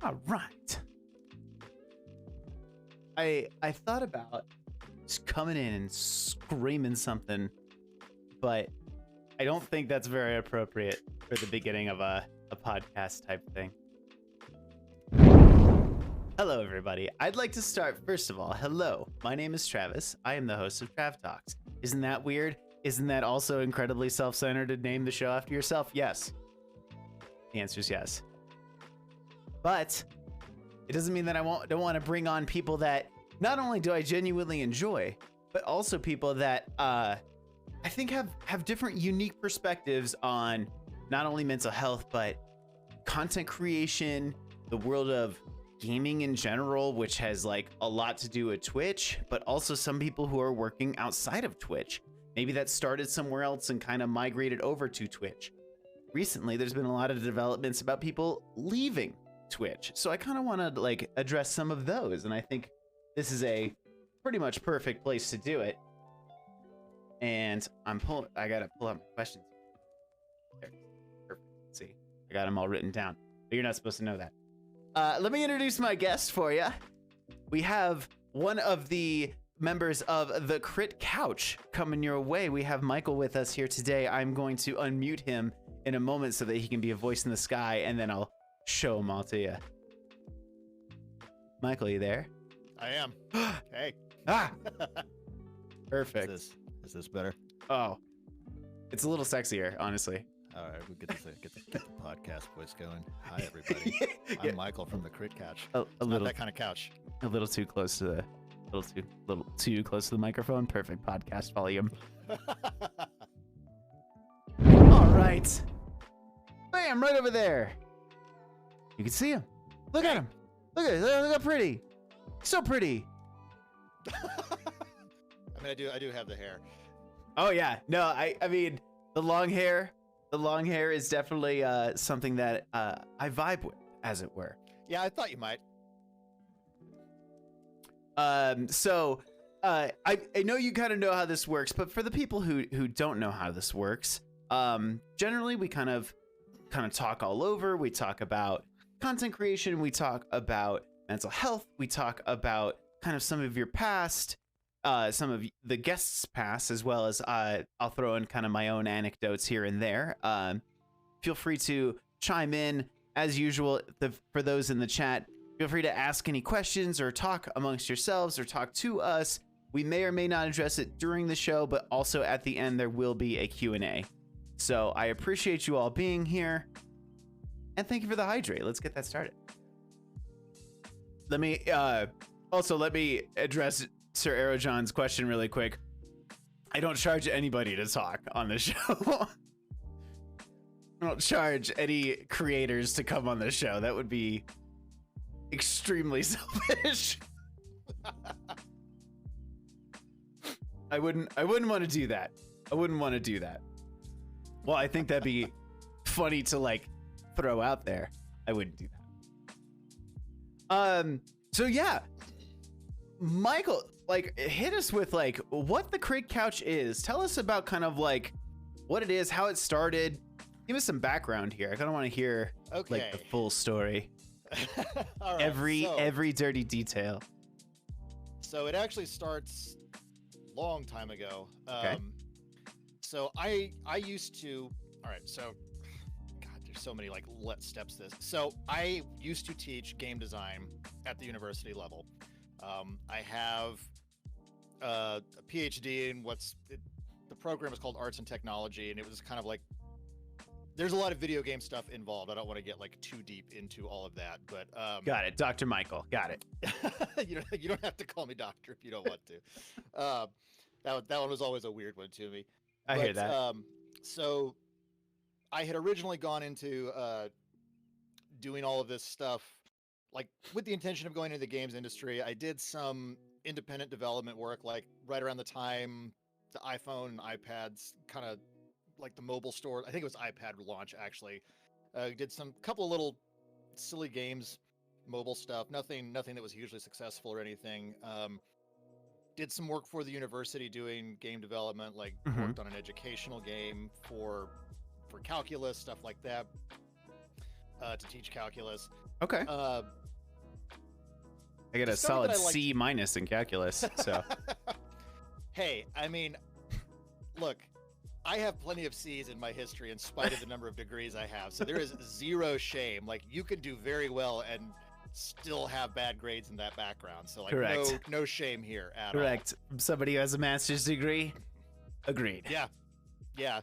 All right. I thought about just coming in and screaming something, but I don't think that's very appropriate for the beginning of a podcast type thing. Hello, everybody. I'd like to start, first of all, hello. My name is Travis. I am the host of TravTalks. Isn't that weird? Isn't that also incredibly self-centered to name the show after yourself? Yes. The answer is yes. But it doesn't mean that don't want to bring on people that not only do I genuinely enjoy, but also people that I think have different unique perspectives on not only mental health, but content creation, the world of gaming in general, which has like a lot to do with Twitch, but also some people who are working outside of Twitch. Maybe that started somewhere else and kind of migrated over to Twitch. Recently, there's been a lot of developments about people leaving Twitch. So I kind of want to like address some of those. And I think this is a pretty much perfect place to do it. And I got to pull out my questions. There. Perfect. See, I got them all written down, but you're not supposed to know that. Let me introduce my guest for you. We have one of the members of TheCritCouch coming your way. We have Michael with us here today. I'm going to unmute him in a moment so that he can be a voice in the sky, and then I'll show them all to you. Michael, you there? I am. Hey. Ah! Perfect. Is this better? Oh, it's a little sexier, honestly. All right, we get the podcast voice going. Hi, everybody. Yeah. I'm Michael from TheCritCouch. A little Not that kind of couch. a little too close to little too close to the microphone. Perfect podcast volume. All right. Bam, right over there. You can see him. Look at him. Look how pretty. So pretty. I mean, I do have the hair. Oh yeah. No, I mean the long hair is definitely something that I vibe with, as it were. Yeah, I thought you might. So I know you kind of know how this works, but for the people who don't know how this works, generally we kind of talk all over. We talk about content creation, we talk about mental health, we talk about kind of some of your past, some of the guests' past, as well as I'll throw in kind of my own anecdotes here and there. Feel free to chime in as usual. For those in the chat, feel free to ask any questions or talk amongst yourselves or talk to us. We may or may not address it during the show, but also at the end there will be a Q&A. So I appreciate you all being here, and thank you for the hydrate. Let's get that started. Let me address Sir Aerojohn's question really quick. I don't charge anybody to talk on the show. I don't charge any creators to come on the show. That would be extremely selfish. I wouldn't want to do that. I wouldn't want to do that. Well, I think that'd be funny to like throw out there. I wouldn't do that. So yeah, Michael, like hit us with like what the TheCritCouch is. Tell us about kind of like what it is, how it started. Give us some background here. I kind of want to hear like the full story. All right, every dirty detail. So it actually starts a long time ago. Okay. So I used to. All right. So, God, there's so many like steps to this. So I used to teach game design at the university level. I have a PhD in the program is called Arts and Technology, and it was kind of like there's a lot of video game stuff involved. I don't want to get like too deep into all of that, but got it, Dr. Michael. Got it. you don't have to call me doctor if you don't want to. That one was always a weird one to me. I hear that. So I had originally gone into doing all of this stuff like with the intention of going into the games industry. I did some independent development work, like right around the time the iPhone and iPads kind of like the mobile store. I think it was iPad launch actually. Did some couple of little silly games, mobile stuff. Nothing that was hugely successful or anything. Did some work for the university doing game development, like worked on an educational game for calculus, stuff like that. to teach calculus. Okay. Uh, I get a study that solid I liked- C minus in calculus. So Hey, I mean, look, I have plenty of C's in my history in spite of the number of degrees I have. So there is zero shame. Like, you can do very well and still have bad grades in that background. So, like, Correct. no shame here at correct. From somebody who has a master's degree. Agreed. all. Yeah. Yeah.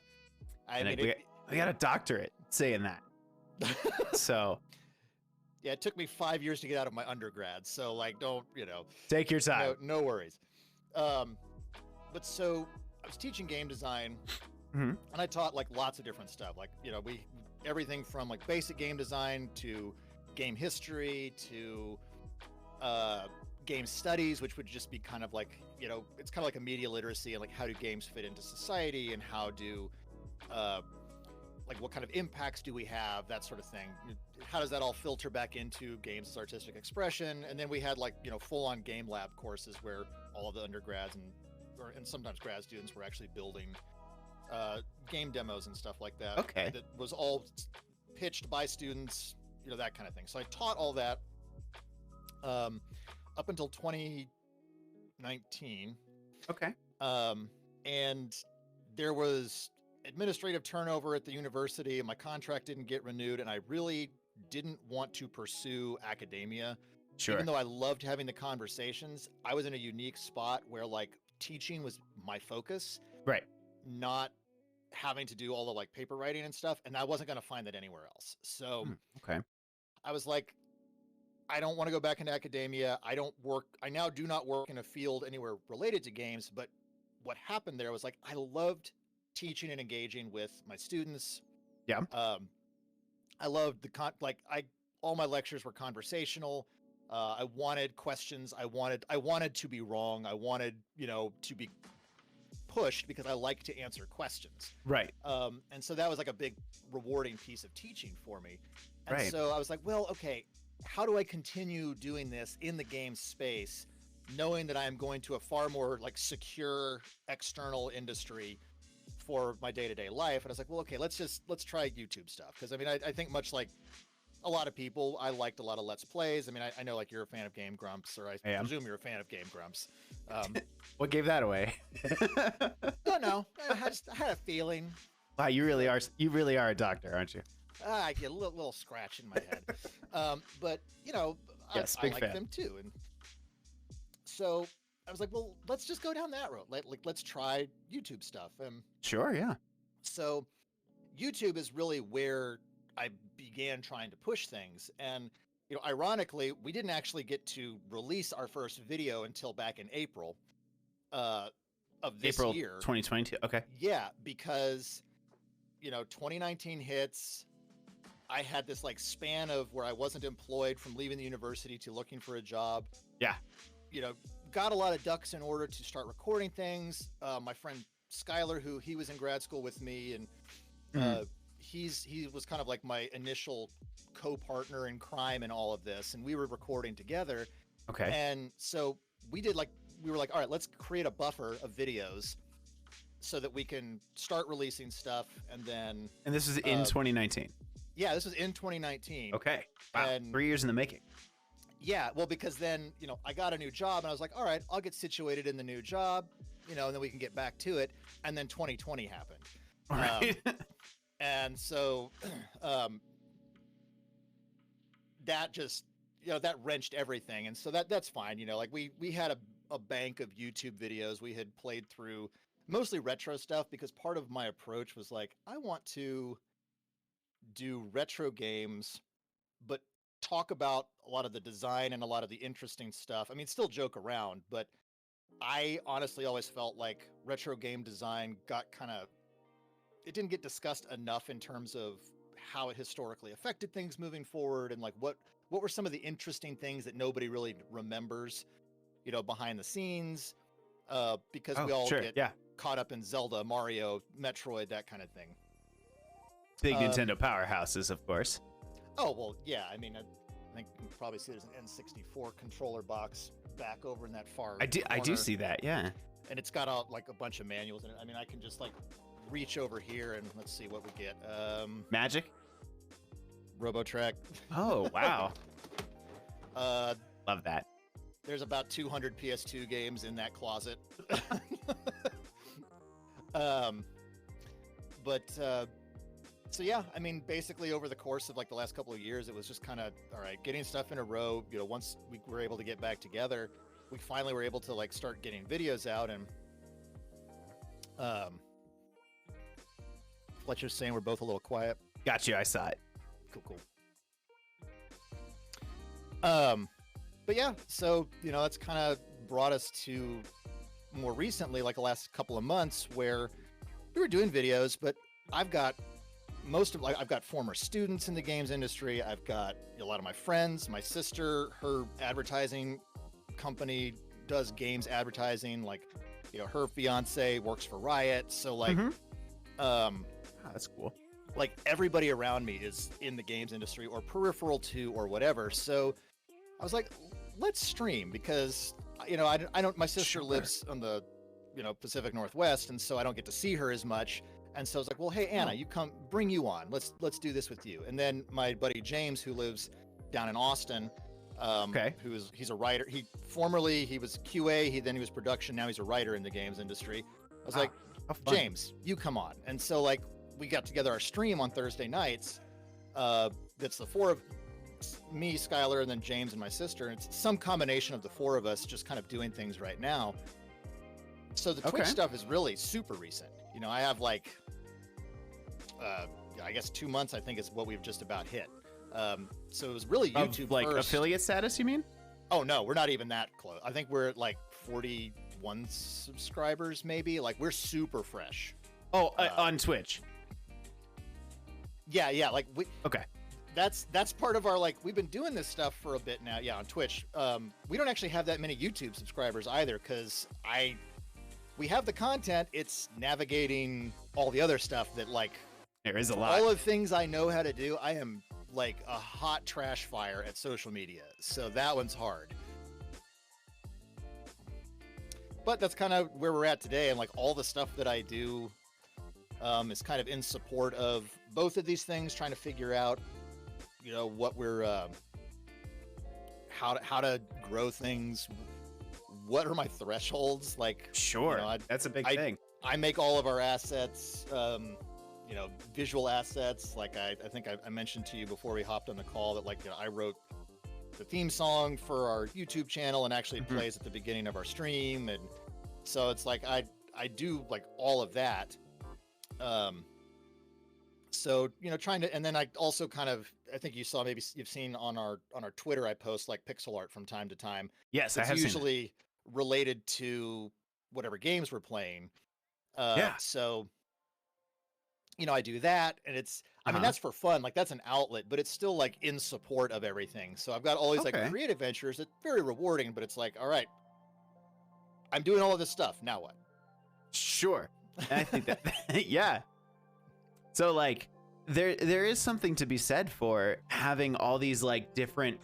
I And mean, we got a doctorate saying that. So yeah, it took me 5 years to get out of my undergrad. So, like, don't, take your time. no worries. But so I was teaching game design, Mhm. and I taught like lots of different stuff. Like, everything from like basic game design to game history to game studies, which would just be kind of like, it's kind of like a media literacy and like how do games fit into society and how do like what kind of impacts do we have, that sort of thing. How does that all filter back into games as artistic expression? And then we had like, full-on game lab courses where all of the undergrads and sometimes grad students were actually building game demos and stuff like that. Okay. That was all pitched by students, that kind of thing. So I taught all that up until 2019. Okay. And there was administrative turnover at the university, and my contract didn't get renewed, and I really didn't want to pursue academia. Sure. Even though I loved having the conversations, I was in a unique spot where like teaching was my focus, Right. not having to do all the like paper writing and stuff, and I wasn't going to find that anywhere else. So Okay. I was like, I don't want to go back into academia. I now do not work in a field anywhere related to games, but what happened there was like I loved teaching and engaging with my students. Yeah. I loved all my lectures were conversational. I wanted questions. I wanted to be wrong. I wanted, to be pushed because I like to answer questions. Right. And so that was like a big rewarding piece of teaching for me. And Right. so I was like, well, okay, how do I continue doing this in the game space, knowing that I am going to a far more like secure external industry for my day-to-day life? And I was like, well, okay, let's try YouTube stuff. Because I mean, I think much like a lot of people, I liked a lot of Let's Plays. I mean, I know like you're a fan of Game Grumps, or I presume you're a fan of Game Grumps. What gave that away? Don't know. I had a feeling. Wow, you really are a doctor, aren't you? I get a little scratch in my head. But Yes, I big like fan. them too. And so I was like, well, let's just go down that road. Let's try YouTube stuff. Sure, yeah. So YouTube is really where I began trying to push things. And, ironically, we didn't actually get to release our first video until back in April of this April year. 2022. Okay. Yeah, because, 2019 hits. I had this like span of where I wasn't employed from leaving the university to looking for a job. Yeah. Got a lot of ducks in order to start recording things. My friend Skylar, he was in grad school with me, and he was kind of like my initial co-partner in crime in all of this, and we were recording together. Okay. And so we were like, all right, let's create a buffer of videos so that we can start releasing stuff. And then, And this is in 2019. yeah, this was in 2019. Okay. Wow. And 3 years in the making. yeah, well, because then, I got a new job, and I was like, all right, I'll get situated in the new job, and then we can get back to it. And then 2020 happened. All right. And so that just, that wrenched everything. And so that's fine. Like we had a bank of YouTube videos we had played through, mostly retro stuff, because part of my approach was like, I want to do retro games, but talk about a lot of the design and a lot of the interesting stuff. I mean, still joke around, but I honestly always felt like retro game design it didn't get discussed enough in terms of how it historically affected things moving forward, and like what were some of the interesting things that nobody really remembers, behind the scenes, because we all get caught up in Zelda, Mario, Metroid, that kind of thing. Big Nintendo powerhouses, of course. Oh, well, yeah. I mean, I think you can probably see there's an N64 controller box back over in that far I do corner. see that, yeah. And it's got like a bunch of manuals in it. I mean, I can just like reach over here and let's see what we get. Magic? RoboTrek. Oh, wow. uh, Love that. there's about 200 PS2 games in that closet. But so yeah, I mean, basically over the course of like the last couple of years, it was just kind of, all right, getting stuff in a row. You know, once we were able to get back together, we finally were able to like start getting videos out. And Fletcher's saying we're both a little quiet. Got you. I saw it. Cool. But yeah, so, you know, that's kind of brought us to more recently, like the last couple of months, where we were doing videos, but I've got I've got former students in the games industry. I've got a lot of my friends, my sister, her advertising company does games advertising. Like, you know, her fiance works for Riot. So like, That's cool. like everybody around me is in the games industry or peripheral to or whatever. So I was like, let's stream, because, you know, I don't, my sister lives on the, you know, Pacific Northwest. And so I don't get to see her as much. And so I was like, well, hey, Anna, you come, bring you on. Let's do this with you. And then my buddy James, who lives down in Austin, he's a writer. He was QA, then he was production. Now he's a writer in the games industry. I was like, James, you come on. And so like we got together our stream on Thursday nights. That's the four of me, Skylar, and then James and my sister. And it's some combination of the four of us just kind of doing things right now. So the Twitch stuff is really super recent. You know, I have like, I guess 2 months, I think is what we've just about hit. So it was really YouTube like first. affiliate status, you mean? Oh no, we're not even that close. I think we're at like 41 subscribers, maybe. Like we're super fresh. Oh, on Twitch. Yeah. Like Okay. That's part of our, like, we've been doing this stuff for a bit now. Yeah, on Twitch. We don't actually have that many YouTube subscribers either, because we have the content. It's navigating all the other stuff that, like, there is a lot. All of the things I know how to do. I am like a hot trash fire at social media, so that one's hard. But that's kind of where we're at today, and like all the stuff that I do is kind of in support of both of these things, trying to figure out, you know, what we're how to grow things. What are my thresholds? Like, sure, you know, that's a big thing. I make all of our assets, you know, visual assets. Like I think I mentioned to you before we hopped on the call that, like, you know, I wrote the theme song for our YouTube channel, and actually it plays at the beginning of our stream. And so it's like I do like all of that. So, you know, trying to, and then I also kind of, I think you saw, maybe you've seen on our Twitter, I post like pixel art from time to time. Yes, I have usually seen related to whatever games we're playing. So, you know, I do that, and it's, I mean, that's for fun. Like, that's an outlet, but it's still like in support of everything. So I've got all these like creative ventures. It's very rewarding, but it's like, all right, I'm doing all of this stuff. Now what? Sure. And I think that, yeah. So like, there is something to be said for having all these like different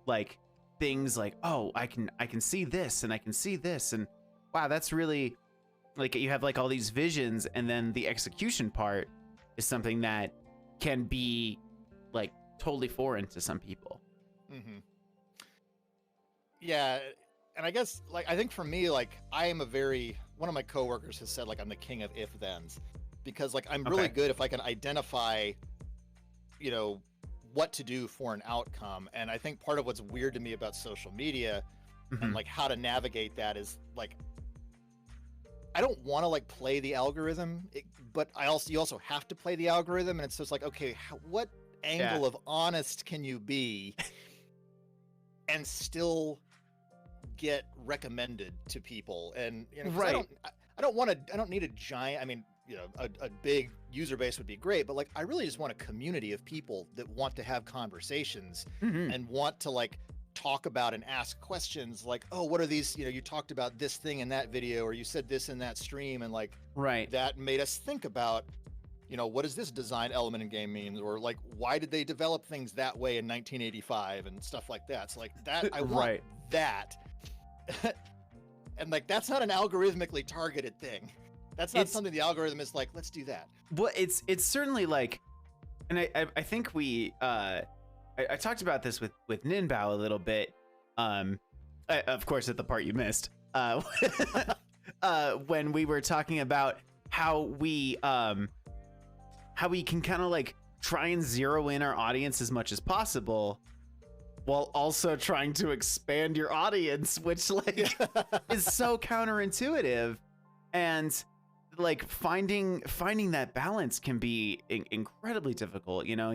like things, like, oh, I can see this and I can see this, and wow, that's really, like, you have like all these visions, and then the execution part is something that can be like totally foreign to some people. Yeah, and I guess, like, I think for me, like, I am one of my coworkers has said, like, I'm the king of if-thens, because like I'm really good if I can identify, you know, what to do for an outcome. And I think part of what's weird to me about social media and like how to navigate that is, like, I don't want to like play the algorithm, but you also have to play the algorithm. And it's just like, okay, what angle of honest can you be and still get recommended to people? And, you know, I don't need a giant, I mean, you know, a big user base would be great, but like, I really just want a community of people that want to have conversations and want to like talk about and ask questions, like, oh, what are these, you know, you talked about this thing in that video, or you said this in that stream, and like, that made us think about, you know, what does this design element in game mean? Or like, why did they develop things that way in 1985 and stuff like that? So like that, I want that. And like, that's not an algorithmically targeted thing. That's not something the algorithm is like, let's do that. Well, it's certainly like, And I think I talked about this with Ninbao a little bit. Of course, at the part you missed, when we were talking about how we can kind of like try and zero in our audience as much as possible, while also trying to expand your audience, which like is so counterintuitive, and like finding that balance can be incredibly difficult. You know,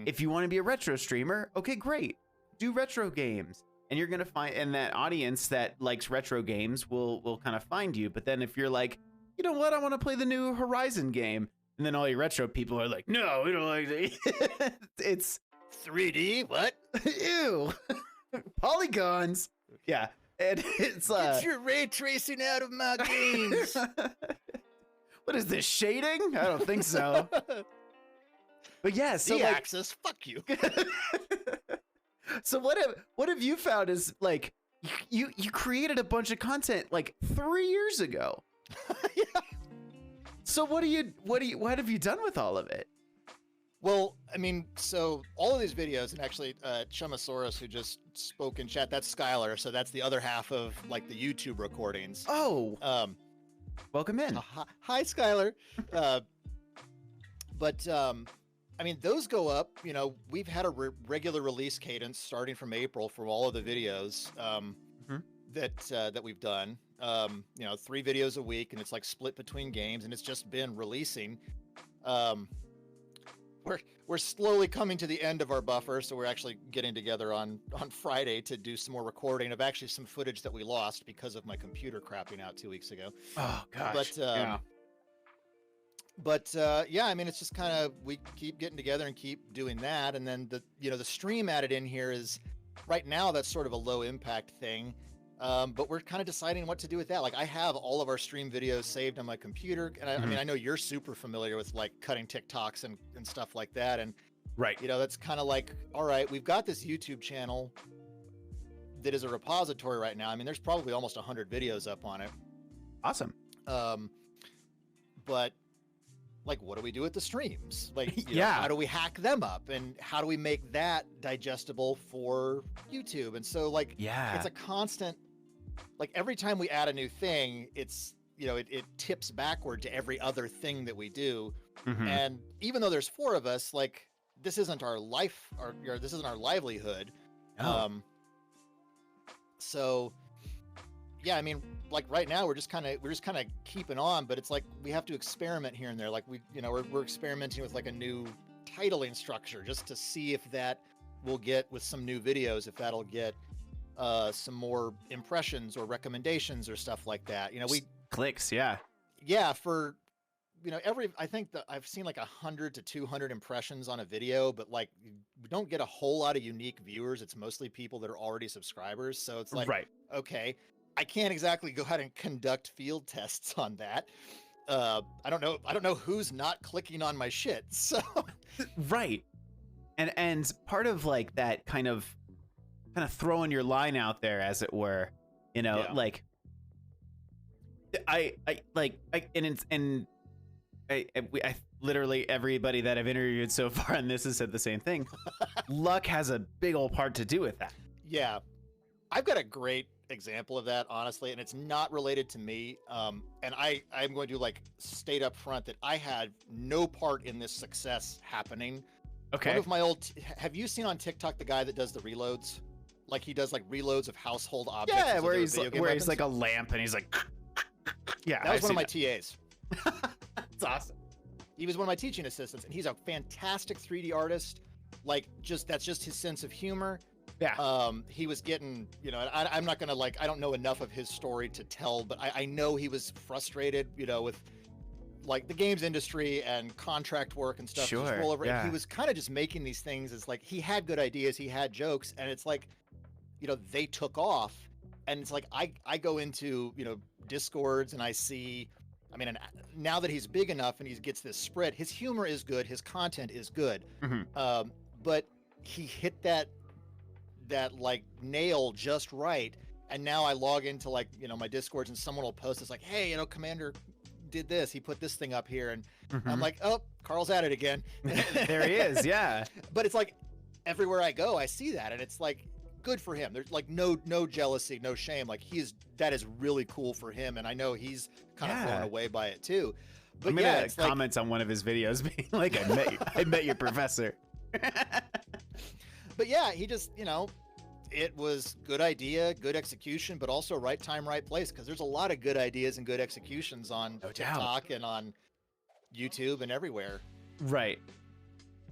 if you want to be a retro streamer, okay, great, do retro games, and you're gonna find, and that audience that likes retro games will kind of find you. But then if you're like, you know what, I want to play the new Horizon game, and then all your retro people are like, no, we don't like that. It's 3D, what? Ew. Polygons. Yeah. And it's Get your ray tracing out of my games. What is this, shading? I don't think so. But yeah, so Z-axis, fuck you. So what have you found is like you created a bunch of content like 3 years ago. Yeah. So what have you done with all of it? Well, I mean, so all of these videos, and actually Chumasaurus, who just spoke in chat, that's Skylar, so that's the other half of like the YouTube recordings. Oh, welcome in. Hi, Skylar. But I mean, those go up. You know, we've had a regular release cadence starting from April for all of the videos that we've done. You know, 3 videos a week, and it's like split between games, and it's just been releasing. We're slowly coming to the end of our buffer, so we're actually getting together on Friday to do some more recording of actually some footage that we lost because of my computer crapping out 2 weeks ago. Oh gosh. But yeah, I mean, it's just kind of, we keep getting together and keep doing that, and then the stream added in here is right now that's sort of a low impact thing. But we're kind of deciding what to do with that. Like, I have all of our stream videos saved on my computer, and I mean, I know you're super familiar with like cutting TikToks and stuff like that, and right, you know, that's kind of like, all right, we've got this YouTube channel that is a repository right now. I mean, there's probably almost 100 videos up on it. Awesome. But like, what do we do with the streams? Like, you know, yeah, how do we hack them up, and how do we make that digestible for YouTube? And so like, yeah, it's a constant, like every time we add a new thing, it's, you know, it tips backward to every other thing that we do. And even though there's 4 of us, like, this isn't our life, or this isn't our livelihood. Oh. So yeah, I mean, like right now we're just kind of keeping on, but it's like we have to experiment here and there. Like we're experimenting with like a new titling structure just to see if that will get, with some new videos, if that'll get some more impressions or recommendations or stuff like that. You know, clicks. Yeah. For, you know, I think that I've seen like 100 to 200 impressions on a video, but like we don't get a whole lot of unique viewers. It's mostly people that are already subscribers. So it's like, right, okay, I can't exactly go ahead and conduct field tests on that. I don't know who's not clicking on my shit. So right. And part of like that kind of throwing your line out there, as it were, you know, like I literally everybody that I've interviewed so far on this has said the same thing. Luck has a big old part to do with that. Yeah. I've got a great example of that, honestly, and it's not related to me. And I'm going to like state up front that I had no part in this success happening. Okay. One of my have you seen on TikTok the guy that does the reloads? Like, he does like reloads of household objects. Yeah, where he's like a lamp and he's like, yeah. That was one of my TAs. It's awesome. He was one of my teaching assistants, and he's a fantastic 3D artist. Like, that's just his sense of humor. Yeah. He was getting, you know, I'm not gonna, like, I don't know enough of his story to tell, but I know he was frustrated, you know, with like the games industry and contract work and stuff. Sure. Just roll over. Yeah. And he was kind of just making these things as like, he had good ideas, he had jokes, and it's like, you know, they took off. And it's like, I go into, you know, Discords, and I see, I mean, and now that he's big enough and he gets this spread, his humor is good, his content is good. But he hit that like nail just right. And now I log into, like, you know, my Discords, and someone will post, it's like, hey, you know, Commander did this, he put this thing up here, and I'm like, oh Carl's at it again. There he is, yeah. But it's like everywhere I go, I see that, and it's like good for him. There's like no jealousy, no shame. Like that is really cool for him, and I know he's kind of blown away by it too. But I'm gonna comment on one of his videos being like, I met your professor. But yeah, he just, it was good idea, good execution, but also right time, right place, because there's a lot of good ideas and good executions on TikTok and on YouTube and everywhere. Right.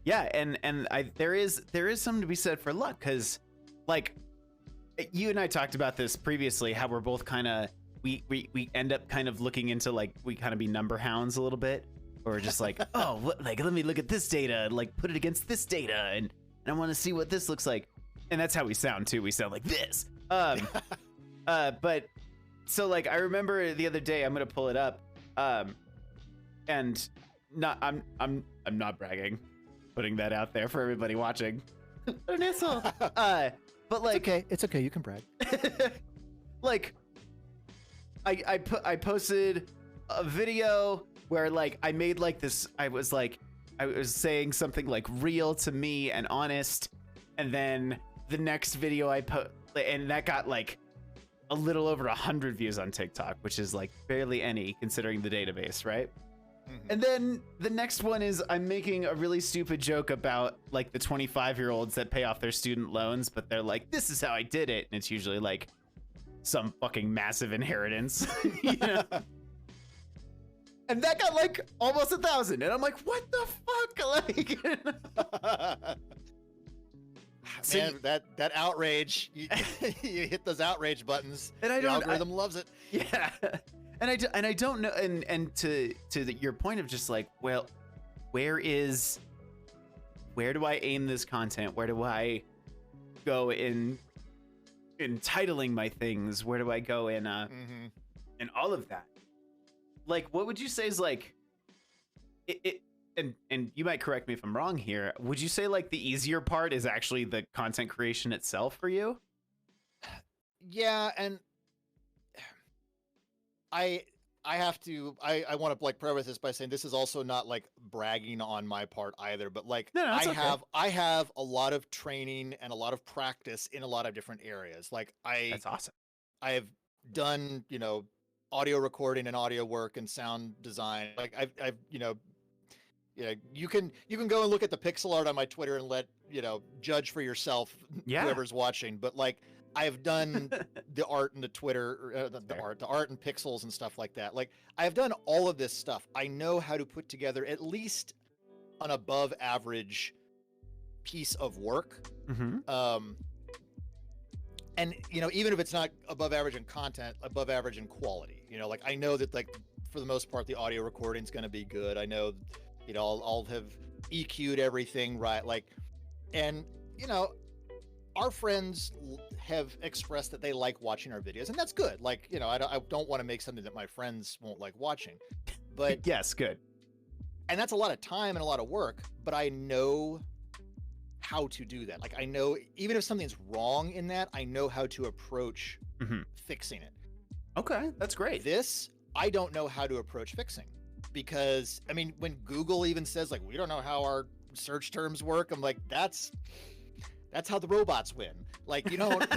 Yeah, and there is something to be said for luck, because like you and I talked about this previously, how we're both kind of we end up kind of looking into, like, we kind of be number hounds a little bit, or just like, like, let me look at this data, like put it against this data, and I want to see what this looks like. And that's how we sound too. We sound like this. But so, like, I remember the other day, I'm gonna pull it up, and I'm not bragging, putting that out there for everybody watching. An asshole. But like, it's okay. You can brag. Like, I posted a video where, like, I made like this. I was saying something like real to me and honest, and then the next video I put, and that got like a little over 100 views on TikTok, which is like barely any considering the database, right? Mm-hmm. And then the next one is I'm making a really stupid joke about like the 25-year-olds that pay off their student loans, but they're like, this is how I did it. And it's usually like some fucking massive inheritance. You know? And that got like almost 1,000. And I'm like, what the fuck? Like, man, that outrage, you hit those outrage buttons, and the algorithm loves it. Yeah. And I don't know, and to your point of just like, well, where do I aim this content? Where do I go in titling my things? Where do I go in in all of that? Like, what would you say is like it and you might correct me if I'm wrong here. Would you say like the easier part is actually the content creation itself for you? Yeah, and I want to like preface this by saying this is also not like bragging on my part either, but like I have a lot of training and a lot of practice in a lot of different areas. Like That's awesome. I have done, audio recording and audio work and sound design. Like I've you can go and look at the pixel art on my Twitter and let, judge for yourself, whoever's watching. But like, I've done the art and the Twitter, the art and pixels and stuff like that. Like, I've done all of this stuff. I know how to put together at least an above average piece of work. Mm-hmm. And, even if it's not above average in content, above average in quality, like I know that, like, for the most part, the audio recording is going to be good. I know, I'll have EQ'd everything right. Like, and, our friends have expressed that they like watching our videos, and that's good. Like, I don't want to make something that my friends won't like watching, but yes, good. And that's a lot of time and a lot of work, but I know how to do that. Like, I know even if something's wrong in that, I know how to approach fixing it. Okay, that's great. This, I don't know how to approach fixing, because I mean, when Google even says like, we don't know how our search terms work, I'm like, that's how the robots win. Like, you don't,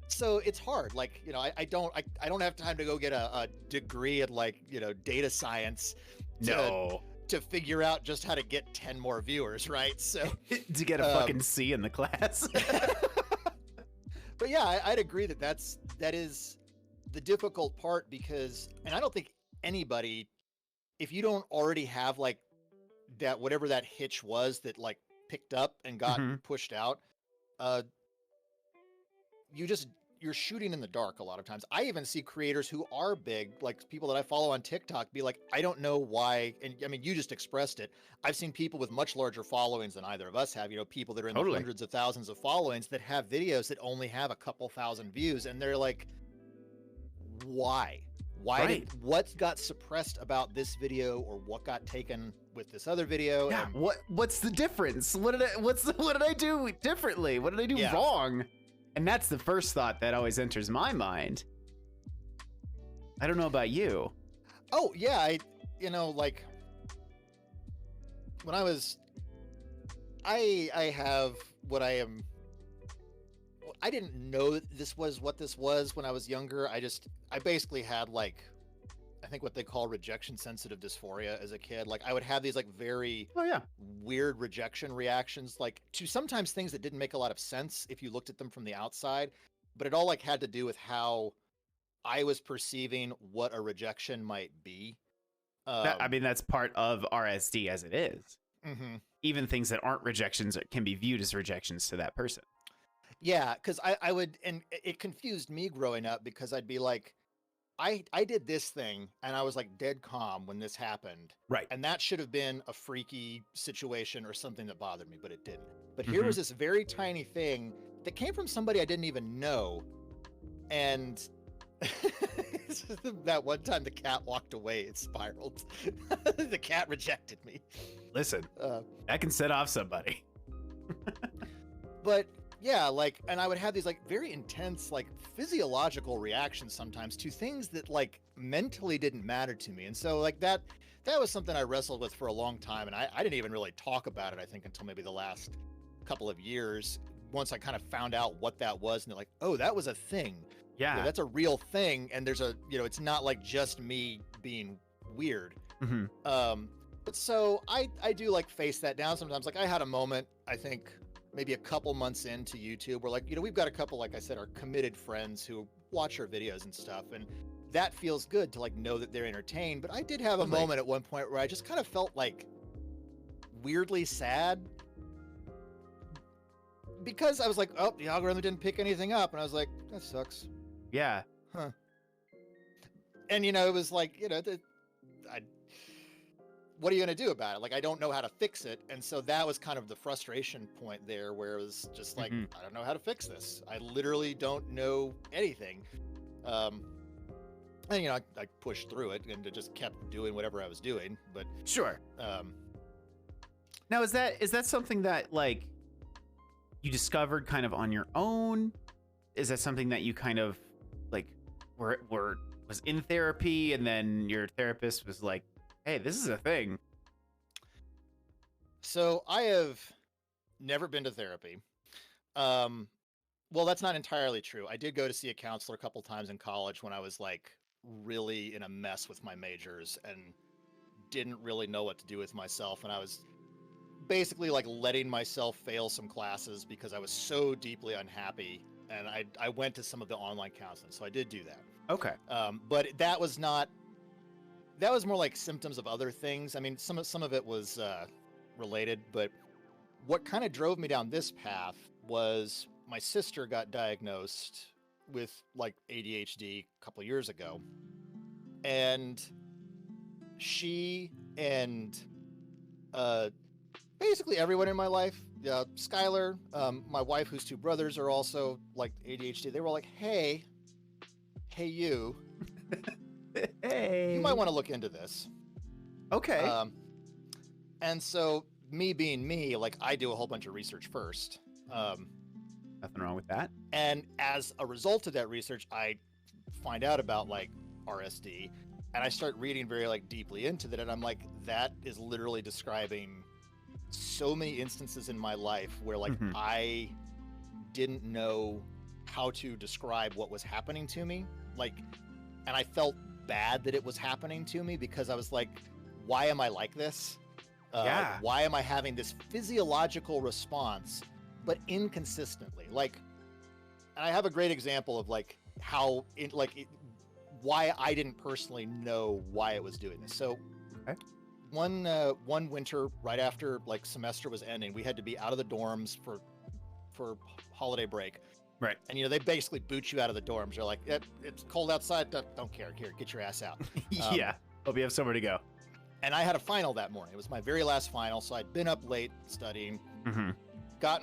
so it's hard. Like, I don't have time to go get a degree in like, data science to figure out just how to get 10 more viewers. Right. So to get a fucking C in the class. But yeah, I'd agree that is the difficult part, because, and I don't think anybody, if you don't already have like that, whatever that hitch was that like picked up and got pushed out, you're shooting in the dark a lot of times. I even see creators who are big, like people that I follow on TikTok, be like, I don't know why. And I mean, you just expressed it. I've seen people with much larger followings than either of us have, people that are in the hundreds of thousands of followings that have videos that only have a couple thousand views. And they're like, why what got suppressed about this video, or what got taken with this other video? Yeah, and what's the difference? What did I do differently? What did I do wrong? And that's the first thought that always enters my mind. I don't know about you. Oh yeah, like when I have what I am. I didn't know that this was what this was when I was younger. I basically had like, I think what they call rejection sensitive dysphoria as a kid. Like I would have these like very Oh yeah. weird rejection reactions, like to sometimes things that didn't make a lot of sense if you looked at them from the outside, but it all like had to do with how I was perceiving what a rejection might be. I mean, that's part of RSD as it is. Mm-hmm. Even things that aren't rejections can be viewed as rejections to that person. Yeah, because I would, and it confused me growing up because I'd be like, I did this thing and I was like dead calm when this happened. Right. And that should have been a freaky situation or something that bothered me, but it didn't. But here was this very tiny thing that came from somebody I didn't even know. And that one time the cat walked away, it spiraled. The cat rejected me. Listen, that can set off somebody. But yeah, like, and I would have these like very intense, like physiological reactions sometimes to things that like mentally didn't matter to me. And so like that was something I wrestled with for a long time. And I didn't even really talk about it, I think, until maybe the last couple of years. Once I kind of found out what that was, and they're like, oh, that was a thing. Yeah. That's a real thing. And there's it's not like just me being weird. But so I do like face that down sometimes. Like I had a moment, I think, maybe a couple months into YouTube where like, we've got a couple, like I said, our committed friends who watch our videos and stuff. And that feels good to like know that they're entertained. But I did have a moment at one point where I just kind of felt like weirdly sad because I was like, oh, the algorithm didn't pick anything up. And I was like, that sucks. Yeah. Huh. And, it was like, what are you going to do about it? Like, I don't know how to fix it. And so that was kind of the frustration point there where it was just like, I don't know how to fix this. I literally don't know anything. And, I pushed through it and just kept doing whatever I was doing. But sure. Now, is that something that like you discovered kind of on your own? Is that something that you kind of like was in therapy and then your therapist was like, hey, this is a thing? So I have never been to therapy. Well, that's not entirely true. I did go to see a counselor a couple times in college when I was like really in a mess with my majors and didn't really know what to do with myself. And I was basically like letting myself fail some classes because I was so deeply unhappy. And I went to some of the online counseling. So I did do that. Okay. But that was more like symptoms of other things. I mean, some of it was related, but what kind of drove me down this path was my sister got diagnosed with like ADHD a couple years ago. And she and basically everyone in my life, Skylar, my wife, whose two brothers are also like ADHD, they were like, hey, you. Hey, you might want to look into this. Okay. And so me being me, like I do a whole bunch of research first. Nothing wrong with that. And as a result of that research, I find out about like RSD and I start reading very like deeply into that. And I'm like, that is literally describing so many instances in my life where like I didn't know how to describe what was happening to me. Like, and I felt bad that it was happening to me because I was like, why am I like this? Why am I having this physiological response, but inconsistently? Like, and I have a great example of like how why I didn't personally know why it was doing this. So one winter right after like semester was ending, we had to be out of the dorms for holiday break. Right. And, they basically boot you out of the dorms. They're like, it's cold outside. Don't care. Here, get your ass out. Yeah. Hope you have somewhere to go. And I had a final that morning. It was my very last final. So I'd been up late studying, got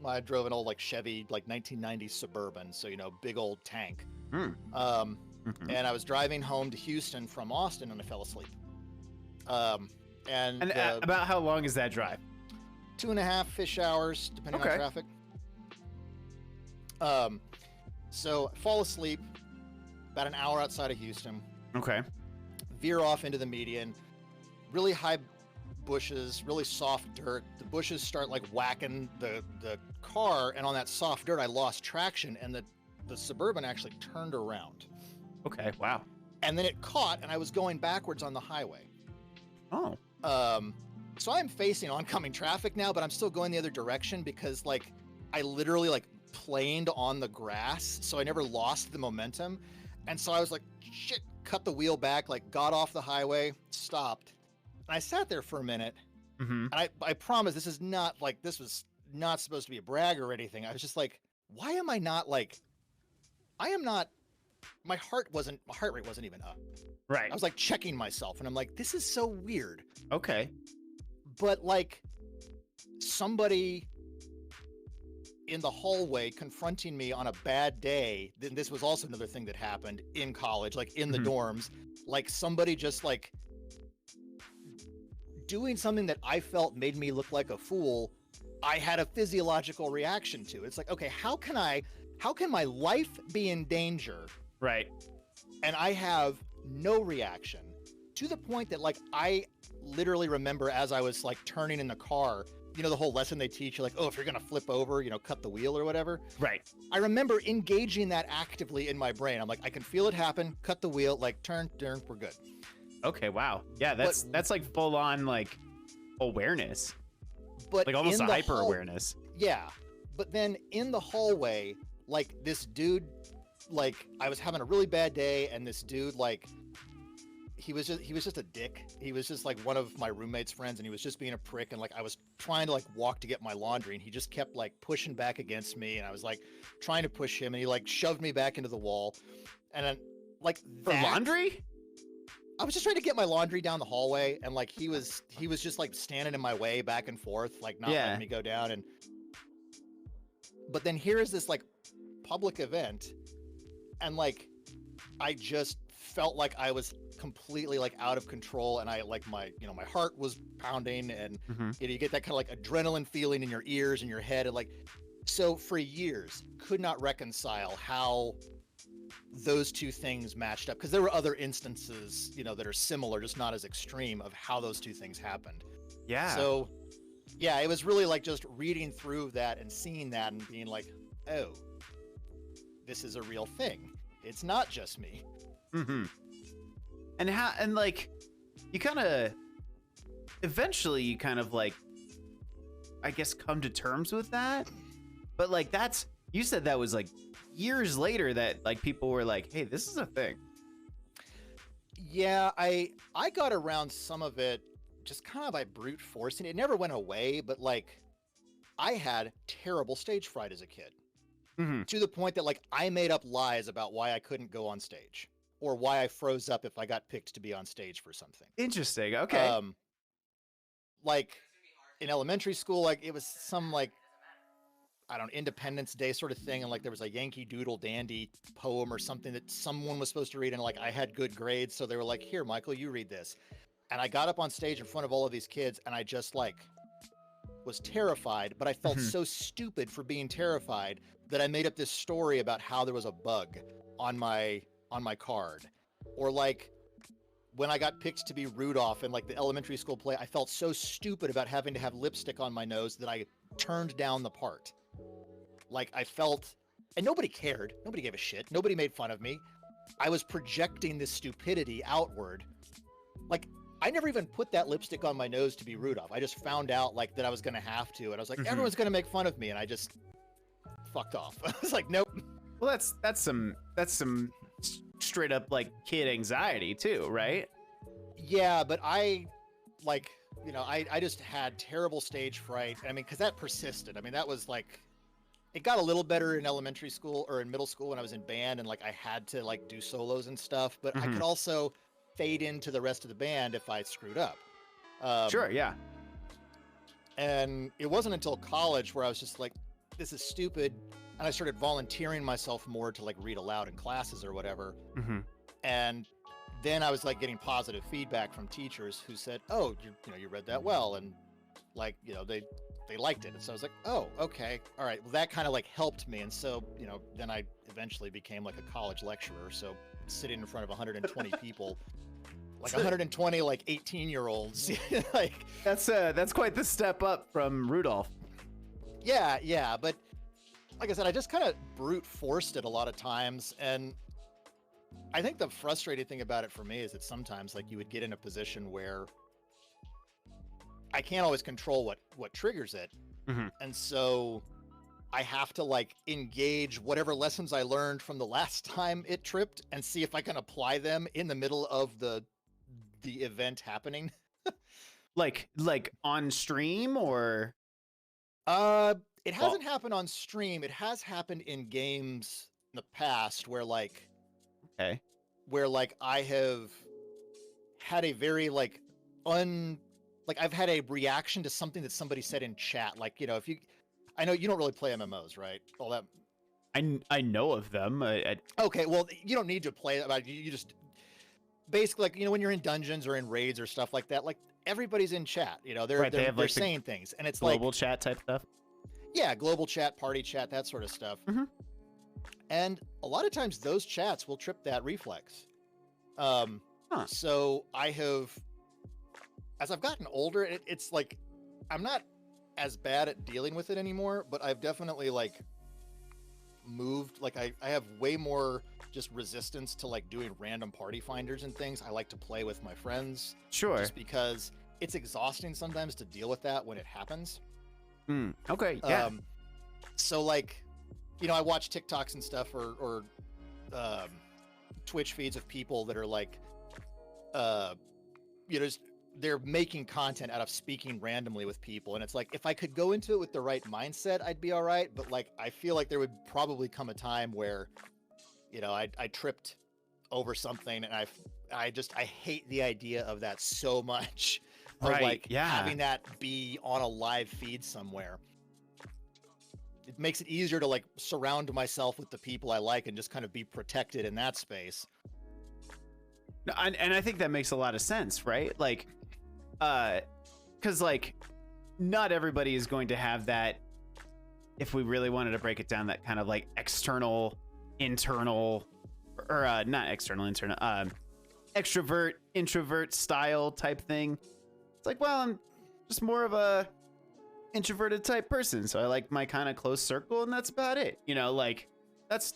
I drove an old like Chevy, like 1990 Suburban. So, big old tank. And I was driving home to Houston from Austin and I fell asleep. And about how long is that drive? 2.5-ish hours, depending on traffic. So I fall asleep about an hour outside of Houston. Okay. veer off into the median, really high bushes, really soft dirt. The bushes start like whacking the car, and on that soft dirt, I lost traction, and the Suburban actually turned around. Okay, wow. And then it caught, and I was going backwards on the highway. Oh. So I'm facing oncoming traffic now, but I'm still going the other direction because like I literally like planed on the grass, so I never lost the momentum. And so I was like, shit, cut the wheel back, like got off the highway, stopped. And I sat there for a minute. Mm-hmm. And I promise this is not like, this was not supposed to be a brag or anything. I was just like, why am I not like, I am not, my heart rate wasn't even up. Right. I was like checking myself and I'm like, this is so weird. Okay. But like somebody in the hallway confronting me on a bad day, then this was also another thing that happened in college, like in the dorms, like somebody just like doing something that I felt made me look like a fool. I had a physiological reaction to. It's like, okay, how can my life be in danger? Right. And I have no reaction, to the point that like I literally remember as I was like turning in the car, you know, the whole lesson they teach you, like, oh, if you're gonna flip over, you know, cut the wheel or whatever. Right. I remember engaging that actively in my brain. I'm like, I can feel it happen, cut the wheel, like turn, we're good. Okay, wow. Yeah, that's like full on like awareness. But like almost a hyper awareness. Yeah. But then in the hallway, like this dude, like I was having a really bad day, and this dude, like he was just a dick. He was just like one of my roommate's friends, and he was just being a prick. And like I was trying to like walk to get my laundry, and he just kept like pushing back against me, and I was like trying to push him, and he like shoved me back into the wall. And then like for laundry, I was just trying to get my laundry down the hallway, and like he was just like standing in my way back and forth, like not letting me go down. And but then here is this like public event, and like I just felt like I was completely like out of control, and I like my heart was pounding, and you get that kind of like adrenaline feeling in your ears and your head, and like so for years could not reconcile how those two things matched up, because there were other instances, you know, that are similar, just not as extreme, of how those two things happened. Yeah. So yeah, it was really like just reading through that and seeing that and being like, oh, this is a real thing. It's not just me. And like you kind of eventually you kind of like, I guess, come to terms with that. But like you said that was like years later that like people were like, hey, this is a thing. Yeah, I got around some of it just kind of by brute forcing. It never went away, but like I had terrible stage fright as a kid. To the point that like I made up lies about why I couldn't go on stage, or why I froze up if I got picked to be on stage for something. Interesting. Okay. Like in elementary school, like it was some like, I don't know, Independence Day sort of thing, and like there was a Yankee Doodle Dandy poem or something that someone was supposed to read, and like I had good grades, so they were like, here, Michael, you read this. And I got up on stage in front of all of these kids, and I just like was terrified, but I felt so stupid for being terrified that I made up this story about how there was a bug on my card. Or like when I got picked to be Rudolph in like the elementary school play, I felt so stupid about having to have lipstick on my nose that I turned down the part. Like I felt, and nobody cared. Nobody gave a shit. Nobody made fun of me. I was projecting this stupidity outward. Like I never even put that lipstick on my nose to be Rudolph. I just found out like that I was going to have to. And I was like, everyone's going to make fun of me. And I just fucked off. I was like, nope. Well, that's some straight up like kid anxiety too, right? Yeah, but I like, you know, I just had terrible stage fright. I mean, because that persisted. I mean, that was like, it got a little better in elementary school or in middle school when I was in band, and like I had to like do solos and stuff, but I could also fade into the rest of the band if I screwed up. Sure, yeah. And it wasn't until college where I was just like, this is stupid. And I started volunteering myself more to like read aloud in classes or whatever. And then I was like getting positive feedback from teachers who said, oh, you read that well. And like, you know, they liked it. And so I was like, oh, okay. All right. Well, that kind of like helped me. And so, you know, then I eventually became like a college lecturer. So sitting in front of 120 people, like 120 like 18-year-olds. Like that's quite the step up from Rudolph. yeah, but like I said, I just kind of brute forced it a lot of times, and I think the frustrating thing about it for me is that sometimes like you would get in a position where I can't always control what triggers it. Mm-hmm. And so I have to like engage whatever lessons I learned from the last time it tripped and see if I can apply them in the middle of the event happening. Like on stream or It hasn't happened on stream. It has happened in games in the past where like okay. where like I have had a very like I've had a reaction to something that somebody said in chat. Like, you know, I know you don't really play MMOs, right? All that. I know of them. Okay, well, you don't need to play it. You just basically, like, you know, when you're in dungeons or in raids or stuff like that, like everybody's in chat. You know, they're saying things, and it's global chat type stuff. Yeah, global chat, party chat, that sort of stuff. Mm-hmm. And a lot of times those chats will trip that reflex. So I have, as I've gotten older, it's like I'm not as bad at dealing with it anymore, but I've definitely like moved. Like I have way more just resistance to like doing random party finders and things. I like to play with my friends. Sure. Just because it's exhausting sometimes to deal with that when it happens. Okay. Yeah. So like, you know, I watch TikToks and stuff or Twitch feeds of people that are like, you know, they're making content out of speaking randomly with people. And it's like, if I could go into it with the right mindset, I'd be all right. But like, I feel like there would probably come a time where, you know, I tripped over something, and I hate the idea of that so much. Right. Like having that be on a live feed somewhere. It makes it easier to like surround myself with the people I like and just kind of be protected in that space. No, and I think that makes a lot of sense, right? Like, because like not everybody is going to have that. If we really wanted to break it down, that kind of like external, internal, or not external, internal, extrovert, introvert style type thing. It's like, well, I'm just more of a introverted type person, so I like my kind of close circle, and that's about it. You know, like that's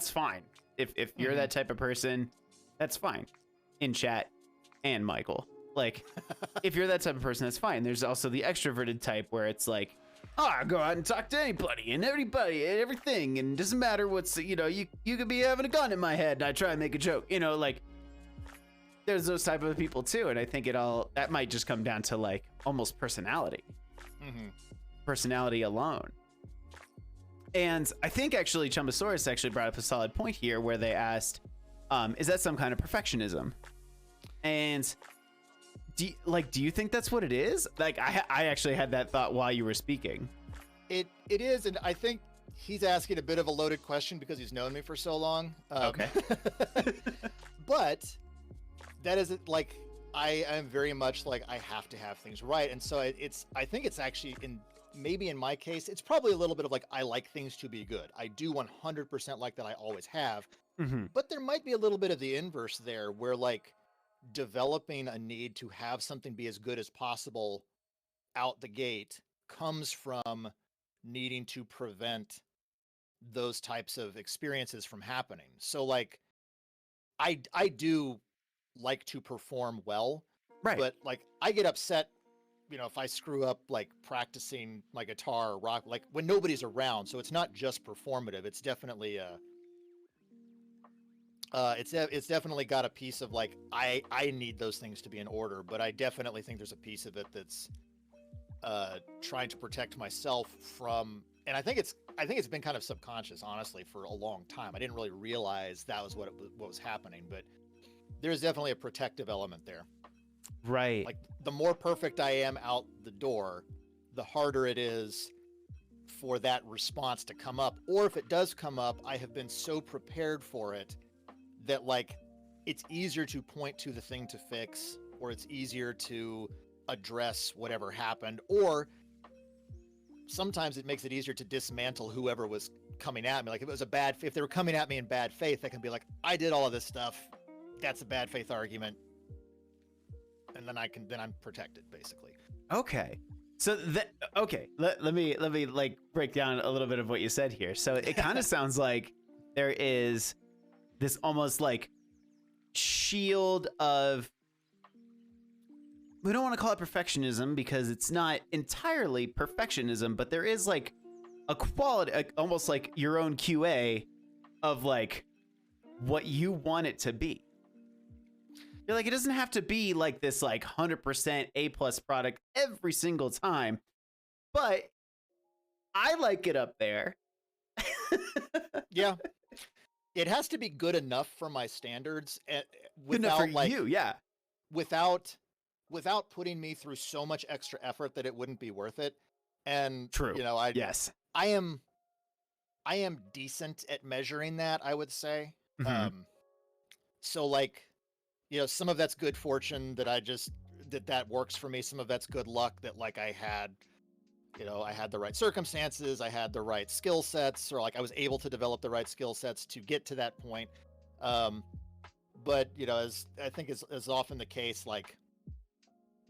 fine. If you're that type of person, that's fine. In chat and Michael, like if you're that type of person, that's fine. There's also the extroverted type where it's like, oh, I go out and talk to anybody and everybody and everything, and it doesn't matter what's, you know, you could be having a gun in my head and I try and make a joke, you know, like there's those type of people too. And I think that might just come down to like almost personality. Personality alone. And I think actually Chumbosaurus actually brought up a solid point here where they asked, is that some kind of perfectionism? And do you think that's what it is? Like I actually had that thought while you were speaking. It is, and I think he's asking a bit of a loaded question because he's known me for so long. Okay. But that isn't like, I am very much like I have to have things right, and so I think it's actually maybe in my case, it's probably a little bit of like, I like things to be good. I do 100% like that. I always have. But there might be a little bit of the inverse there where like developing a need to have something be as good as possible out the gate comes from needing to prevent those types of experiences from happening. So like, I do like to perform well, right? But like I get upset, you know, if I screw up like practicing my guitar or rock, like when nobody's around. So it's not just performative. It's definitely it's definitely got a piece of like I need those things to be in order, but I definitely think there's a piece of it that's trying to protect myself from, and I think it's been kind of subconscious, honestly, for a long time. I didn't really realize that was what was happening, but there's definitely a protective element there. Right. Like the more perfect I am out the door, the harder it is for that response to come up. Or if it does come up, I have been so prepared for it that like it's easier to point to the thing to fix, or it's easier to address whatever happened, or sometimes it makes it easier to dismantle whoever was coming at me. Like if they were coming at me in bad faith, I can be like, I did all of this stuff. That's a bad faith argument. then I'm protected basically. Okay. So let me like break down a little bit of what you said here. So it kind of sounds like there is this almost like shield of, we don't want to call it perfectionism because it's not entirely perfectionism, but there is like a quality, almost like your own QA of like what you want it to be. You're like, it doesn't have to be like this like 100% A+ product every single time, but I like it up there. Yeah. It has to be good enough for my standards, Good enough for without you, yeah. without putting me through so much extra effort that it wouldn't be worth it. And True. I Yes. I am decent at measuring that, I would say. Mhm. So like, some of that's good fortune that works for me. Some of that's good luck that like I had the right circumstances, I had the right skill sets, or like I was able to develop the right skill sets to get to that point. But as I think is often the case, like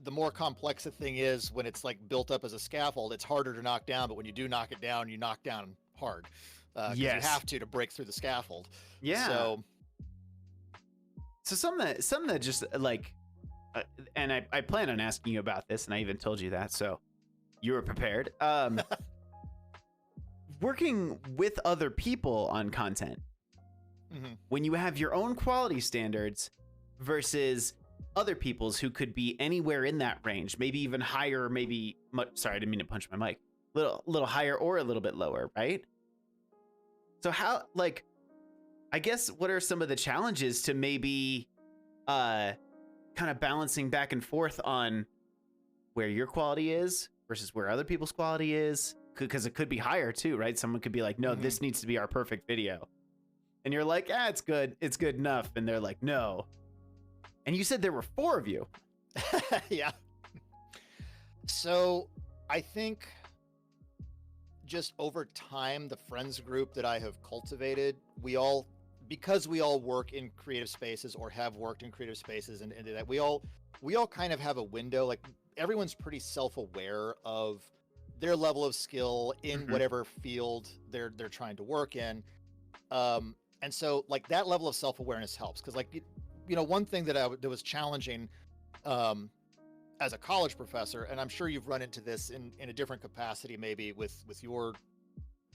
the more complex a thing is when it's like built up as a scaffold, it's harder to knock down. But when you do knock it down, you knock down hard. Because Yes. you have to break through the scaffold. Yeah. So some that just like, and I plan on asking you about this, and I even told you that, so you were prepared. Working with other people on content, when you have your own quality standards versus other people's who could be anywhere in that range, maybe even higher, maybe sorry, I didn't mean to punch my mic. Little higher or a little bit lower, right? So how, like, I guess what are some of the challenges to maybe kind of balancing back and forth on where your quality is versus where other people's quality is? Because it could be higher too, right? Someone could be like, no, this needs to be our perfect video. And you're like, it's good enough. And they're like, no. And you said there were 4 of you. Yeah. So I think just over time, the friends group that I have cultivated, because we all work in creative spaces or have worked in creative spaces, and that we all kind of have a window. Like everyone's pretty self-aware of their level of skill in whatever field they're trying to work in. And so like that level of self-awareness helps. Cause like, one thing that was challenging, as a college professor, and I'm sure you've run into this in a different capacity, maybe with your,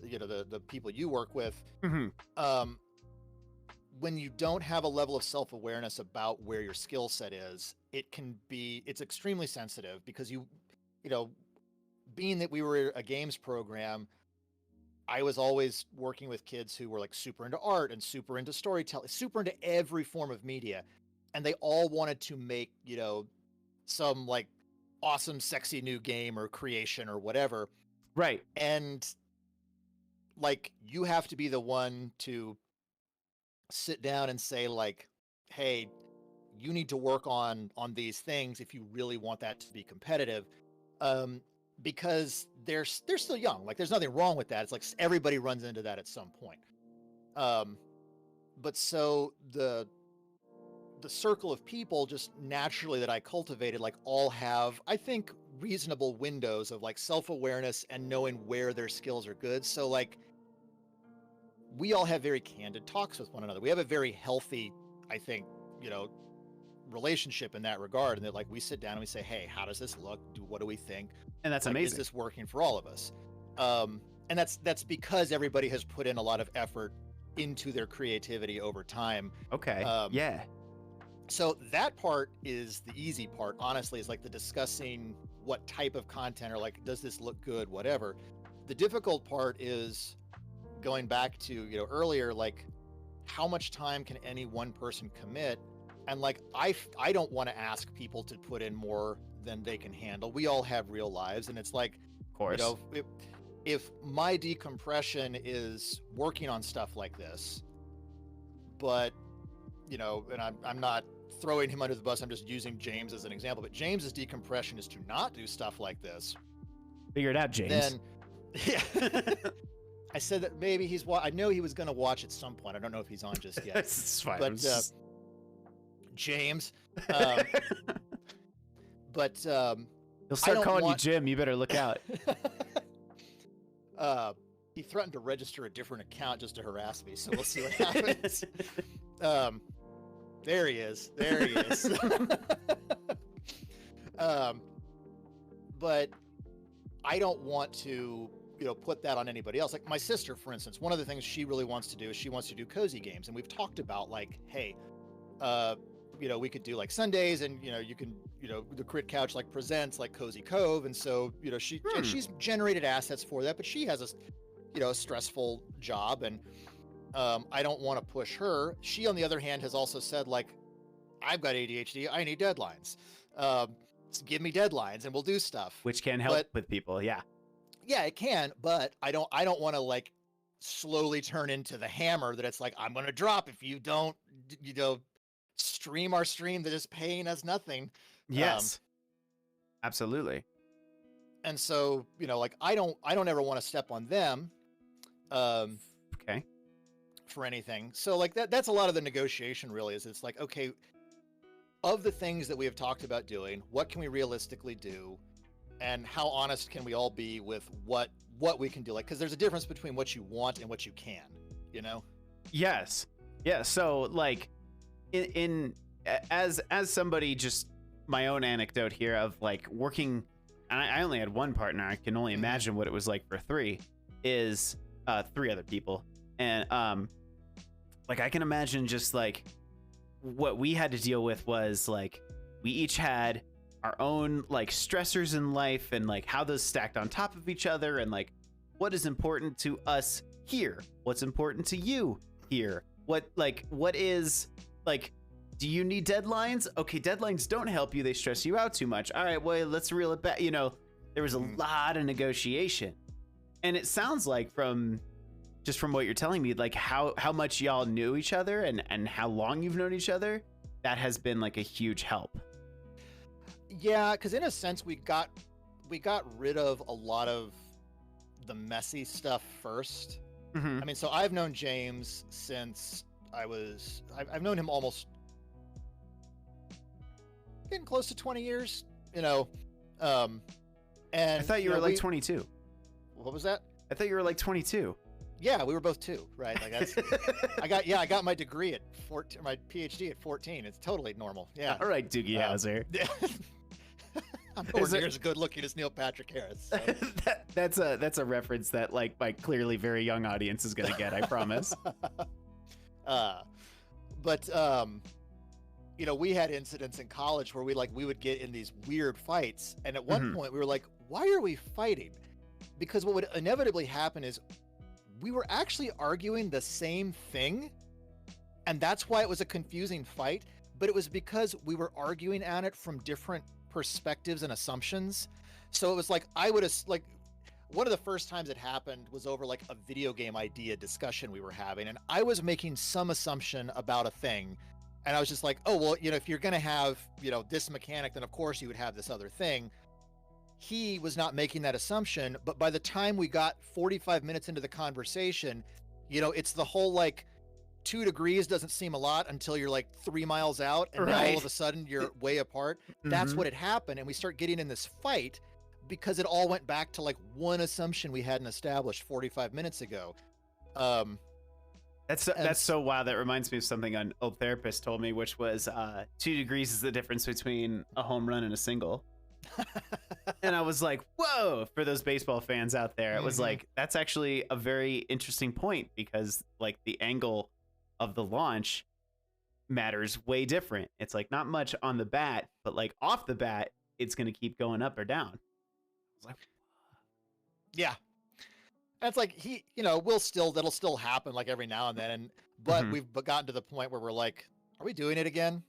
the people you work with. When you don't have a level of self-awareness about where your skill set is, it's extremely sensitive because being that we were a games program, I was always working with kids who were like super into art and super into storytelling, super into every form of media. And they all wanted to make, some like awesome, sexy new game or creation or whatever. Right. And like, you have to be the one to sit down and say like, hey, you need to work on these things if you really want that to be competitive. Because they're still young. Like there's nothing wrong with that. It's like everybody runs into that at some point. But so the circle of people just naturally that I cultivated, like all have, I think, reasonable windows of like self-awareness and knowing where their skills are good. So like we all have very candid talks with one another. We have a very healthy, I think, relationship in that regard. And that like we sit down and we say, hey, how does this look? What do we think? And that's like, amazing. Is this working for all of us? And that's because everybody has put in a lot of effort into their creativity over time. Okay. Yeah. So that part is the easy part, honestly, is like the discussing what type of content or like, does this look good, whatever. The difficult part is going back to, earlier, like how much time can any one person commit? And like, I don't want to ask people to put in more than they can handle. We all have real lives. And it's like, of course, if my decompression is working on stuff like this, but and I'm not throwing him under the bus, I'm just using James as an example, but James's decompression is to not do stuff like this. Figure it out, James. Then, yeah. I said that maybe I know he was going to watch at some point. I don't know if he's on just yet. It's fine. But James, But He'll start calling you Jim. You better look out. He threatened to register a different account just to harass me, so we'll see what happens. There he is. There he is. But I don't want to, put that on anybody else. Like my sister, for instance, one of the things she really wants to do is she wants to do cozy games. And we've talked about like, hey, we could do like Sundays and, you can, the Crit Couch like presents like Cozy Cove. And so, and she's generated assets for that, but she has a stressful job and I don't want to push her. She, on the other hand, has also said like, I've got ADHD. I need deadlines. Give me deadlines and we'll do stuff. Which can help with people. Yeah. Yeah, it can. But I don't want to like slowly turn into the hammer that it's like, I'm going to drop if you don't, stream our stream that is paying us nothing. Yes. Absolutely. And so, like I don't ever want to step on them. Okay. For anything. So like that's a lot of the negotiation really is it's like, okay, of the things that we have talked about doing, what can we realistically do? And how honest can we all be with what we can do? Like, cause there's a difference between what you want and what you can, Yes. Yeah. So like as somebody, just my own anecdote here of like working, and I only had one partner. I can only imagine what it was like for three other people. And like I can imagine just like what we had to deal with was like we each had our own like stressors in life and like how those stacked on top of each other and like what is important to us here, what's important to you here, what is like, do you need deadlines? Okay, deadlines don't help you, they stress you out too much. All right, well, let's reel it back. There was a lot of negotiation, and it sounds like from what you're telling me, like how much y'all knew each other and how long you've known each other, that has been like a huge help. Yeah, because in a sense we got rid of a lot of the messy stuff first. Mm-hmm. I mean, so I've known James since I've known him almost getting close to 20 years, and I thought you were like 22. What was that? I thought you were like 22. Yeah, we were both 2, right? Like that's, I got my degree at 14, my PhD at 14. It's totally normal. Yeah. All right, Doogie Howser. I'm nowhere near as good looking as Neil Patrick Harris. So. That's a reference that like my clearly very young audience is gonna get. I promise. But we had incidents in college where we would get in these weird fights, and at one point we were like, why are we fighting? Because what would inevitably happen is we were actually arguing the same thing, and that's why it was a confusing fight, but it was because we were arguing at it from different perspectives and assumptions. So it was like one of the first times it happened was over like a video game idea discussion we were having, and I was making some assumption about a thing, and I was just like, oh well, if you're gonna have this mechanic, then of course you would have this other thing. He was not making that assumption, but by the time we got 45 minutes into the conversation, it's the whole like 2 degrees doesn't seem a lot until you're like 3 miles out, and right. Now all of a sudden you're way apart. That's what had happened, and we start getting in this fight because it all went back to like one assumption we hadn't established 45 minutes ago. That's so wild. That reminds me of something an old therapist told me, which was 2 degrees is the difference between a home run and a single. And I was like, whoa, for those baseball fans out there, it was like, that's actually a very interesting point, because like the angle of the launch matters way different. It's like not much on the bat, but like off the bat, it's going to keep going up or down. I was like, yeah. That's like that'll still happen like every now and then. But we've gotten to the point where we're like, are we doing it again?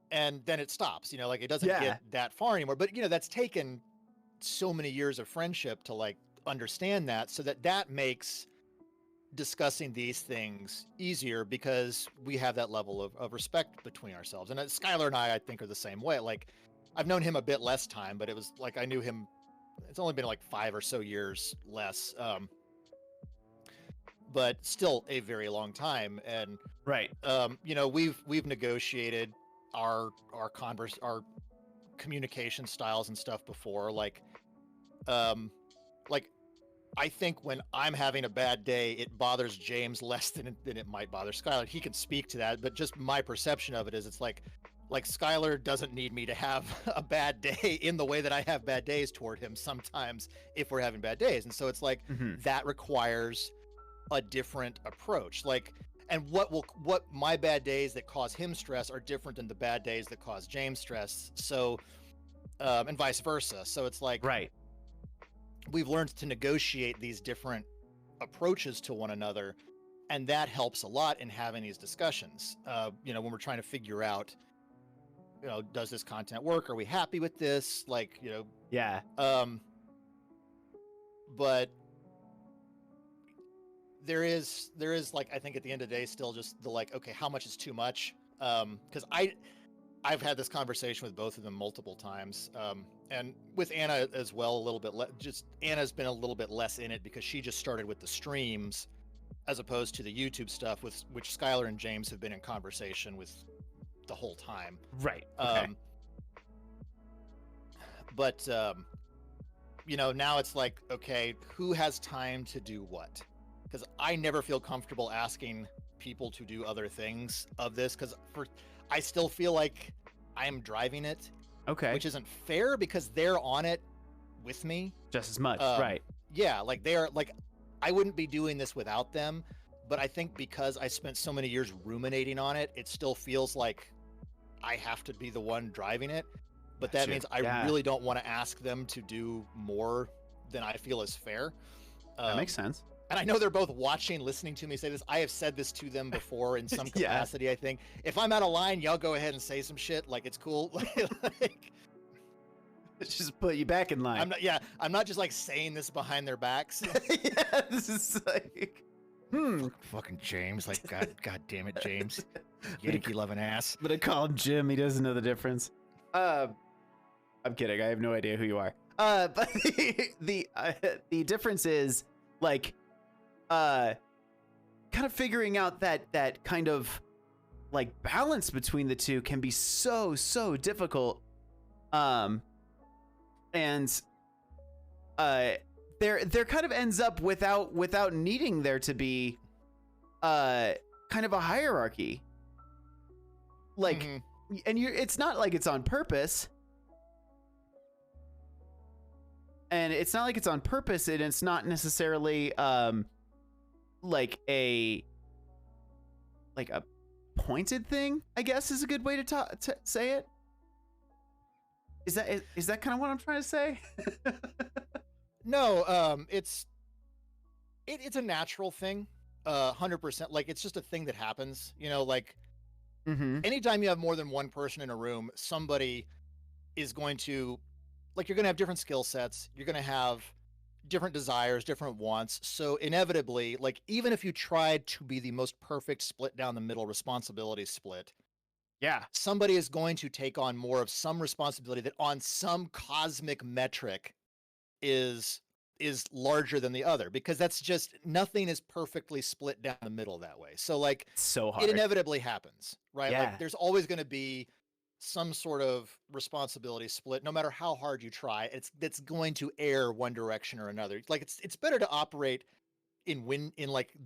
And then it stops, like it doesn't get that far anymore. But, that's taken so many years of friendship to like understand that, so that makes discussing these things easier because we have that level of respect between ourselves. And Skylar and I think, are the same way. Like I've known him a bit less time, but it was like I knew him. It's only been like 5 or so years less. But still a very long time. And right. We've negotiated our communication styles and stuff before. Um, like I think when I'm having a bad day, it bothers James less than it might bother Skylar. He can speak to that, but just my perception of it is it's like Skylar doesn't need me to have a bad day in the way that I have bad days toward him sometimes if we're having bad days. And so it's like that requires a different approach. And what my bad days that cause him stress are different than the bad days that cause James stress. So and vice versa. So it's like right. We've learned to negotiate these different approaches to one another, and that helps a lot in having these discussions. When we're trying to figure out, does this content work? Are we happy with this? Yeah. But there is like, I think at the end of the day, still just the okay, how much is too much? Because I've had this conversation with both of them multiple times, and with Anna as well a little bit. Just Anna's been a little bit less in it because she just started with the streams as opposed to the YouTube stuff, with which Skylar and James have been in conversation with the whole time. Right. Okay. But now it's like, okay, who has time to do what? Because I never feel comfortable asking people to do other things of this, because I still feel like I'm driving it. Okay. Which isn't fair because they're on it with me just as much. Right. Yeah. They're I wouldn't be doing this without them, but I think because I spent so many years ruminating on it, it still feels like I have to be the one driving it. But that means I really don't want to ask them to do more than I feel is fair. That makes sense. And I know they're both watching, listening to me say this. I have said this to them before in some capacity, I think. If I'm out of line, y'all go ahead and say some shit. It's cool. Just put you back in line. I'm not just saying this behind their backs. Yeah, this is fucking James. God damn it, James. Yankee loving ass. But I call him Jim. He doesn't know the difference. I'm kidding. I have no idea who you are. But the difference is kind of figuring out that kind of balance between the two can be so difficult. And there kind of ends up without needing there to be kind of a hierarchy. And it's not like it's on purpose. And it's not like it's on purpose, and it's not necessarily a pointed thing, I guess is a good way to say it. Is that kind of what I'm trying to say? No, it's a natural thing, 100%. It's just a thing that happens, anytime you have more than one person in a room, somebody is going to, you're going to have different skill sets. You're going to have different desires, different wants. So inevitably, even if you tried to be the most perfect split down the middle responsibility split, somebody is going to take on more of some responsibility that on some cosmic metric is larger than the other, because that's just, nothing is perfectly split down the middle that way. So so hard. It inevitably happens, right? Yeah. There's always going to be some sort of responsibility split, no matter how hard you try. That's going to err one direction or another. It's better to operate in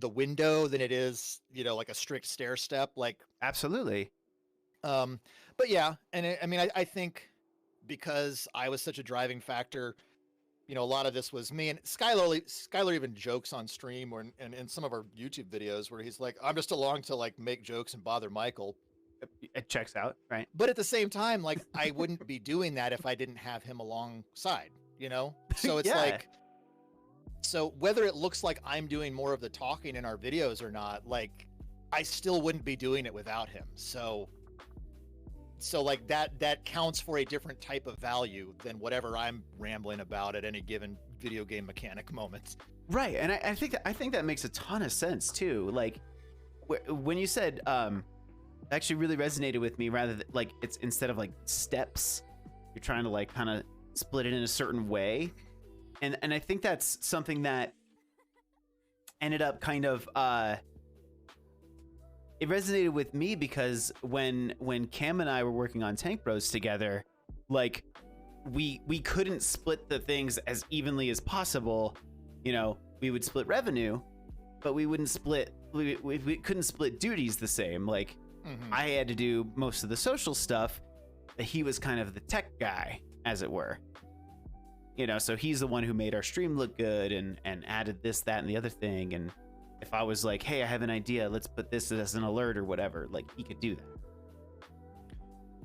the window than it is, a strict stair step. Absolutely. But yeah, and I think because I was such a driving factor, a lot of this was me. And Skylar even jokes on stream and in some of our YouTube videos where he's like, I'm just along to make jokes and bother Michael. It checks out, right? But at the same time, I wouldn't be doing that if I didn't have him alongside, So it's so whether it looks like I'm doing more of the talking in our videos or not, I still wouldn't be doing it without him. So that counts for a different type of value than whatever I'm rambling about at any given video game mechanic moment. Right. And I think that makes a ton of sense too. When you said, actually really resonated with me, rather than it's instead of steps, you're trying to kind of split it in a certain way. And I think that's something that ended up kind of it resonated with me because when Cam and I were working on Tank Bros together, like we couldn't split the things as evenly as possible. You know, we would split revenue, but we wouldn't split. We couldn't split duties the same. Like I had to do most of the social stuff. He was kind of the tech guy, as it were. You know, so he's the one who made our stream look good and added this, that, and the other thing. And if I was like, hey, I have an idea, let's put this as an alert or whatever, like he could do that.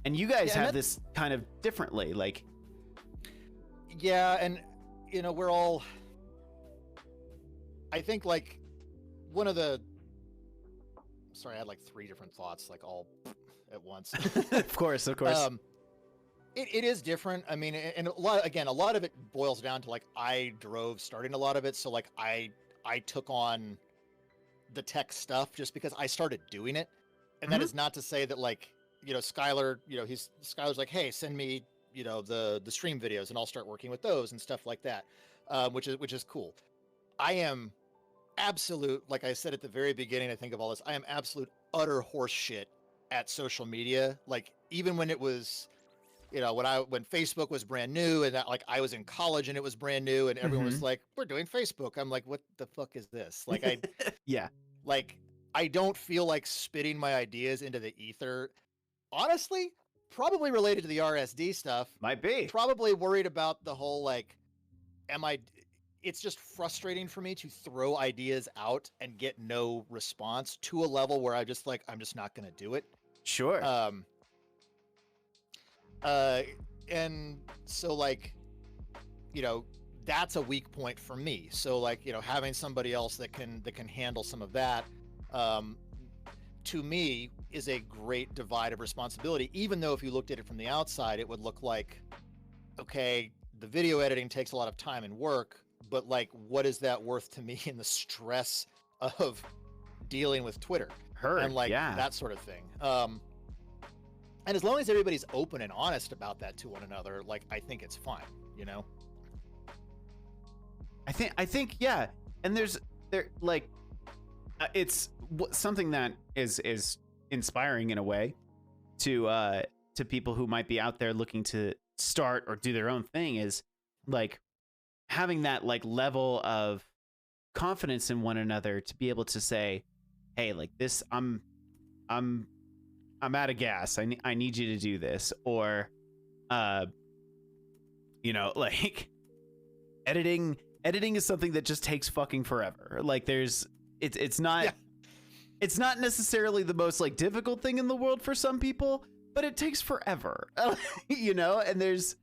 And you guys have this kind of differently, like. Yeah, and you know, we're all, I think, like one of the, sorry, I had like 3 different thoughts, like all at once. Of course. It is different. I mean, and a lot of it boils down to like I drove starting a lot of it. So like I took on the tech stuff just because I started doing it. And that is not to say that like, you know, Skylar, you know, Skylar's like, hey, send me, you know, the stream videos and I'll start working with those and stuff like that. Which is cool. I am absolute, like I said at the very beginning, I think of all this, I am absolute utter horse shit at social media. Like even when it was, you know, when Facebook was brand new and that, like I was in college and it was brand new and everyone was like, we're doing Facebook. I'm like, what the fuck is this? Like like I don't feel like spitting my ideas into the ether. Honestly, probably related to the RSD stuff. Might be. Probably worried about the whole like, it's just frustrating for me to throw ideas out and get no response to a level where I'm just not going to do it. Sure. And so like, you know, that's a weak point for me. So like, you know, having somebody else that can handle some of that, to me is a great divide of responsibility, even though if you looked at it from the outside, it would look like, okay, the video editing takes a lot of time and work, but like, what is that worth to me in the stress of dealing with Twitter and like that sort of thing? And as long as everybody's open and honest about that to one another, like I think it's fine, you know. I think yeah, and it's something that is inspiring in a way to people who might be out there looking to start or do their own thing, is like having that like level of confidence in one another to be able to say, hey, like this, I'm out of gas. I need you to do this. Or, you know, like editing is something that just takes fucking forever. Like it's not necessarily the most like difficult thing in the world for some people, but it takes forever, you know, and there's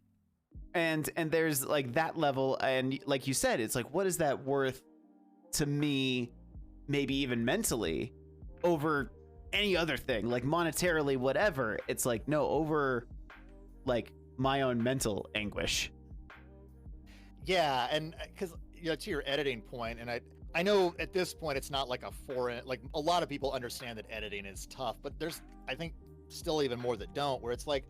like that level. And like you said, it's like, what is that worth to me? Maybe even mentally over any other thing, like monetarily, whatever. It's like, no, over like my own mental anguish. Yeah. And because, you know, to your editing point, and I know at this point it's not like a foreign, like a lot of people understand that editing is tough, but there's, I think, still even more that don't, where it's like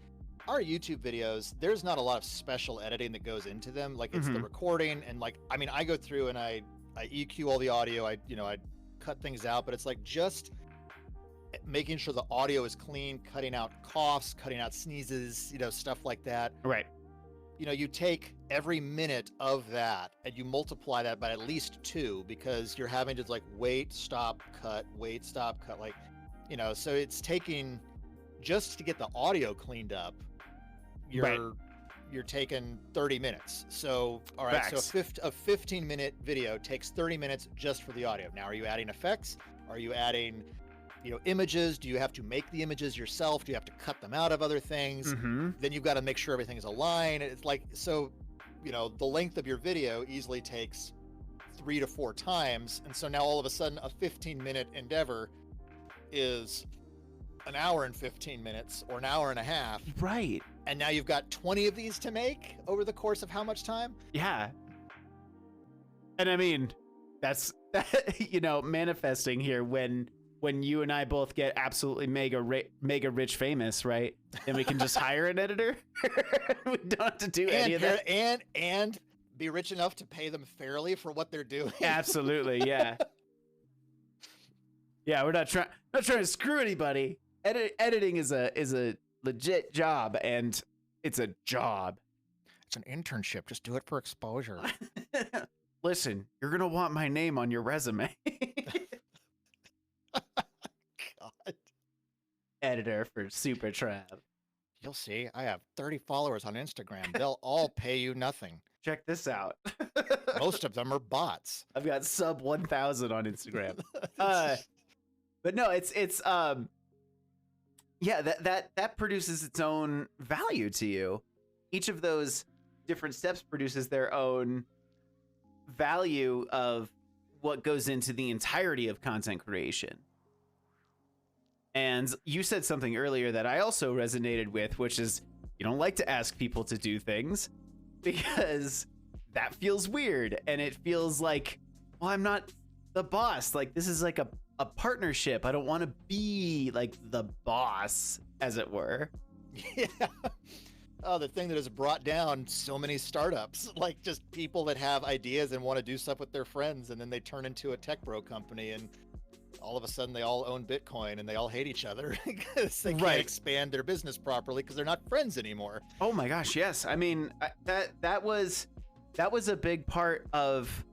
our YouTube videos, there's not a lot of special editing that goes into them. Like it's the recording, and like, I mean, I go through and I EQ all the audio, I cut things out, but it's like just making sure the audio is clean, cutting out coughs, cutting out sneezes, you know, stuff like that. Right. You know, you take every minute of that and you multiply that by at least 2, because you're having to like wait, stop, cut, like, you know, so it's taking, just to get the audio cleaned up, you're taking 30 minutes. So, all right, Facts. so a 15-minute video takes 30 minutes just for the audio. Now, are you adding effects? Are you adding, you know, images? Do you have to make the images yourself? Do you have to cut them out of other things? Then you've got to make sure everything is aligned. It's like, so, you know, the length of your video easily takes 3 to 4 times. And so now all of a sudden a 15-minute endeavor is an hour and 15 minutes or an hour and a half. Right. And now you've got 20 of these to make over the course of how much time? Yeah. And I mean, that's, you know, manifesting here when you and I both get absolutely mega rich famous, right? Then we can just hire an editor. We don't have to do any of that. And be rich enough to pay them fairly for what they're doing. Absolutely, yeah. Yeah, we're not trying to screw anybody. Editing is a legit job, and it's a job. It's an internship. Just do it for exposure. Listen, you're gonna want my name on your resume. God. Editor for Super Trav. You'll see. I have 30 followers on Instagram. They'll all pay you nothing. Check this out. Most of them are bots. I've got sub 1,000 on Instagram. But no, it's yeah, that produces its own value to you. Each of those different steps produces their own value of what goes into the entirety of content creation. And you said something earlier that I also resonated with, which is you don't like to ask people to do things because that feels weird. And it feels like, well, I'm not the boss. Like, this is like a partnership. I don't want to be like the boss, as it were. Yeah. Oh, the thing that has brought down so many startups, like just people that have ideas and want to do stuff with their friends, and then they turn into a tech bro company, and all of a sudden they all own Bitcoin and they all hate each other because they can't expand their business properly because they're not friends anymore. Oh my gosh, yes. I mean, that was a big part of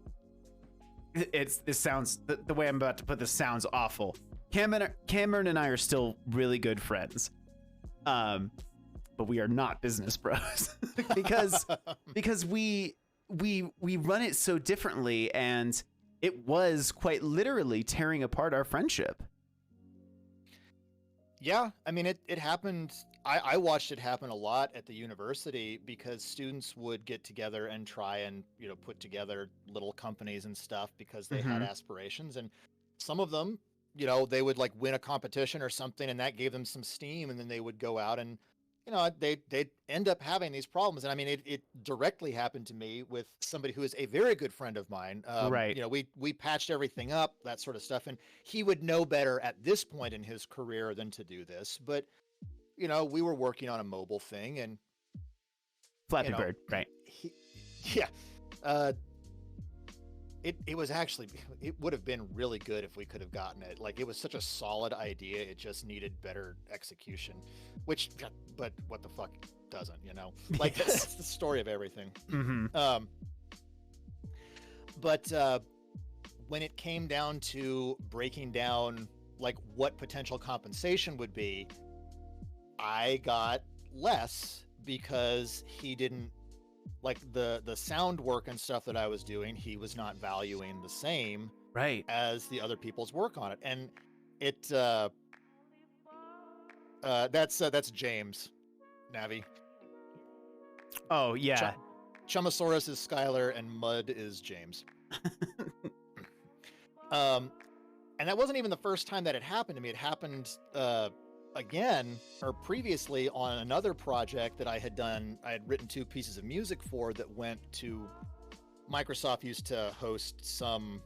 this sounds the way I'm about to put this sounds awful. Cameron and I are still really good friends. But we are not business bros because we run it so differently, and it was quite literally tearing apart our friendship. Yeah, I mean, it happened. I watched it happen a lot at the university because students would get together and try and, put together little companies and stuff because they had aspirations. And some of them, they would like win a competition or something, and that gave them some steam, and then they would go out and, they'd end up having these problems. And I mean, it directly happened to me with somebody who is a very good friend of mine. Right. We patched everything up, that sort of stuff. And he would know better at this point in his career than to do this. But, we were working on a mobile thing, and Flappy Bird, right. It was actually, it would have been really good if we could have gotten it. Like, it was such a solid idea. It just needed better execution, but what the fuck doesn't, like that's the story of everything. But when it came down to breaking down like what potential compensation would be, I got less because he didn't, like the sound work and stuff that I was doing, he was not valuing the same as the other people's work on it. And it that's James Navi. Oh yeah. Chumosaurus is Skylar and Mud is James. And that wasn't even the first time that it happened to me. It happened again, or previously on another project that I had done. I had written 2 pieces of music for that went to Microsoft. Used to host some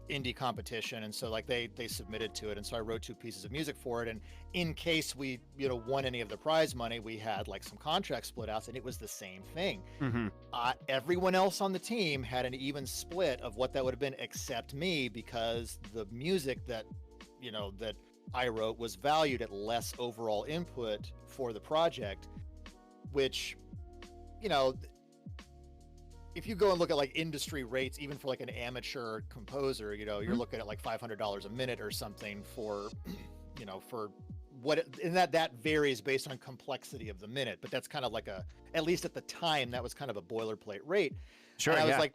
indie competition, and so like they submitted to it, and so I wrote 2 pieces of music for it, and in case we won any of the prize money, we had like some contract split outs, and it was the same thing. Everyone else on the team had an even split of what that would have been except me, because the music that that I wrote was valued at less overall input for the project, which, if you go and look at like industry rates, even for like an amateur composer, you're looking at like $500 a minute or something for, for what, and that varies based on complexity of the minute, but that's kind of like at least at the time, that was kind of a boilerplate rate. Sure. And I was like,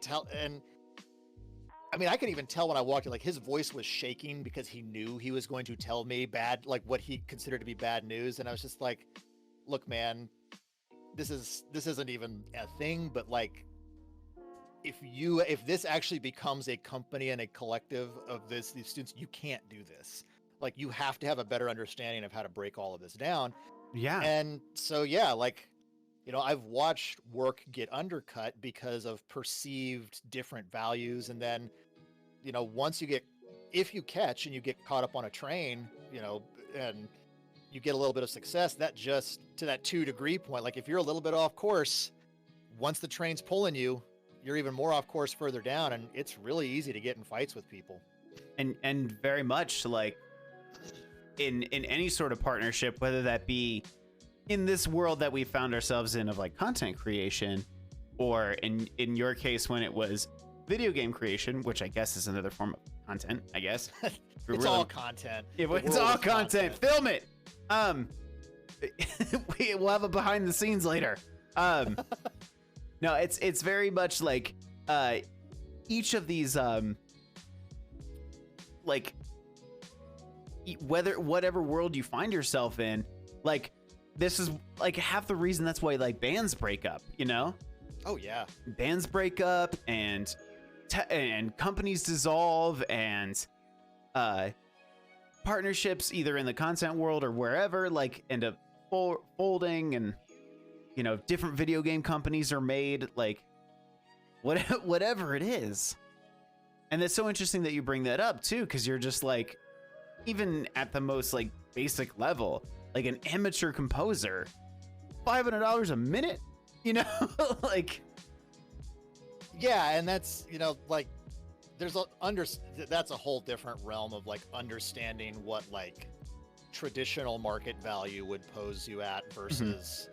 I mean, I could even tell when I walked in, like his voice was shaking because he knew he was going to tell me like what he considered to be bad news. And I was just like, look, man, this isn't even a thing, but like, if this actually becomes a company and a collective of these students, you can't do this. Like, you have to have a better understanding of how to break all of this down. Yeah. And so, yeah, like, I've watched work get undercut because of perceived different values. And then, once if you catch and you get caught up on a train, and you get a little bit of success, that just to that 2-degree point, like if you're a little bit off course, once the train's pulling you, you're even more off course further down. And it's really easy to get in fights with people. And very much like in any sort of partnership, whether that be in this world that we found ourselves in of like content creation, or in your case when it was video game creation, which I guess is another form of content, I guess. It's all content. It's all content. Film it. We'll have a behind the scenes later. No, it's very much like each of these like whatever world you find yourself in, like this is like half the reason that's why like bands break up, you know? Oh yeah. Bands break up and companies dissolve and partnerships either in the content world or wherever like end up folding, and you know, different video game companies are made, like whatever it is. And it's so interesting that you bring that up too, because you're just like, even at the most like basic level, like an amateur composer, $500 a minute, you know? Like, yeah, and that's, you know, like there's that's a whole different realm of like understanding what like traditional market value would pose you at versus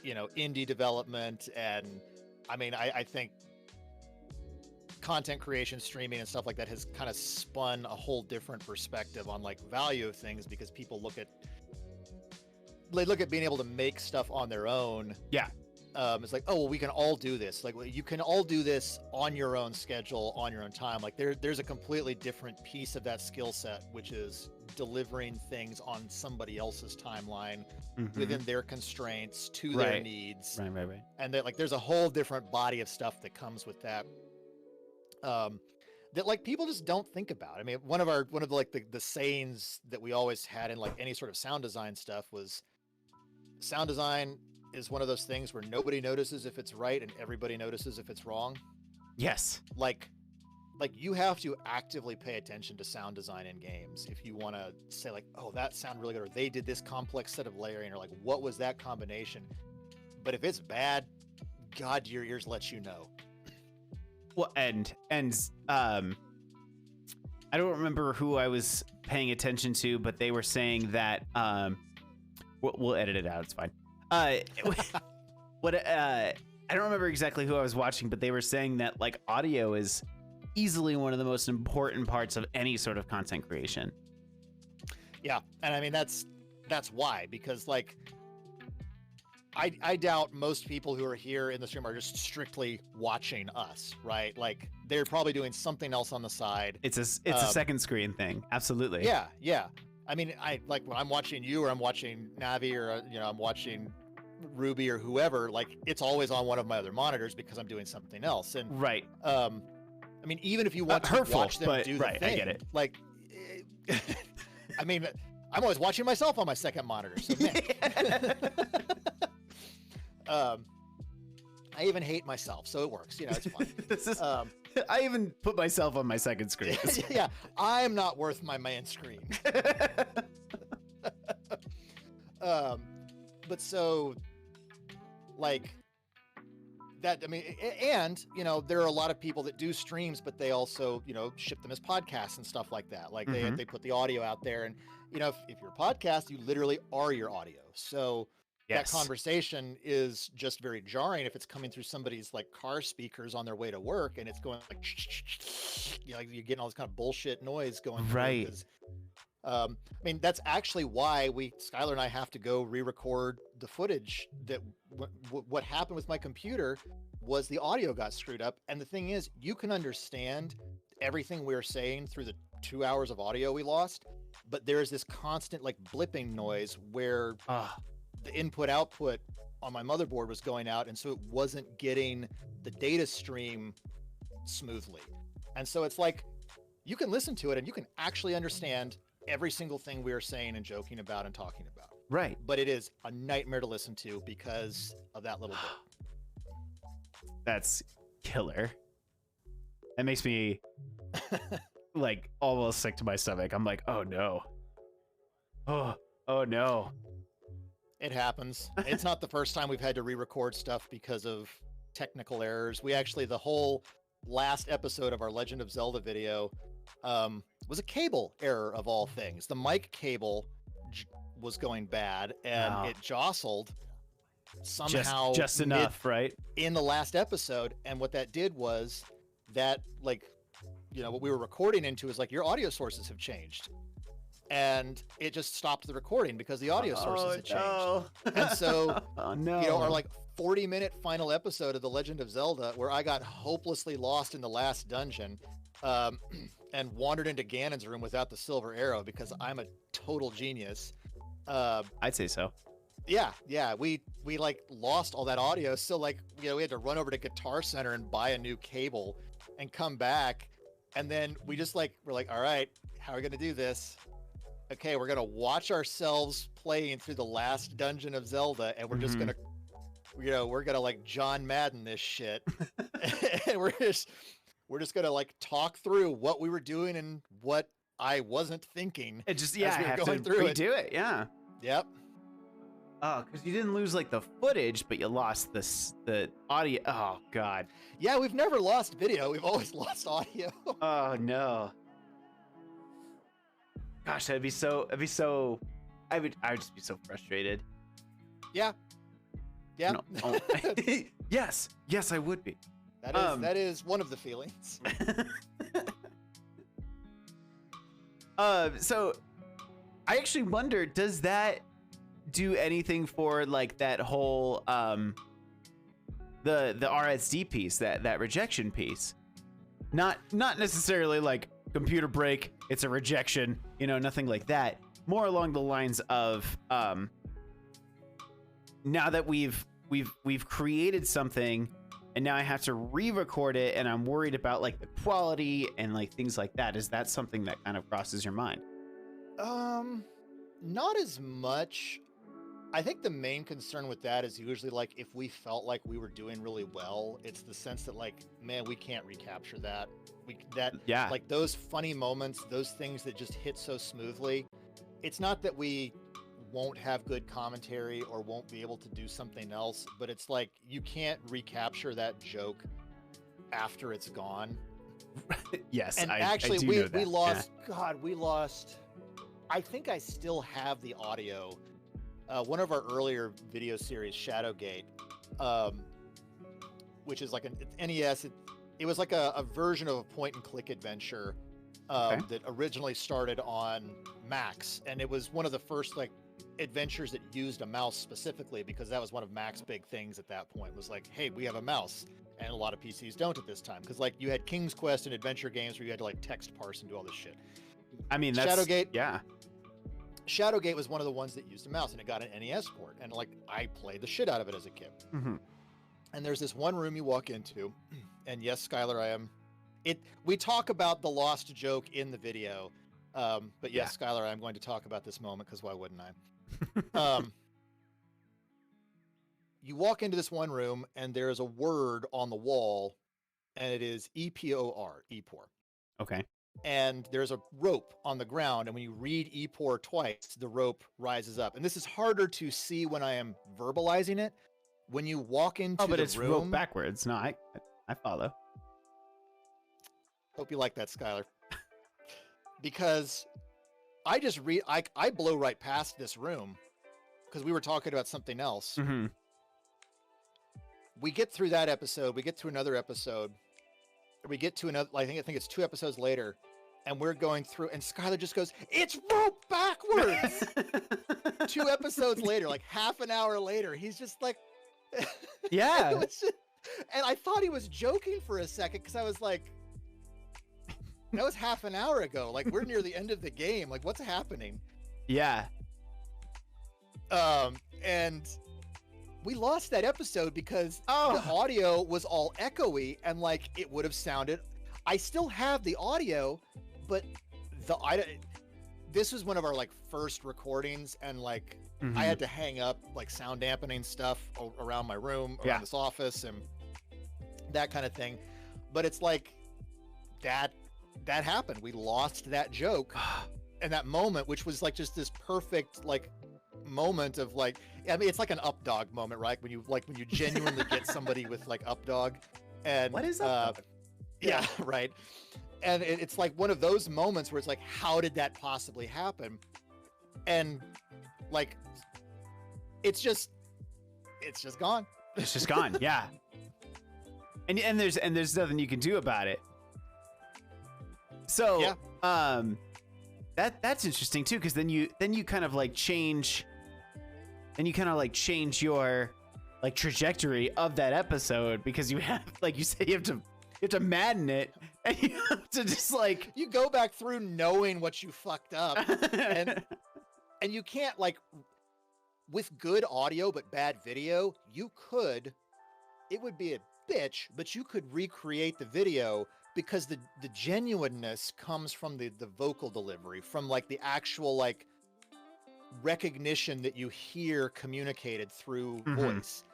you know, indie development. And I mean, I think content creation, streaming and stuff like that has kind of spun a whole different perspective on like value of things, because people look at being able to make stuff on their own. Yeah. It's like, oh, well, we can all do this. Like, well, you can all do this on your own schedule, on your own time. Like there's a completely different piece of that skill set, which is delivering things on somebody else's timeline within their constraints to their needs. Right. And that like, there's a whole different body of stuff that comes with that. That like people just don't think about. I mean, one of the sayings that we always had in like any sort of sound design stuff was, sound design is one of those things where nobody notices if it's right and everybody notices if it's wrong. Yes. Like you have to actively pay attention to sound design in games if you want to say like, oh, that sounded really good, or they did this complex set of layering, or like, what was that combination? But if it's bad, God, your ears let you know. Well, and I don't remember who I was paying attention to, but they were saying that we'll edit it out. It's fine. I don't remember exactly who I was watching, but they were saying that like audio is easily one of the most important parts of any sort of content creation. Yeah, and I mean that's why, because like I doubt most people who are here in the stream are just strictly watching us, right? Like they're probably doing something else on the side. It's a second screen thing. Absolutely. Yeah. I mean, I like when I'm watching you, or I'm watching Navi, or you know, I'm watching Ruby or whoever, like it's always on one of my other monitors because I'm doing something else. And right. I mean, even if you want to watch them do the thing, I get it. Like, I mean, I'm always watching myself on my second monitor. So I even hate myself, so it works. You know, it's fine. I even put myself on my second screen. Yeah, I'm not worth my main screen. But so, like, that, I mean, and, you know, there are a lot of people that do streams, but they also, you know, ship them as podcasts and stuff like that. Like, they put the audio out there. And, you know, if you're a podcast, you literally are your audio. So that conversation is just very jarring if it's coming through somebody's, like, car speakers on their way to work, and it's going, like, you know, you're getting all this kind of bullshit noise going through. Right. I mean, that's actually why Skylar and I have to go re-record the footage. That what happened with my computer was the audio got screwed up. And the thing is, you can understand everything we were saying through the 2 hours of audio we lost, but there's this constant like blipping noise where the input output on my motherboard was going out. And so it wasn't getting the data stream smoothly. And so it's like, you can listen to it and you can actually understand every single thing we are saying and joking about and talking about. Right. But it is a nightmare to listen to because of that little bit. That's killer. That makes me like almost sick to my stomach. I'm like, oh no. Oh no. It happens. It's not the first time we've had to re-record stuff because of technical errors. We actually, the whole last episode of our Legend of Zelda video, was a cable error of all things. The mic cable was going bad, and it jostled somehow just enough, right? In the last episode. And what that did was that, like, what we were recording into is like, your audio sources have changed, and it just stopped the recording because the audio sources had changed. And so our like 40-minute final episode of The Legend of Zelda, where I got hopelessly lost in the last dungeon, and wandered into Ganon's room without the silver arrow because I'm a total genius. I'd say so. Yeah. We like lost all that audio. So like, we had to run over to Guitar Center and buy a new cable and come back. And then we're like, all right, how are we going to do this? Okay, we're going to watch ourselves playing through the last dungeon of Zelda, and we're just going to, we're going to like John Madden this shit. And we're just going to like talk through what we were doing and what I wasn't thinking. It just, as we were have going to through redo it. Yeah. Yep. Oh, because you didn't lose like the footage, but you lost the audio. Oh God. Yeah, we've never lost video. We've always lost audio. Oh no. Gosh, I would just be so frustrated. Yeah. No, yes, I would be. That is one of the feelings. So I actually wonder, does that do anything for like that whole the RSD piece, that rejection piece? Not necessarily like computer break, it's a rejection, nothing like that. More along the lines of now that we've created something and now I have to re-record it and I'm worried about like the quality and like things like that. Is that something that kind of crosses your mind? Not as much. I think the main concern with that is usually like if we felt like we were doing really well, it's the sense that like, man, we can't recapture that. Like those funny moments, those things that just hit so smoothly. It's not that we won't have good commentary or won't be able to do something else, but it's like you can't recapture that joke after it's gone. Yes, and actually, we lost. Yeah. God, we lost. I think I still have the audio. One of our earlier video series, Shadowgate, which is like an NES. It was like a version of a point-and-click adventure that originally started on Macs, and it was one of the first like adventures that used a mouse specifically because that was one of Mac's big things at that point. Was like, hey, we have a mouse, and a lot of PCs don't at this time because like you had King's Quest and adventure games where you had to like text parse and do all this shit. I mean, that's Shadowgate. Yeah. Shadowgate was one of the ones that used a mouse, and it got an NES port, and like I played the shit out of it as a kid. Mm-hmm. And there's this one room you walk into, and yes, Skylar, we talk about the lost joke in the video, but yes, yeah. Skylar, I'm going to talk about this moment because why wouldn't I? You walk into this one room, and there is a word on the wall, and it is EPOR, EPOR. Okay. And there's a rope on the ground, and when you read EPOR twice, the rope rises up. And this is harder to see when I am verbalizing it. When you walk into the room... Oh, but it's rope backwards. No, I follow. Hope you like that, Skylar. Because I just read... I blow right past this room because we were talking about something else. Mm-hmm. We get through that episode. We get to another episode. We get to another, I think it's 2 episodes later, and we're going through, and Skylar just goes, "It's rope backwards." 2 episodes later, like half an hour later, he's just like, yeah. And I thought he was joking for a second because I was like, that was half an hour ago. Like we're near the end of the game. Like what's happening? Yeah. And we lost that episode because the audio was all echoey and like it would have sounded. I still have the audio, but this was one of our like first recordings, and like I had to hang up like sound dampening stuff around my room, around this office, and that kind of thing. But it's like that happened. We lost that joke and that moment, which was like just this perfect like moment of like, I mean, it's like an up dog moment, right? When you genuinely get somebody with like up dog. And what is up dog? Yeah, right. and it's like one of those moments where it's like, how did that possibly happen? And like, it's just gone. It's just gone. Yeah. And there's nothing you can do about it. So Yeah. That's interesting too, because then you kind of like change your like trajectory of that episode, because you have, like you said, you have to madden it, and you have to just like You go back through knowing what you fucked up, and you can't, like, with good audio but bad video, it would be a bitch, but you could recreate the video, because the genuineness comes from the vocal delivery, from like the actual like recognition that you hear communicated through voice.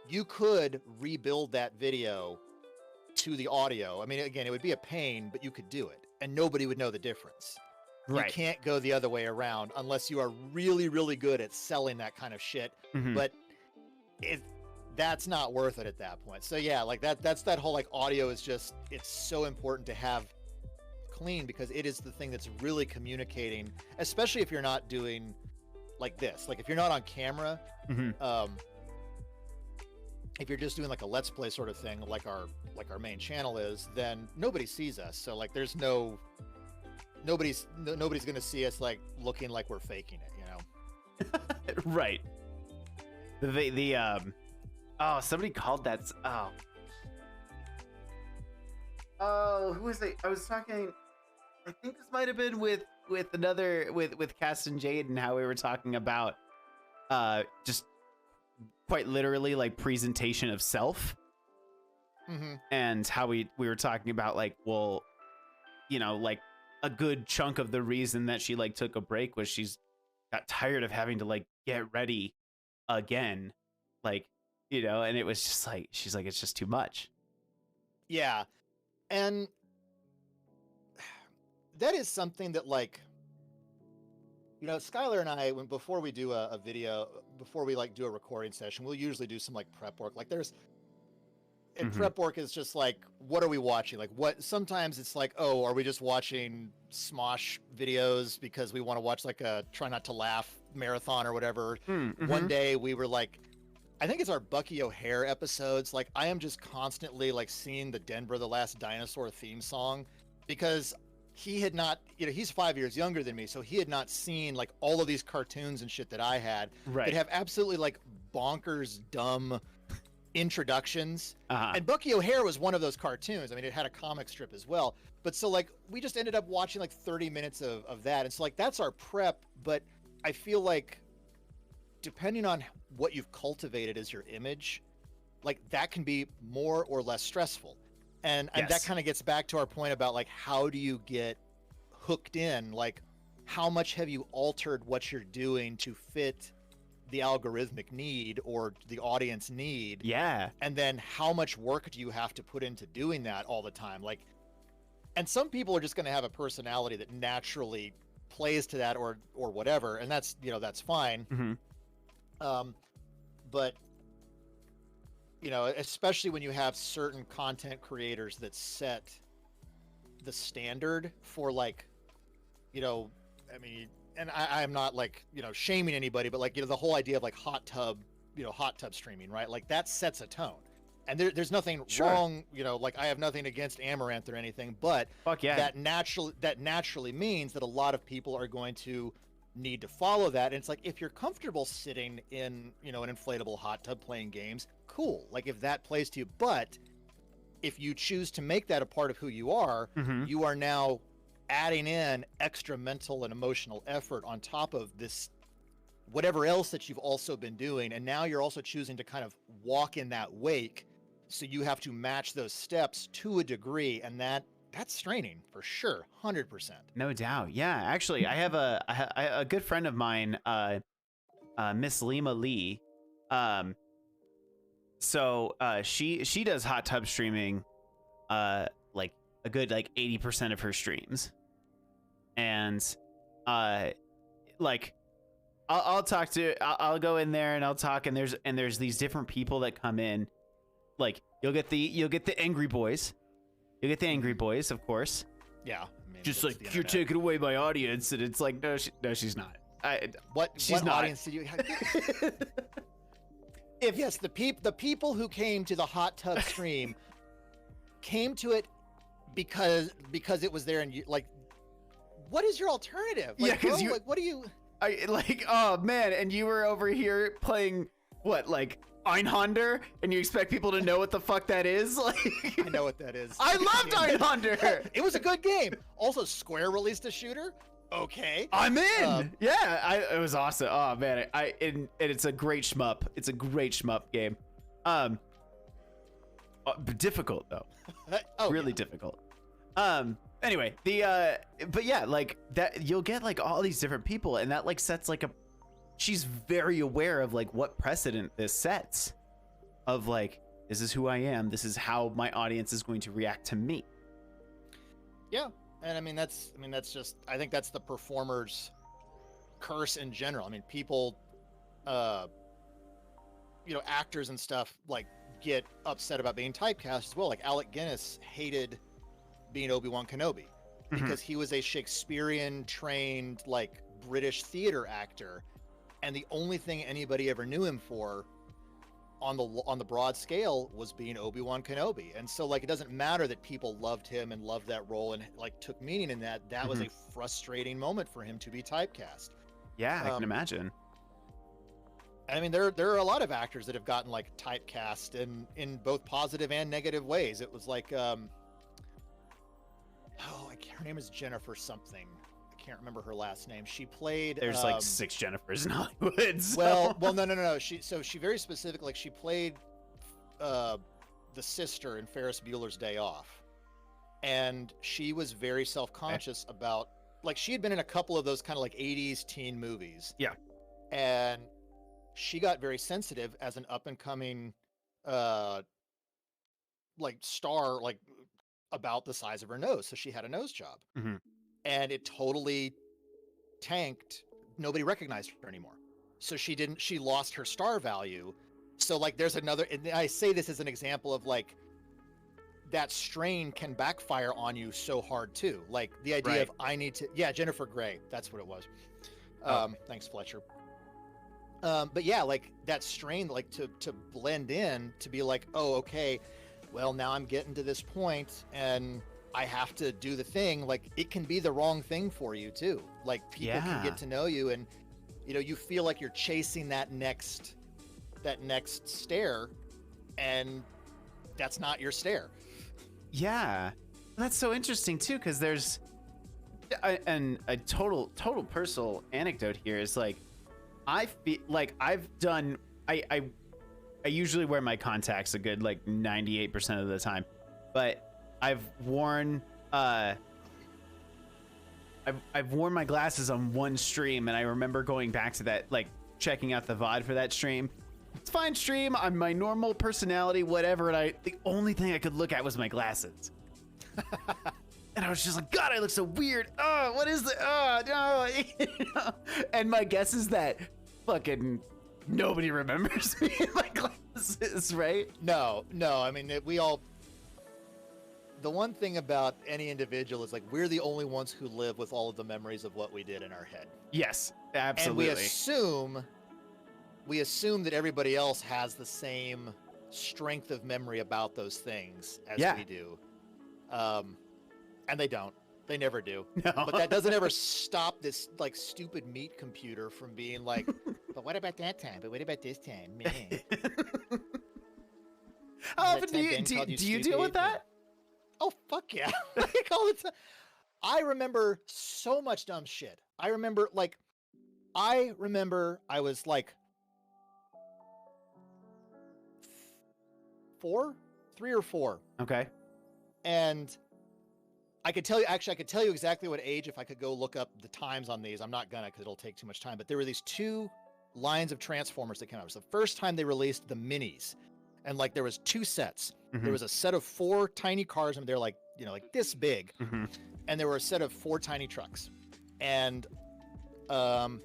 You could rebuild that video to the audio. I mean, again, it would be a pain, but you could do it, and nobody would know the difference. Right. You can't go the other way around unless you are really, really good at selling that kind of shit. But that's not worth it at that point. So yeah, like that's that whole like audio is just, it's so important to have clean, because it is the thing that's really communicating, especially if you're not doing like this. Like if you're not on camera, if you're just doing like a let's play sort of thing, like our main channel is, then nobody sees us. So like there's nobody's gonna see us like looking like we're faking it, you know? Right. Oh, somebody called that. Who was it? I was talking. I think this might have been with Cass and Jade, and how we were talking about just quite literally like presentation of self, and how we were talking about like, well, you know, like a good chunk of the reason that she like took a break was she's got tired of having to like get ready again, like, you know, and it was just like, she's like, it's just too much. Yeah. And that is something that, like, you know, Skylar and I, before we do a video, before we like do a recording session, we'll usually do some like prep work. Like prep work is just like, what are we watching? Like sometimes it's like, oh, are we just watching Smosh videos because we want to watch like a try not to laugh marathon or whatever. One day we were like, I think it's our Bucky O'Hare episodes. Like I am just constantly like seeing the Denver the Last Dinosaur theme song, because he had not, you know, he's 5 years younger than me, so he had not seen like all of these cartoons and shit that I had that have absolutely like bonkers dumb introductions. And Bucky O'Hare was one of those cartoons. I mean, it had a comic strip as well, but so like we just ended up watching like 30 minutes of that, and so like that's our prep. But I feel like depending on what you've cultivated as your image, like that can be more or less stressful. And that kind of gets back to our point about like, how do you get hooked in? Like, how much have you altered what you're doing to fit the algorithmic need or the audience need? Yeah. And then how much work do you have to put into doing that all the time? Like, and some people are just going to have a personality that naturally plays to that or whatever. And that's, you know, that's fine. But you know, especially when you have certain content creators that set the standard for like, you know, I mean, and I'm not like, you know, shaming anybody, but like, you know, the whole idea of like hot tub streaming, right? Like that sets a tone, and there's nothing wrong, you know, like I have nothing against Amaranth or anything, but fuck yeah, that naturally means that a lot of people are going to need to follow that. And it's like, if you're comfortable sitting in, you know, an inflatable hot tub playing games, cool, like if that plays to you. But if you choose to make that a part of who you are, you are now adding in extra mental and emotional effort on top of this whatever else that you've also been doing, and now you're also choosing to kind of walk in that wake, so you have to match those steps to a degree, and that's straining for sure, 100%. No doubt. Yeah, actually, I have a good friend of mine, Miss Lima Lee. So she does hot tub streaming, like a good like 80% of her streams, and like I'll go in there and I'll talk, and there's these different people that come in. Like you'll get the angry boys. You'll get the angry boys, of course. Yeah, I mean, Just that's like the you're internet. taking away my audience, and it's like, no, she's not. She's What not. audience did you have? Yes, the people who came to the hot tub stream came to it because it was there, and you like, what is your alternative? Like, Yeah, 'cause bro, like, what do you? I like, oh man, and you were over here playing what, like Einhander, and you expect people to know what the fuck that is? Like, I know what that is. I loved Einhander. It was a good game. Also, Square released a shooter. Okay, I'm in. Yeah, it was awesome. Oh man, and it's a great shmup. It's a great shmup game. Difficult though. Really difficult. Anyway, but yeah, like that, you'll get like all these different people, and that like sets like she's very aware of like what precedent this sets, of like, this is who I am, this is how my audience is going to react to me. Yeah, and I mean that's just, I think that's the performer's curse in general. I mean, people, actors and stuff like get upset about being typecast as well. Like Alec Guinness hated being Obi-Wan Kenobi because he was a Shakespearean trained like British theater actor, and the only thing anybody ever knew him for on the broad scale was being Obi-Wan Kenobi. And so like, it doesn't matter that people loved him and loved that role and like took meaning in that. That was a frustrating moment for him to be typecast. Yeah, I can imagine. I mean, there are a lot of actors that have gotten like typecast in both positive and negative ways. It was like, her name is Jennifer something. I can't remember her last name. She played. There's like 6 Jennifers in Hollywood. So. Well, no. She very specific. Like she played the sister in Ferris Bueller's Day Off, and she was very self-conscious about, like, she had been in a couple of those kind of like 80s teen movies. Yeah, and she got very sensitive as an up-and-coming like star, like, about the size of her nose. So she had a nose job, and it totally tanked. Nobody recognized her anymore. So she lost her star value. So like, there's another, and I say this as an example of like, that strain can backfire on you so hard too. Like the idea of Jennifer Grey, that's what it was. Thanks, Fletcher. But yeah, like that strain, like to blend in, to be like, oh, okay, well, now I'm getting to this point and I have to do the thing. Like, it can be the wrong thing for you too. Like, people can get to know you, and you feel like you're chasing that next stare, and that's not your stare. Yeah, that's so interesting too, because there's a total personal anecdote here is like, I feel like I've done, I usually wear my contacts a good like 98% of the time, but I've worn I've worn my glasses on one stream, and I remember going back to that, like checking out the VOD for that stream. It's fine stream, I'm my normal personality, whatever, and the only thing I could look at was my glasses. And I was just like, God, I look so weird. Oh, what is the, no. And my guess is that fucking nobody remembers me in my glasses, right? No. I mean, the one thing about any individual is like, we're the only ones who live with all of the memories of what we did in our head. Yes, absolutely. And we assume that everybody else has the same strength of memory about those things as we do. And they don't. They never do. No. But that doesn't ever stop this like stupid meat computer from being like, but what about that time? But what about this time? Man. How often do you deal with that? Oh, fuck yeah. Like, all the time. I remember so much dumb shit. I remember I was like 3 or 4. Okay. And I could tell you exactly what age if I could go look up the times on these. I'm not gonna, because it'll take too much time. But there were these 2 lines of Transformers that came out. It was the first time they released the minis, and like there was 2 sets. There was a set of 4 tiny cars, and they're like, like this big, and there were a set of 4 tiny trucks. And no,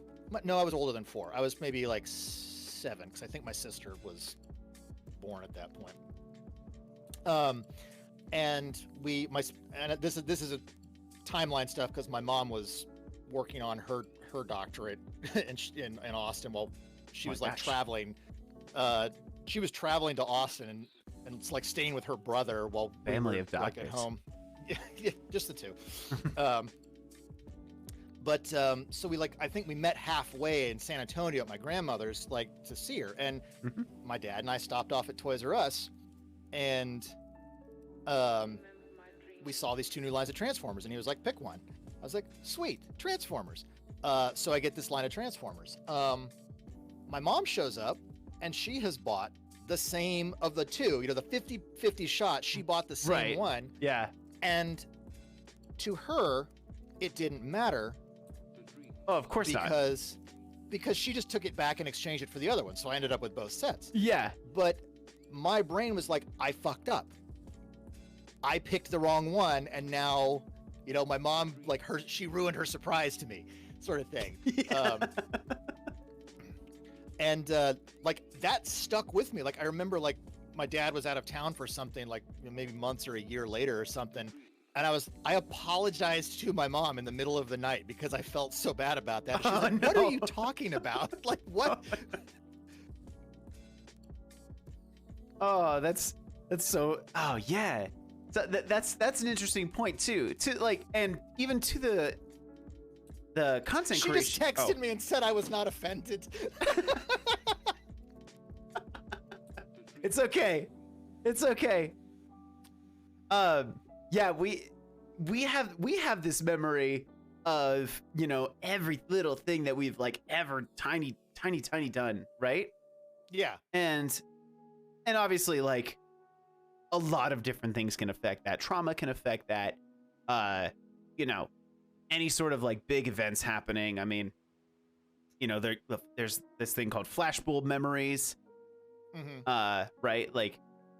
I was older than 4. I was maybe like 7, because I think my sister was born at that point. And this is timeline stuff because my mom was working on her doctorate in Austin while she was like traveling. She was traveling to Austin and it's like staying with her brother while family we were, of doctors like, at home. Yeah, just the two. So we I think we met halfway in San Antonio at my grandmother's, like, to see her. And my dad and I stopped off at Toys R Us, and we saw these 2 new lines of Transformers, and he was like, pick one. I was like, sweet, Transformers. So I get this line of Transformers. My mom shows up, and she has bought the same of the 2, the 50-50 shot. She bought the same one. Yeah. And to her, it didn't matter. Oh, of course not. Because she just took it back and exchanged it for the other one. So I ended up with both sets. Yeah. But my brain was like, I fucked up. I picked the wrong one, and now, my mom, she ruined her surprise to me, sort of thing. Yeah. That stuck with me. I remember, my dad was out of town for something, maybe months or a year later or something. And I apologized to my mom in the middle of the night because I felt so bad about that. She's like, what are you talking about? What? Oh, that's so, oh yeah. So that's an interesting point too. And even to the content creation. She just texted me and said I was not offended. It's okay. It's okay. Yeah, we have this memory of, every little thing that we've ever tiny done, right? Yeah. And obviously a lot of different things can affect that. Trauma can affect that. Any sort of big events happening. I mean, there's this thing called flashbulb memories. Mm-hmm. Right?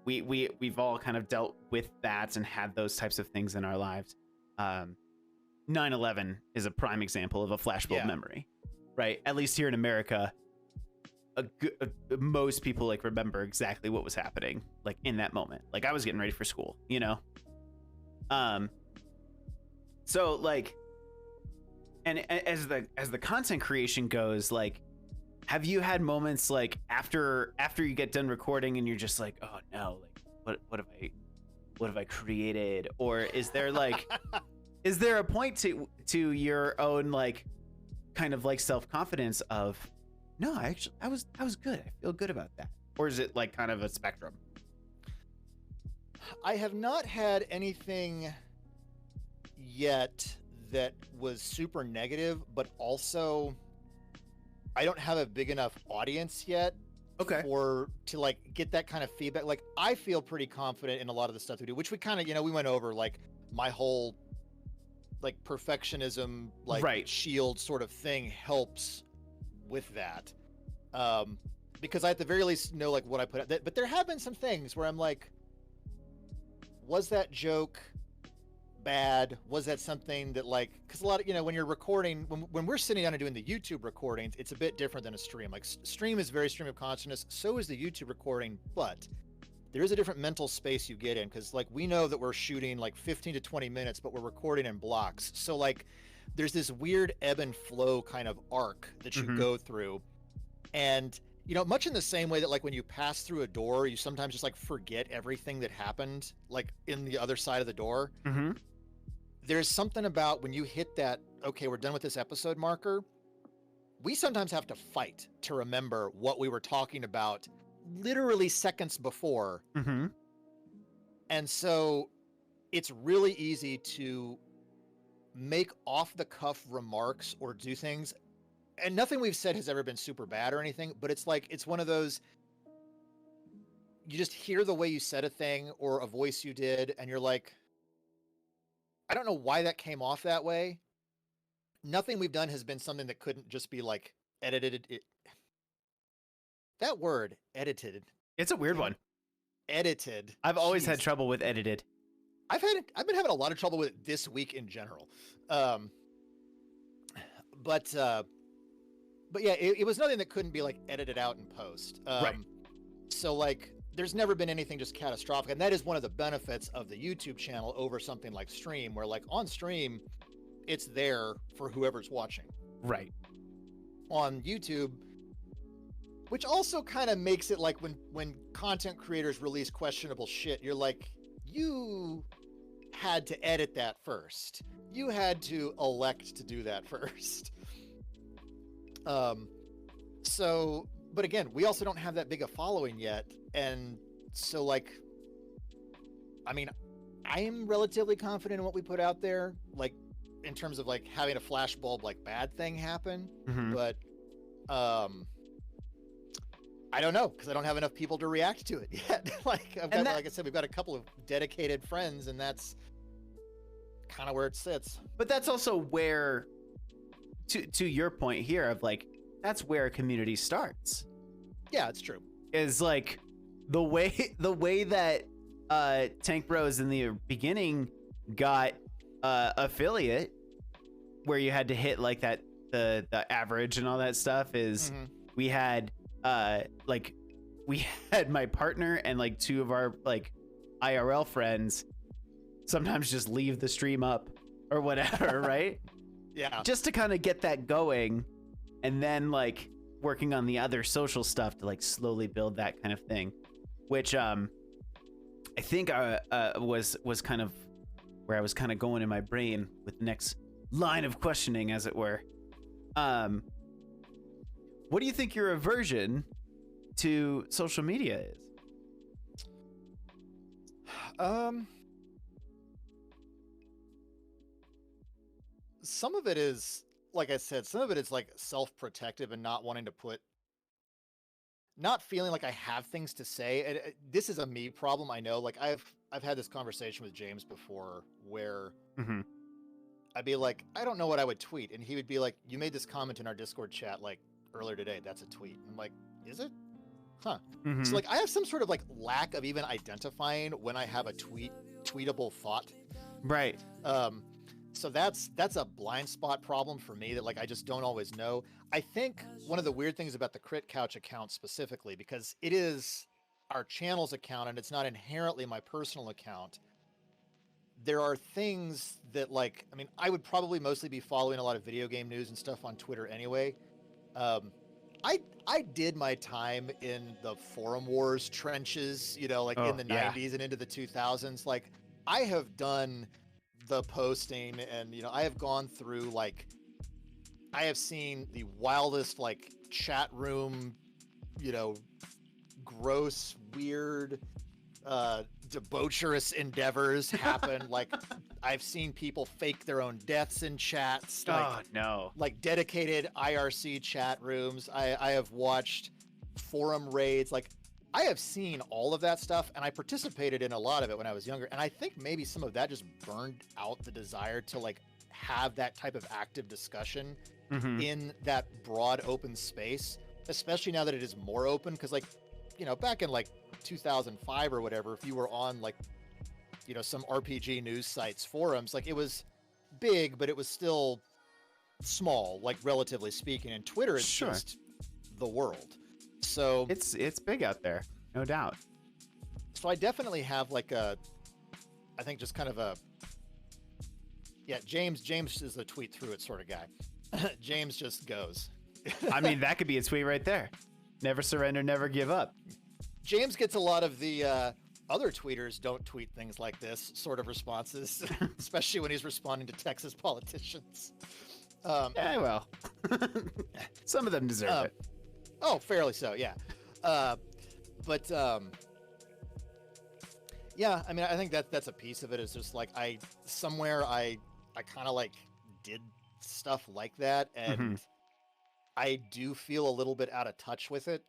We've all kind of dealt with that and had those types of things in our lives. 9/11 is a prime example of a flashbulb memory, right? At least here in America, most people remember exactly what was happening in that moment. I was getting ready for school, So and as the content creation goes, have you had moments after you get done recording and you're just like, oh no, what have I created? Or is there is there a point to your own kind of self-confidence of, no, I was good, I feel good about that? Or is it kind of a spectrum? I have not had anything yet that was super negative, but also I don't have a big enough audience yet to get that kind of feedback. I feel pretty confident in a lot of the stuff we do, which we kind of, we went over my whole perfectionism, shield sort of thing helps with that. Because I at the very least know what I put out. But there have been some things where I'm like, was that joke bad? Was that something that because a lot of, when you're recording, when we're sitting down and doing the YouTube recordings, it's a bit different than a stream. Stream is very stream of consciousness, so is the YouTube recording, but there is a different mental space you get in, because we know that we're shooting 15 to 20 minutes, but we're recording in blocks. So there's this weird ebb and flow kind of arc that you go through. And much in the same way that when you pass through a door, you sometimes just forget everything that happened in the other side of the door. Mm-hmm. There's something about when you hit that, okay, we're done with this episode marker, we sometimes have to fight to remember what we were talking about literally seconds before. Mm-hmm. And so it's really easy to make off-the-cuff remarks or do things. And nothing we've said has ever been super bad or anything, but it's it's one of those, you just hear the way you said a thing or a voice you did, and you're like, I don't know why that came off that way. Nothing we've done has been something that couldn't just be edited. That word, edited. It's a weird one. Edited. I've always had trouble with edited. I've been having a lot of trouble with it this week in general. But yeah, it was nothing that couldn't be edited out in post. Right. So there's never been anything just catastrophic. And that is one of the benefits of the YouTube channel over something like stream, where like on stream, it's there for whoever's watching. Right. On YouTube, which also kind of makes it like when content creators release questionable shit, you're like, you had to edit that first. You had to elect to do that first. So, but again, we also don't have that big a following yet. And so like, I mean, I am relatively confident in what we put out there, like in terms of like having a flashbulb, like bad thing happen. But, I don't know, because I don't have enough people to react to it yet. Like like I said, we've got a couple of dedicated friends, and that's kind of where it sits. But that's also where, to your point here of like, that's where a community starts. Yeah, it's true. Is like the way that Tank Bros in the beginning got affiliate, where you had to hit like that the average and all that stuff is we had my partner and like two of our like IRL friends sometimes just leave the stream up or whatever, right? Yeah. Just to kind of get that going, and then like working on the other social stuff to like slowly build that kind of thing, which I think was kind of where I was kind of going in my brain with the next line of questioning, as it were. What do you think your aversion to social media is? Some of it is, like I said, some of it is like self-protective and not wanting to not feeling like I have things to say. And this is a me problem, I know. Like I've had this conversation with James before where I'd be like, I don't know what I would tweet, and he would be like, you made this comment in our Discord chat like earlier today. That's a tweet. I'm like, is it? Huh. So like I have some sort of like lack of even identifying when I have a tweetable thought. Right. So that's a blind spot problem for me that like I just don't always know. I think one of the weird things about the TheCritCouch account specifically, because it is our channel's account and it's not inherently my personal account, there are things that like, I mean, I would probably mostly be following a lot of video game news and stuff on Twitter anyway. I did my time in the forum wars trenches, you know, like in the 90s and into the 2000s. Like I have done the posting, and, you know, I have gone through, like, I have seen the wildest, like, chat room, you know, gross, weird, debaucherous endeavors happen. Like I've seen people fake their own deaths in chats. Like, like dedicated IRC chat rooms. I have watched forum raids. Like I have seen all of that stuff, and I participated in a lot of it when I was younger. And I think maybe some of that just burned out the desire to like have that type of active discussion in that broad open space, especially now that it is more open. Cause like, you know, back in like 2005 or whatever, if you were on like, you know, some RPG news sites forums, like it was big, but it was still small, like relatively speaking. And Twitter is just the world. So it's big out there, no doubt. So I definitely have like I think just kind of James is the tweet through it sort of guy. James just goes. I mean, that could be a tweet right there. Never surrender, never give up. James gets a lot of the other tweeters don't tweet things like this sort of responses, especially when he's responding to Texas politicians. Yeah, well, some of them deserve it. Oh, fairly so, yeah. Yeah, I mean, I think that's a piece of it. Is just like I kind of like did stuff like that, and I do feel a little bit out of touch with it.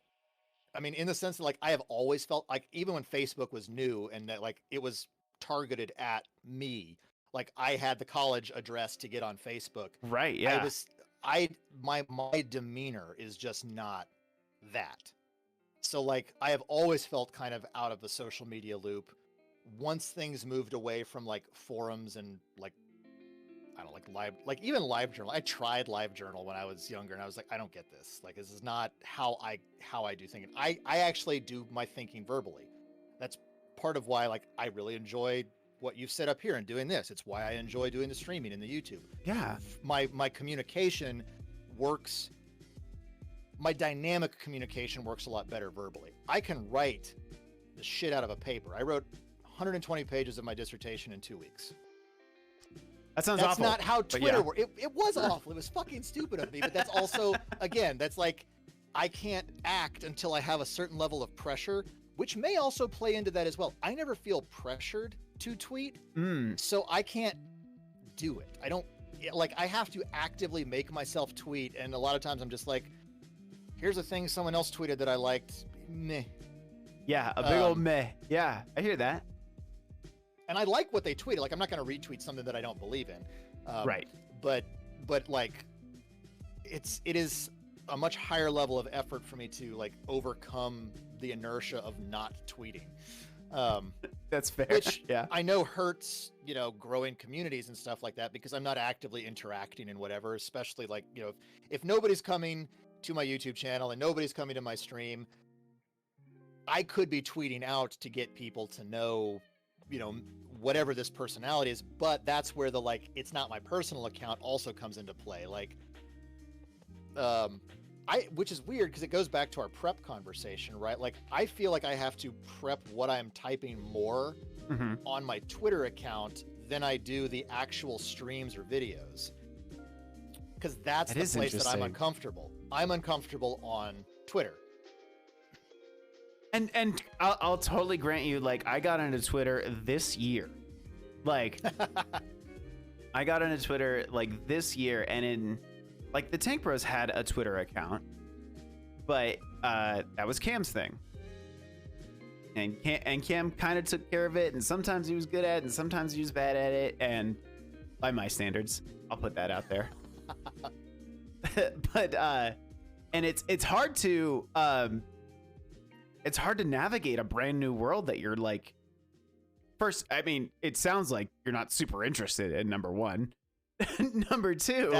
I mean, in the sense that like I have always felt like even when Facebook was new and that like it was targeted at me, like I had the college address to get on Facebook. Right. Yeah. My demeanor is just not that. So like I have always felt kind of out of the social media loop. Once things moved away from like forums and like, I don't know, like even LiveJournal. I tried LiveJournal when I was younger, and I was like, I don't get this. Like, this is not how I do thinking. I actually do my thinking verbally. That's part of why, like, I really enjoy what you've set up here and doing this. It's why I enjoy doing the streaming and the YouTube. Yeah. My communication works. My dynamic communication works a lot better verbally. I can write the shit out of a paper. I wrote 120 pages of my dissertation in 2 weeks. That sounds That's awful. not how Twitter yeah. works. It was awful. It was fucking stupid of me, but that's also, again, that's like, I can't act until I have a certain level of pressure, which may also play into that as well. I never feel pressured to tweet, so I can't do it. I don't, like, I have to actively make myself tweet, and a lot of times I'm just like, here's a thing someone else tweeted that I liked, meh. Yeah, a big old meh. Yeah, I hear that. And I like what they tweeted. Like, I'm not going to retweet something that I don't believe in. Right. But like, it is a much higher level of effort for me to like overcome the inertia of not tweeting. That's fair. Which yeah. I know hurts, you know, growing communities and stuff like that, because I'm not actively interacting and whatever, especially like, you know, if nobody's coming to my YouTube channel and nobody's coming to my stream, I could be tweeting out to get people to know, you know, whatever this personality is, but that's where the, like, it's not my personal account also comes into play. Like, which is weird because it goes back to our prep conversation, right? Like, I feel like I have to prep what I'm typing more on my Twitter account than I do the actual streams or videos. Because that's the place that I'm uncomfortable. I'm uncomfortable on Twitter. And I'll totally grant you, like, I got into Twitter this year. Like, I got into Twitter, like, this year, and like, the Tank Bros had a Twitter account, but that was Cam's thing. And Cam kind of took care of it, and sometimes he was good at it, and sometimes he was bad at it, and by my standards, I'll put that out there. But, and it's hard to... it's hard to navigate a brand new world that you're like, first, I mean, it sounds like you're not super interested in, number one. Number two,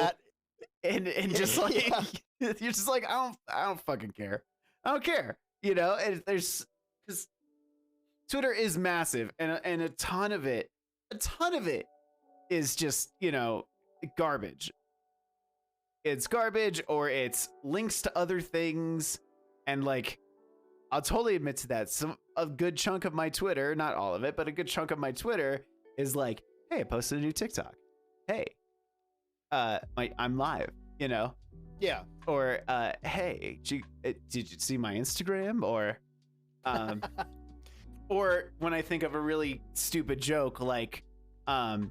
and just like, you're just like, I don't fucking care. I don't care. You know, and because Twitter is massive, and a ton of it is just, you know, garbage. It's garbage, or it's links to other things, and like, I'll totally admit to that. A good chunk of my Twitter, not all of it, but a good chunk of my Twitter is like, hey, I posted a new TikTok. Hey, I'm live, you know? Yeah. Or, hey, did you see my Instagram? Or, or when I think of a really stupid joke, like, one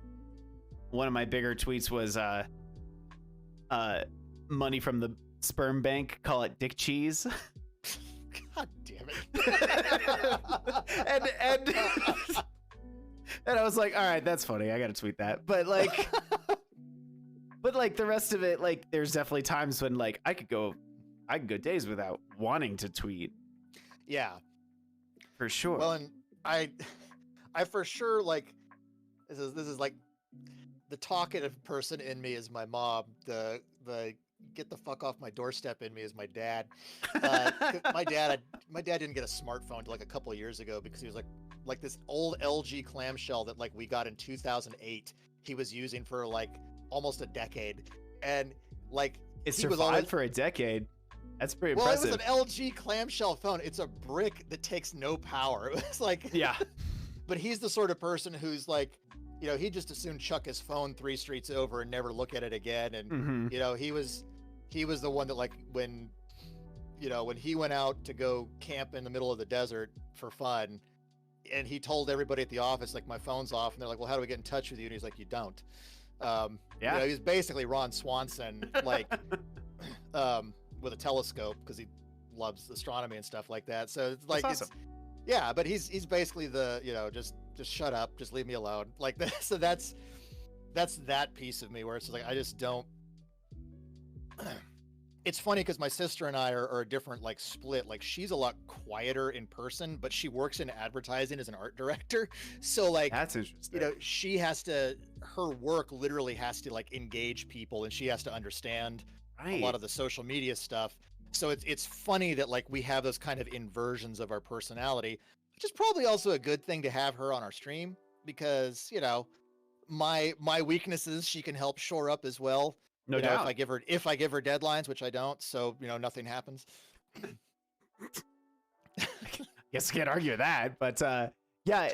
of my bigger tweets was, money from the sperm bank, call it dick cheese. God damn it. and I was like, all right, that's funny. I got to tweet that. But like, the rest of it, like, there's definitely times when like I could go days without wanting to tweet. Yeah, for sure. Well, and I for sure, like, this is like, the talkative person in me is my mom. The get the fuck off my doorstep in me is my dad. My dad didn't get a smartphone till like a couple of years ago because he was like this old LG clamshell that like we got in 2008. He was using for like almost a decade, and like it survived for a decade. That's pretty impressive. Well, it was an LG clamshell phone. It's a brick that takes no power. It was like, yeah. But he's the sort of person who's like, you know, he'd just as soon chuck his phone 3 streets over and never look at it again. And you know, he was the one that, like, when he went out to go camp in the middle of the desert for fun, and he told everybody at the office, like, my phone's off, and they're like, well, how do we get in touch with you? And he's like, you don't. Yeah. You know, he's basically Ron Swanson, like, with a telescope, because he loves astronomy and stuff like that. So it's like, that's awesome. Yeah, but he's basically the, you know, just shut up, just leave me alone, like that. So that's that piece of me where it's like, I just don't. It's funny because my sister and I are a different, like, split. Like, she's a lot quieter in person, but she works in advertising as an art director. So like, that's interesting. You know, her work literally has to like engage people, and she has to understand a lot of the social media stuff. So it's funny that like we have those kind of inversions of our personality. which is probably also a good thing to have her on our stream because, you know, my weaknesses she can help shore up as well. No You know, doubt. if I give her deadlines, which I don't, so you know, nothing happens. Guess I can't argue with that, but yeah,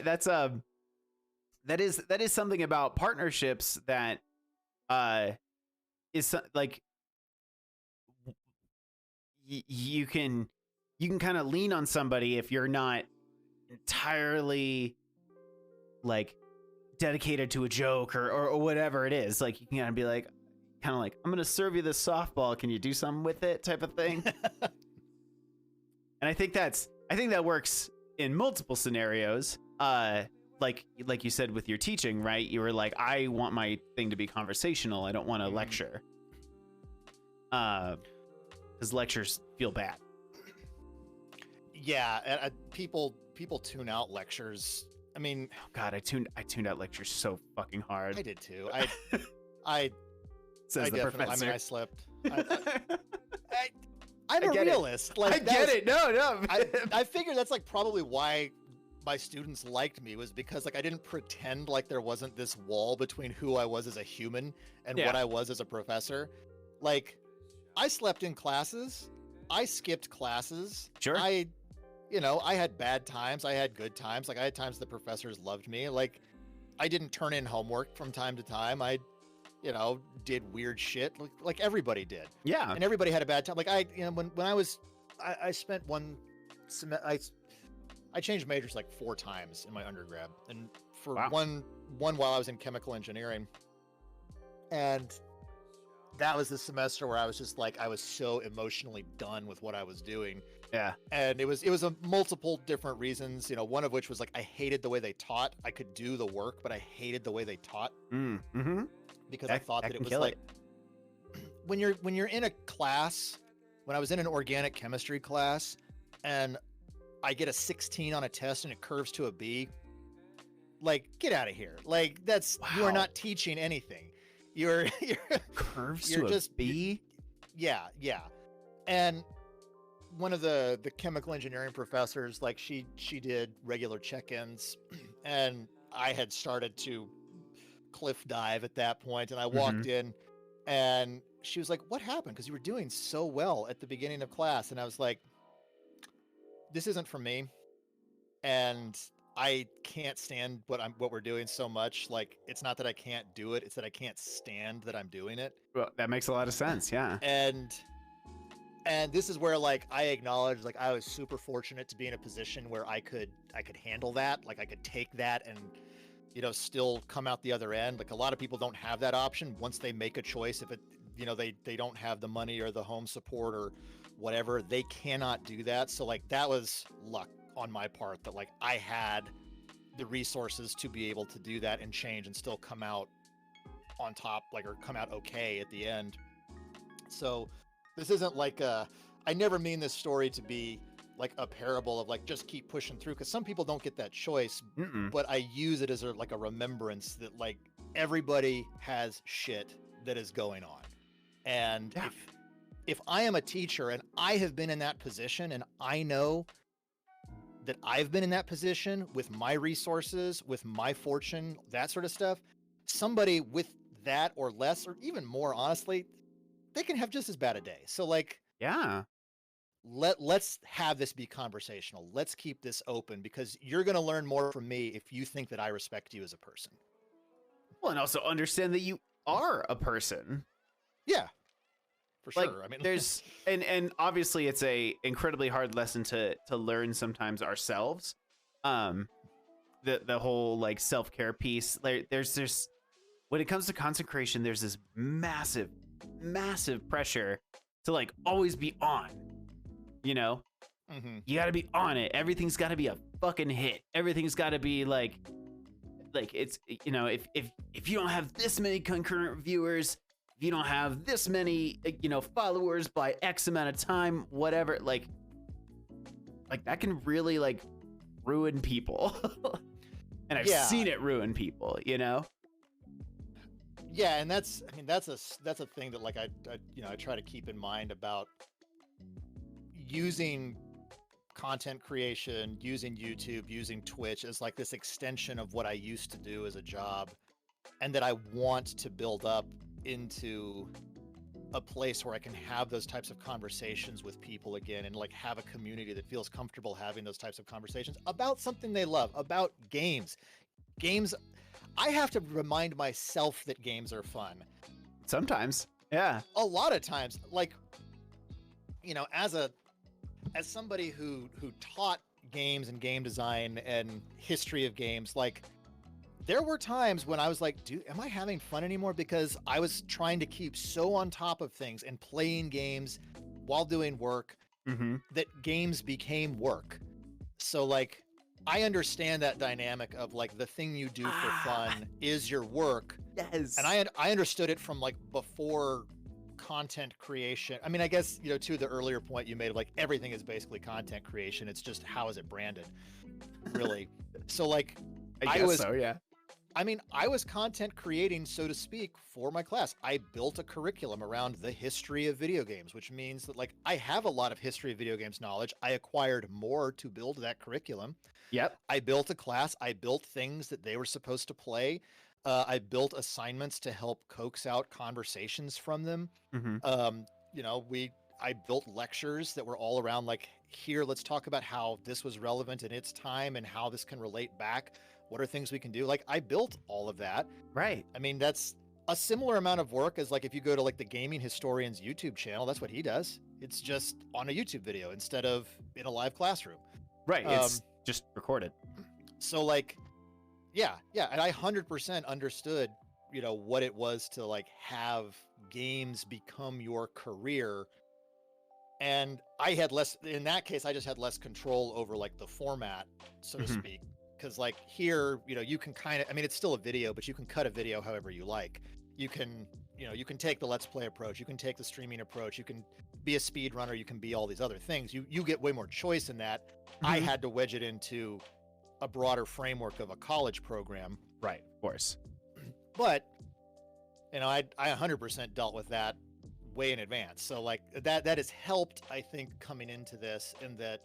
that is something about partnerships that is like you can kind of lean on somebody if you're not entirely like dedicated to a joke or whatever it is. Like you can kind of be like, I'm gonna serve you this softball, can you do something with it, type of thing. And I think that works in multiple scenarios. Like you said with your teaching, right? You were like, I want my thing to be conversational, I don't want to lecture, because lectures feel bad. Yeah, and people tune out lectures. I mean, oh God, I tuned out lectures so fucking hard. I did too. I Says the definitely. professor. I mean, I slept. I'm a realist. Like I get it. No. I figured that's like probably why my students liked me, was because like I didn't pretend like there wasn't this wall between who I was as a human and what I was as a professor. Like, I slept in classes. I skipped classes. Sure. I had bad times. I had good times. Like, I had times the professors loved me. Like, I didn't turn in homework from time to time. I, did weird shit like everybody did. Yeah. And everybody had a bad time. Like, when I spent one semester, I changed majors like 4 times in my undergrad. And for one while I was in chemical engineering. And that was the semester where I was just like, I was so emotionally done with what I was doing. Yeah. And it was a multiple different reasons, one of which was like, I hated the way they taught. I could do the work, but I hated the way they taught. Mm-hmm. Because I thought that it was like, when you're in a class, when I was in an organic chemistry class and I get a 16 on a test and it curves to a B, like, get out of here. Like, you are not teaching anything. You're curves you're to just a B? Yeah. And one of the chemical engineering professors, like she did regular check-ins and I had started to cliff dive at that point, and I walked in and she was like, what happened? Because you were doing so well at the beginning of class. And I was like, this isn't for me. And I can't stand what we're doing so much. Like, it's not that I can't do it, it's that I can't stand that I'm doing it. Well, that makes a lot of sense, yeah. And this is where, like, I acknowledge, like, I was super fortunate to be in a position where I could handle that. Like, I could take that and, still come out the other end. Like, a lot of people don't have that option once they make a choice. If it, they don't have the money or the home support or whatever, they cannot do that. So, like, that was luck on my part that, like, I had the resources to be able to do that and change and still come out on top, like, or come out okay at the end. So this isn't like I never mean this story to be like a parable of like, just keep pushing through, because some people don't get that choice. But I use it as a remembrance that, like, everybody has shit that is going on. And if I am a teacher and I have been in that position, and I know that I've been in that position with my resources, with my fortune, that sort of stuff, somebody with that or less, or even more, honestly, they can have just as bad a day. So, like, yeah, let's have this be conversational. Let's keep this open, because you're going to learn more from me if you think that I respect you as a person. Well, and also understand that you are a person. Yeah, for sure. Like, I mean, there's and obviously it's a incredibly hard lesson to learn sometimes ourselves. The whole, like, self-care piece. Like, there's when it comes to consecration, there's this massive pressure to, like, always be on. You got to be on it. Everything's got to be a fucking hit. Everything's got to be like it's, if you don't have this many concurrent viewers, if you don't have this many, followers by X amount of time, whatever, like that can really, like, ruin people. And I've seen it ruin people, Yeah, and that's a thing that, like, I try to keep in mind about using content creation, using YouTube, using Twitch as like this extension of what I used to do as a job, and that I want to build up into a place where I can have those types of conversations with people again, and like have a community that feels comfortable having those types of conversations about something they love, about games. Games, I have to remind myself that games are fun. Sometimes. Yeah. A lot of times, like, you know, as somebody who taught games and game design and history of games, like, there were times when I was like, dude, am I having fun anymore? Because I was trying to keep so on top of things and playing games while doing work that games became work. So like, I understand that dynamic of like the thing you do for fun is your work. Yes. And I understood it from like before content creation. I mean, I guess, you know, to the earlier point you made of like everything is basically content creation. It's just how is it branded, really? So like, I guess so, yeah. I mean, I was content creating, so to speak, for my class. I built a curriculum around the history of video games, which means that like I have a lot of history of video games knowledge. I acquired more to build that curriculum. Yep. I built a class. I built things that they were supposed to play. I built assignments to help coax out conversations from them. You know, I built lectures that were all around like, here, let's talk about how this was relevant in its time and how this can relate back. What are things we can do? Like, I built all of that. Right. I mean, that's a similar amount of work as like if you go to like the Gaming Historian's YouTube channel, that's what he does. It's just on a YouTube video instead of in a live classroom. Right. It's just recorded. So like, yeah. And I 100% understood, you know, what it was to like have games become your career. And I had less, in that case, I just had less control over like the format, so to speak. Because like here, you know, you can kind of, I mean, it's still a video, but you can cut a video however you like. You can, you know, you can take the Let's Play approach. You can take the streaming approach. You can be a speed runner. You can be all these other things. You get way more choice in that. I had to wedge it into a broader framework of a college program. Right, of course. But, you know, I 100% dealt with that way in advance. So like that has helped, I think, coming into this, in that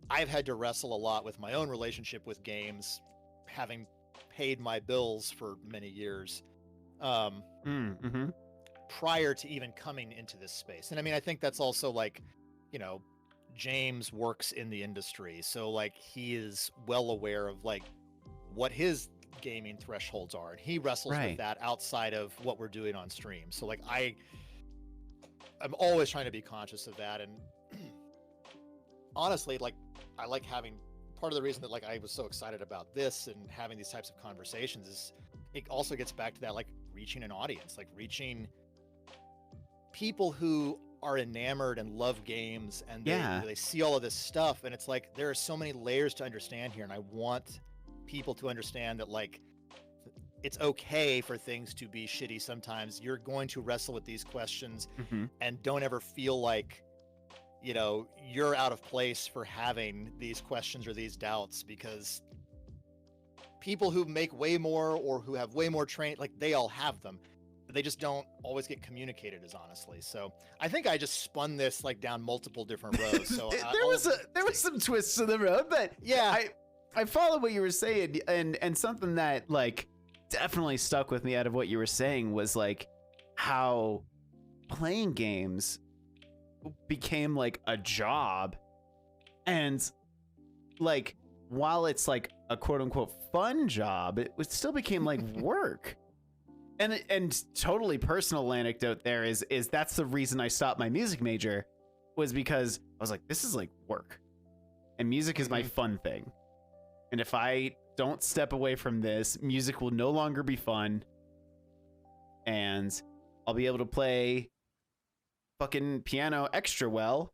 I've had to wrestle a lot with my own relationship with games, having paid my bills for many years prior to even coming into this space. And I mean, I think that's also like, you know, James works in the industry, so like he is well aware of like what his gaming thresholds are, and he wrestles with that outside of what we're doing on stream. So like I'm always trying to be conscious of that. And honestly, like, I like having, part of the reason that like I was so excited about this and having these types of conversations is it also gets back to that, like reaching an audience, like reaching people who are enamored and love games, and they see all of this stuff, and it's like there are so many layers to understand here, and I want people to understand that like it's okay for things to be shitty sometimes. You're going to wrestle with these questions, and don't ever feel like, you know, you're out of place for having these questions or these doubts, because people who make way more or who have way more training, like they all have them, but they just don't always get communicated as honestly. So I think I just spun this like down multiple different roads. So there was some twists in the road, but yeah, I follow what you were saying, and something that like definitely stuck with me out of what you were saying was like how playing games became like a job, and like while it's like a quote unquote fun job, it still became like work. And totally personal anecdote there is that's the reason I stopped my music major, was because I was like, this is like work, and music is my fun thing, and if I don't step away from this, music will no longer be fun, and I'll be able to play fucking piano extra well,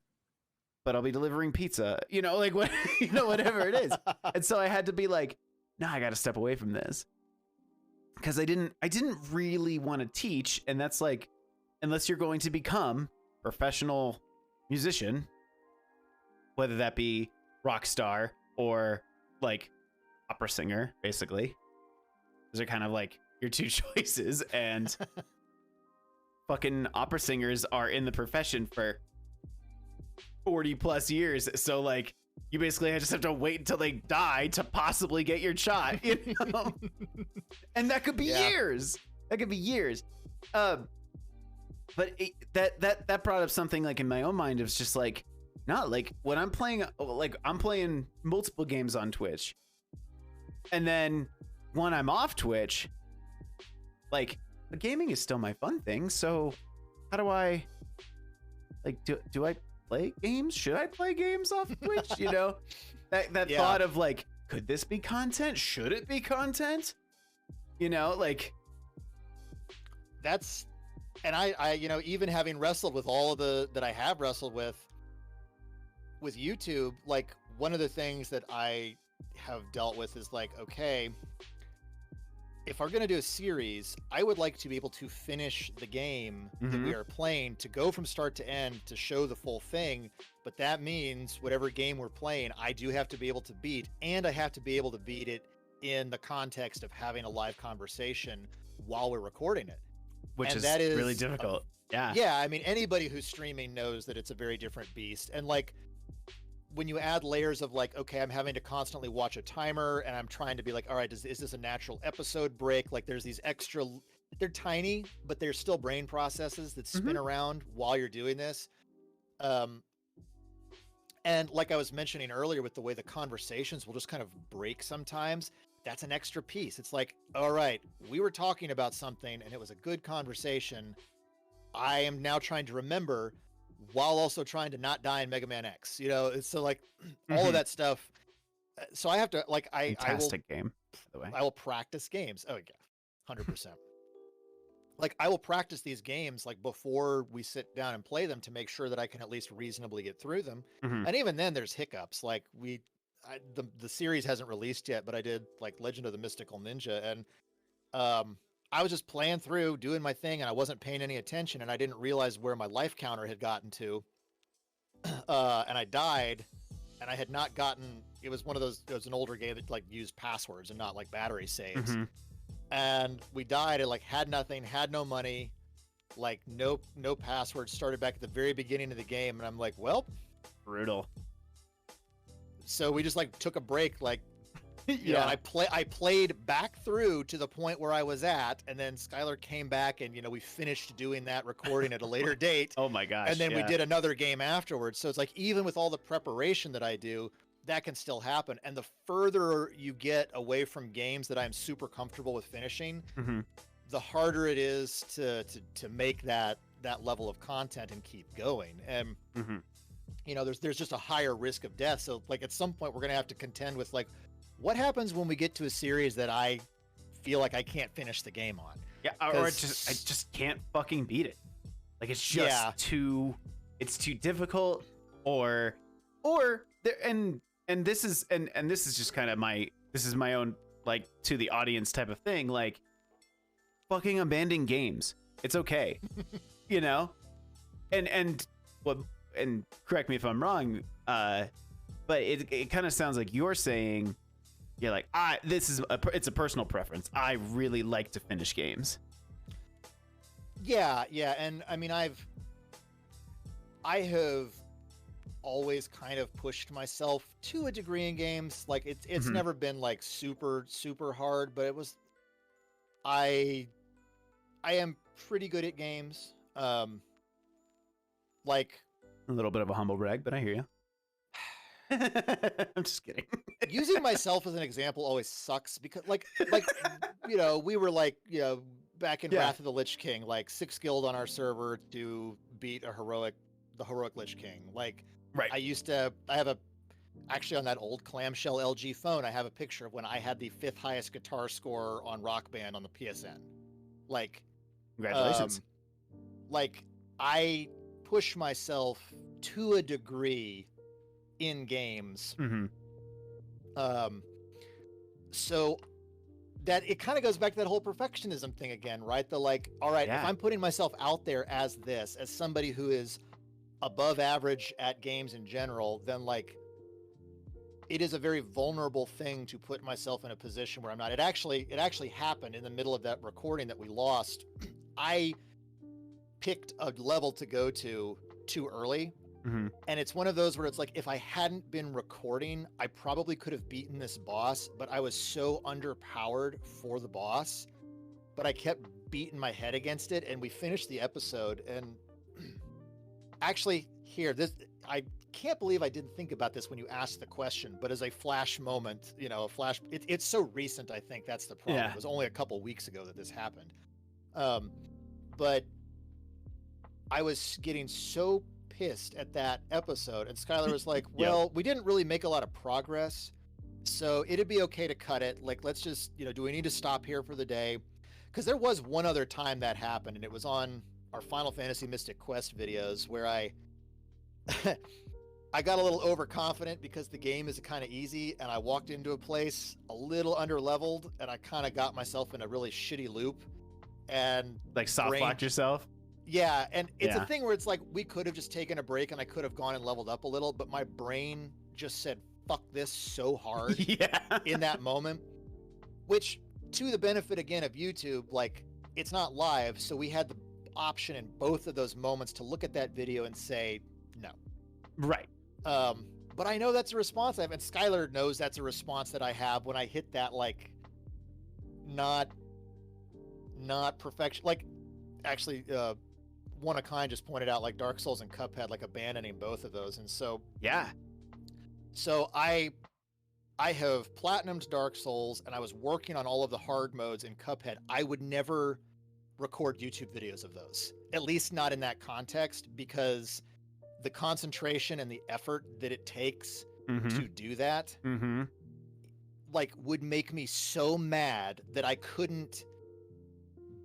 but I'll be delivering pizza, you know, like what, you know, whatever it is. And so I had to be like, no, I got to step away from this, because I didn't really want to teach. And that's like, unless you're going to become a professional musician, whether that be rock star or like opera singer, basically, those are kind of like your two choices. And fucking opera singers are in the profession for 40 plus years. So like you basically just have to wait until they die to possibly get your shot, you know? And that could be years. That could be years. But that brought up something like in my own mind. It was just like, not like when I'm playing multiple games on Twitch, and then when I'm off Twitch, like the gaming is still my fun thing. So how do I like do I play games? Should I play games off Twitch? You know, that thought of like, could this be content? Should it be content? You know, like that's, and I you know, even having wrestled with all of the that I have wrestled with YouTube, like one of the things that I have dealt with is like, okay, if we're going to do a series, I would like to be able to finish the game that we are playing, to go from start to end, to show the full thing. But that means whatever game we're playing, I do have to be able to beat, and I have to be able to beat it in the context of having a live conversation while we're recording it. Which is really difficult. Yeah, I mean, anybody who's streaming knows that it's a very different beast. And like, when you add layers of like, okay, I'm having to constantly watch a timer, and I'm trying to be like, all right, is this a natural episode break? Like there's these extra, they're tiny, but they're still brain processes that spin around while you're doing this. And like I was mentioning earlier, with the way the conversations will just kind of break sometimes, that's an extra piece. It's like, all right, we were talking about something and it was a good conversation. I am now trying to remember, while also trying to not die in Mega Man X, you know? It's so like all of that stuff. So I have to like, fantastic game, by the way. I will practice games. Oh yeah, 100%. Like I will practice these games like before we sit down and play them, to make sure that I can at least reasonably get through them. And even then there's hiccups. Like the series hasn't released yet, but I did like Legend of the Mystical Ninja, and I was just playing through, doing my thing, and I wasn't paying any attention, and I didn't realize where my life counter had gotten to. And I died, and I had not gotten, it was one of those, it was an older game that like used passwords and not like battery saves. And we died, and like had nothing, had no money, like no passwords, started back at the very beginning of the game, and I'm like, well, brutal. So we just like took a break, like, you know, I played back through to the point where I was at, and then Skylar came back, and, you know, we finished doing that recording at a later date. Oh my gosh. And then we did another game afterwards. So it's like, even with all the preparation that I do, that can still happen. And the further you get away from games that I'm super comfortable with finishing, the harder it is to make that level of content and keep going. And you know, there's just a higher risk of death. So like at some point we're gonna have to contend with like, what happens when we get to a series that I feel like I can't finish the game on? Yeah, or I just can't fucking beat it. Like it's just too difficult, or there, and this is just kind of my own like to the audience type of thing, like fucking abandon games. It's okay. You know? And correct me if I'm wrong, but it kind of sounds like you're saying, you're like, it's a personal preference. I really like to finish games. Yeah, and I mean, I have always kind of pushed myself to a degree in games. Like it's never been like super hard, but it was. I am pretty good at games. Like a little bit of a humble brag, but I hear you. I'm just kidding. Using myself as an example always sucks, because like you know, we were like, you know, back in Wrath of the Lich King, like 6 guild on our server to beat the heroic Lich King. Like right. I have actually on that old clamshell LG phone, I have a picture of when I had the 5th highest guitar score on Rock Band on the PSN. Like congratulations. Like I push myself to a degree in games. So that it kind of goes back to that whole perfectionism thing again, right? The like, all right, if I'm putting myself out there as somebody who is above average at games in general, then like it is a very vulnerable thing to put myself in a position where I'm not. It actually happened in the middle of that recording that we lost. I picked a level to go to too early, And it's one of those where it's like, if I hadn't been recording, I probably could have beaten this boss, but I was so underpowered for the boss, but I kept beating my head against it. And we finished the episode. And actually I can't believe I didn't think about this when you asked the question, but as a flash moment, it's so recent. I think that's the problem. Yeah. It was only a couple weeks ago that this happened. But I was getting so pissed at that episode, and Skylar was like, well, we didn't really make a lot of progress, so it'd be okay to cut it. Like, let's just, do we need to stop here for the day? Because there was one other time that happened, and it was on our Final Fantasy Mystic Quest videos where I got a little overconfident because the game is kind of easy, and I walked into a place a little under-leveled, and I kind of got myself in a really shitty loop, and like soft-locked yourself. Yeah, and it's a thing where it's like, we could have just taken a break and I could have gone and leveled up a little, but my brain just said, fuck this so hard in that moment, which, to the benefit, again, of YouTube, like, it's not live, so we had the option in both of those moments to look at that video and say, no. Right. But I know that's a response I have, and Skylar knows that's a response that I have when I hit that, like, not perfection. Like, actually, One of Kind just pointed out, like, Dark Souls and Cuphead, like, abandoning both of those. And so I have platinumed Dark Souls, and I was working on all of the hard modes in Cuphead. I would never record YouTube videos of those, at least not in that context, because the concentration and the effort that it takes to do that, like, would make me so mad that I couldn't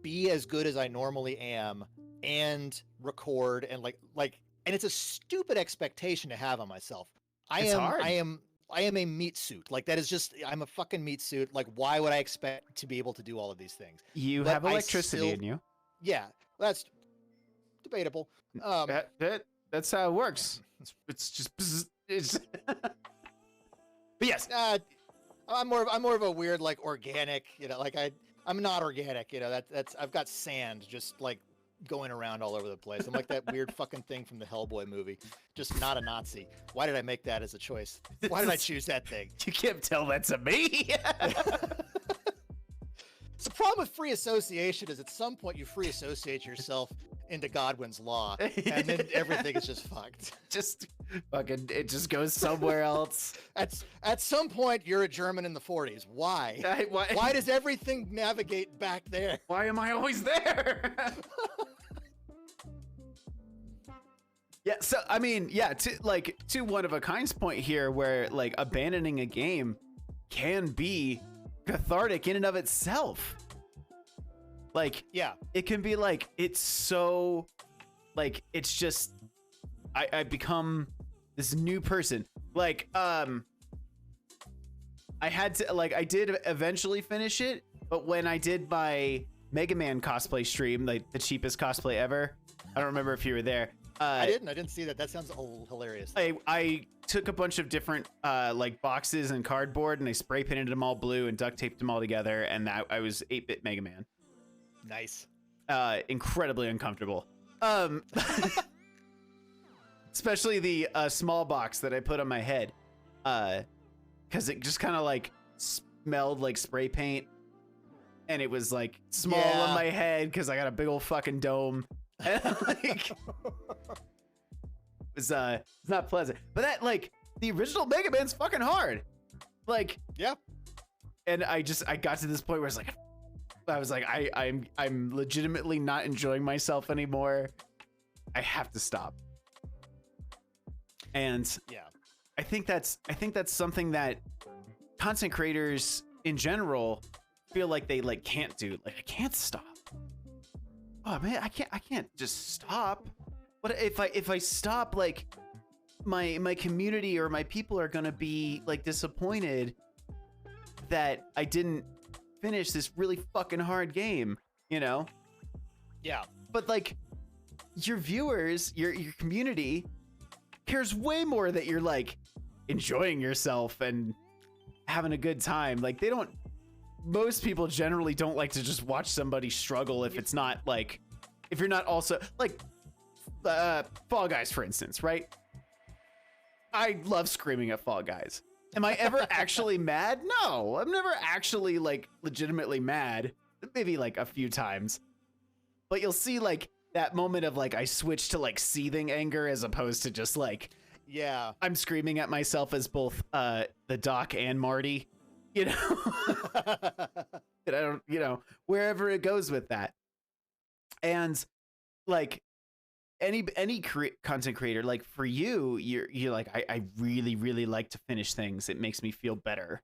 be as good as I normally am and record and and it's a stupid expectation to have on myself. I am a meat suit. Like, that is just, I'm a fucking meat suit. Like, why would I expect to be able to do all of these things? You have electricity in you. Yeah, that's debatable. That's how it works. It's just but yes. I'm more of a weird, like, organic, like, I'm not organic, that's I've got sand just, like, going around all over the place. I'm like that weird fucking thing from the Hellboy movie, just not a Nazi. Why did I make that as a choice? Why did I choose that thing? You can't tell that to me. The problem with free association is, at some point, you free associate yourself into Godwin's law, and then everything is just fucked. Just fucking, it just goes somewhere else. At some point, you're a German in the 40s. Why? Why does everything navigate back there? Why am I always there? Yeah, so I mean, to One of a Kind's point here, where, like, abandoning a game can be cathartic in and of itself. Like, it can be like, it's so, like, it's just, I become this new person. Like, I had to, like, I did eventually finish it, but when I did my Mega Man cosplay stream, like the cheapest cosplay ever, I don't remember if you were there. I didn't see that. That sounds hilarious. I took a bunch of different like boxes and cardboard, and I spray painted them all blue and duct taped them all together, and I was 8-bit Mega Man. Nice. Incredibly uncomfortable. Especially the small box that I put on my head, because it just kind of, like, smelled like spray paint, and it was, like, small on my head because I got a big old fucking dome. And, like, it's not pleasant. But that, like, the original Mega Man's fucking hard. Like, and I got to this point where I was like, I'm legitimately not enjoying myself anymore. I have to stop. And I think that's something that content creators in general feel like they, like, can't do. Like, I can't stop. Oh man, I can't just stop. What if I stop, like, my community or my people are gonna be, like, disappointed that I didn't finish this really fucking hard game, Yeah. But, like, your viewers, your community cares way more that you're, like, enjoying yourself and having a good time. Like, most people generally don't like to just watch somebody struggle if it's not, like, if you're not also, like, Fall Guys, for instance, right? I love screaming at Fall Guys. Am I ever actually mad? No, I'm never actually like legitimately mad. Maybe like a few times. But you'll see like that moment of like I switch to like seething anger as opposed to just like Yeah. I'm screaming at myself as both the Doc and Marty, you know. And I don't, you know, wherever it goes with that. And like any content creator, like for you, you're like I really really like to finish things. It makes me feel better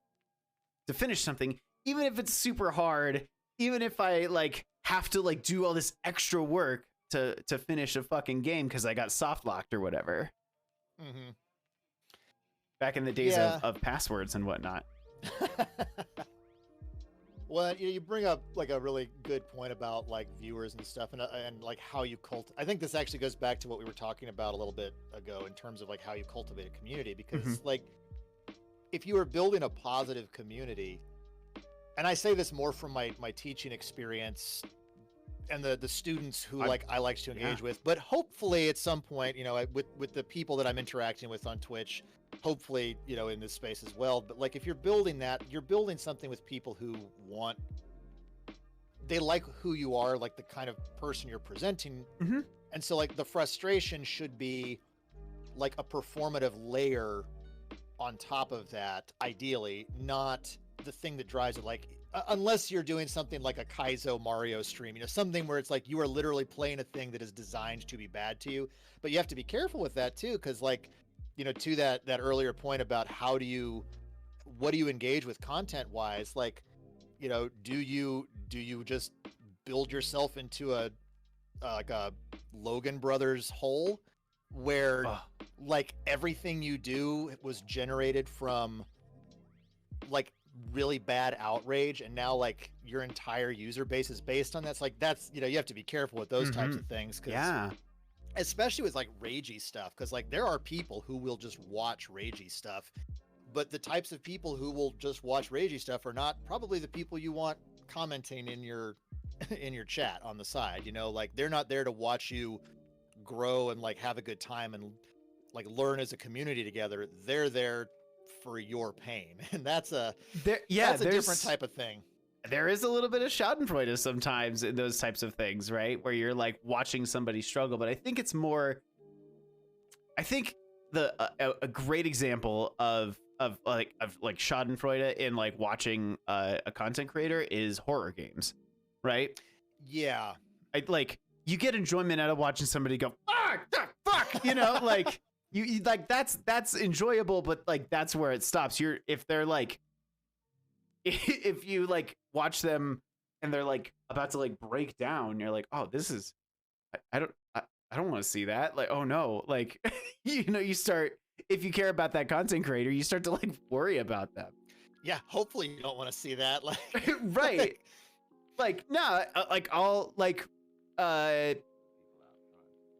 to finish something, even if it's super hard, even if I like have to like do all this extra work to finish a fucking game because I got soft locked or whatever. Mm-hmm. Back in the days Yeah. of passwords and whatnot. Well, you bring up like a really good point about like viewers and stuff, and like how you I think this actually goes back to what we were talking about a little bit ago in terms of like how you cultivate a community. Because like if you are building a positive community, and I say this more from my teaching experience and the students who I like to engage with, but hopefully at some point, you know, with the people that I'm interacting with on Twitch, hopefully, you know, in this space as well. But like if you're building that, you're building something with people who they like who you are, like the kind of person you're presenting. And so like the frustration should be like a performative layer on top of that, ideally, not the thing that drives it. Like unless you're doing something like a Kaizo Mario stream, you know, something where it's like you are literally playing a thing that is designed to be bad to you. But you have to be careful with that too, because like, you know, to that earlier point about what do you engage with content wise, like, you know, do you just build yourself into a Logan Brothers hole where like everything you do was generated from like really bad outrage, and now like your entire user base is based on that's you know, you have to be careful with those types of things, because especially with like ragey stuff, because like there are people who will just watch ragey stuff, but the types of people who will just watch ragey stuff are not probably the people you want commenting in your chat on the side, you know, like they're not there to watch you grow and like have a good time and like learn as a community together. They're there for your pain, and that's a different type of thing. There is a little bit of schadenfreude sometimes in those types of things, right? Where you're like watching somebody struggle, but I think it's more. I think a great example of schadenfreude in like watching a content creator is horror games, right? Yeah, I like you get enjoyment out of watching somebody go fuck, you know, like you like that's enjoyable, but like that's where it stops. If they're like. If you like watch them and they're like about to like break down, you're like, oh, this is, I don't want to see that. Like, oh no, like, you know, you start, if you care about that content creator, you start to like worry about them. Yeah, hopefully you don't want to see that. Like, right. Like, no, like I'll like,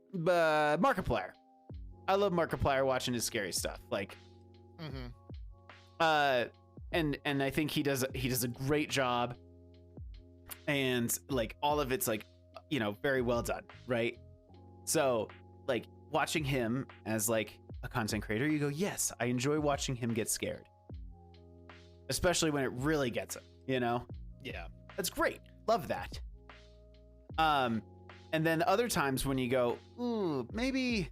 Markiplier. I love Markiplier watching his scary stuff. Like, and I think he does a great job, and like all of it's like, you know, very well done, right? So like watching him as like a content creator, you go, yes, I enjoy watching him get scared, especially when it really gets him, you know? Yeah, that's great, love that. And then other times when you go, ooh, maybe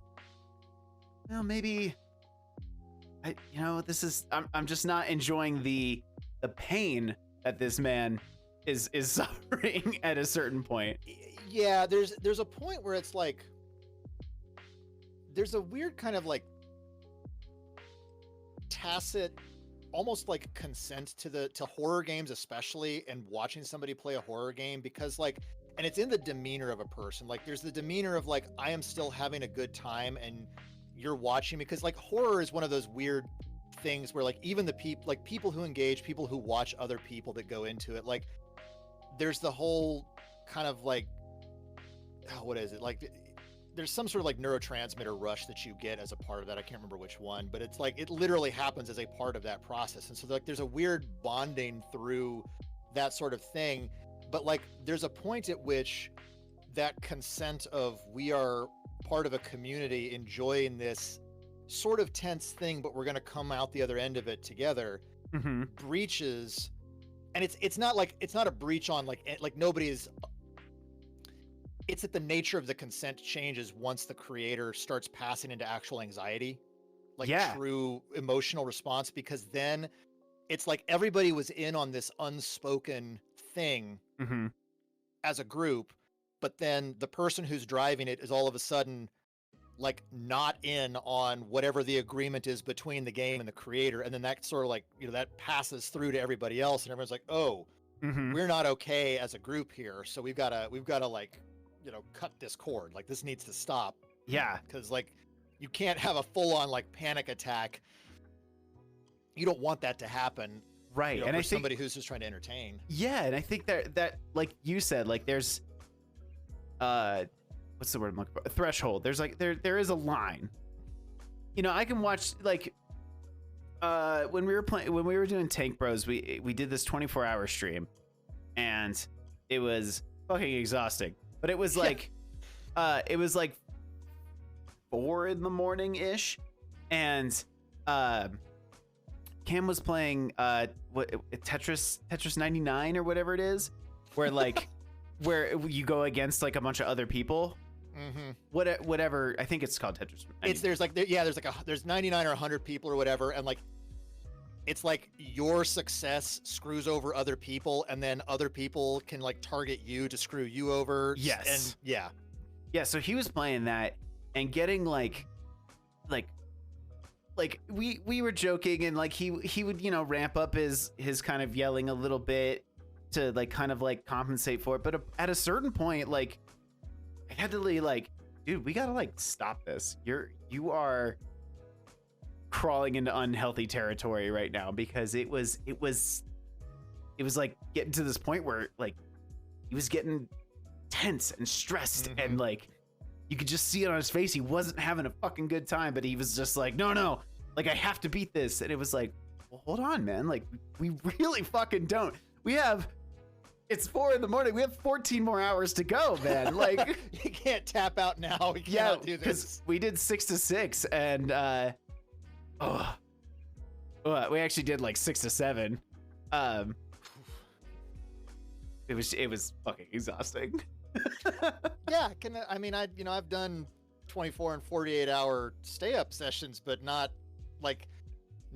this is, I'm just not enjoying the pain that this man is suffering at a certain point. Yeah, there's a point where it's like there's a weird kind of like tacit, almost like consent to horror games, especially, and watching somebody play a horror game, because like, and it's in the demeanor of a person. Like there's the demeanor of like, I am still having a good time and you're watching, because like horror is one of those weird things where like even the people who engage, people who watch other people that go into it, like there's the whole kind of like, what is it, like there's some sort of like neurotransmitter rush that you get as a part of that. I can't remember which one, but it's like it literally happens as a part of that process. And so like there's a weird bonding through that sort of thing. But like there's a point at which that consent of we are part of a community enjoying this sort of tense thing, but we're going to come out the other end of it together, breaches. And it's not a breach on like nobody is. It's that the nature of the consent changes once the creator starts passing into actual anxiety, like true emotional response, because then it's like everybody was in on this unspoken thing as a group, but then the person who's driving it is all of a sudden like not in on whatever the agreement is between the game and the creator, and then that sort of like, you know, that passes through to everybody else, and everyone's like, oh, we're not okay as a group here, so we've got to like, you know, cut this cord, like this needs to stop. Because like you can't have a full-on like panic attack. You don't want that to happen, right? You know, and for I think somebody who's just trying to entertain. Yeah, and I think that like you said, like there's what's the word I'm looking for? A threshold. There's like there is a line. You know, I can watch like when we were doing Tank Bros, we did this 24-hour stream, and it was fucking exhausting. But it was like it was like 4 a.m. ish, and Cam was playing what Tetris 99 or whatever it is, where like where you go against like a bunch of other people. Whatever, I think it's called Tetris 99. There's 99 or 100 people or whatever, and like it's like your success screws over other people, and then other people can like target you to screw you over. Yes. And yeah, so he was playing that and getting like we were joking, and like he would, you know, ramp up his kind of yelling a little bit to like kind of like compensate for it, but at a certain point, like I had to be like, dude, we gotta like stop this. You are crawling into unhealthy territory right now, because it was like getting to this point where like he was getting tense and stressed, and like you could just see it on his face. He wasn't having a fucking good time, but he was just like, no, like I have to beat this. And it was like, well, hold on, man. Like we really fucking don't. It's 4 a.m. We have 14 more hours to go, man. Like you can't tap out now. We cannot do this. We did 6 to 6, and we actually did like 6 to 7. It was fucking exhausting. Yeah, I've done 24 and 48 hour stay up sessions, but not like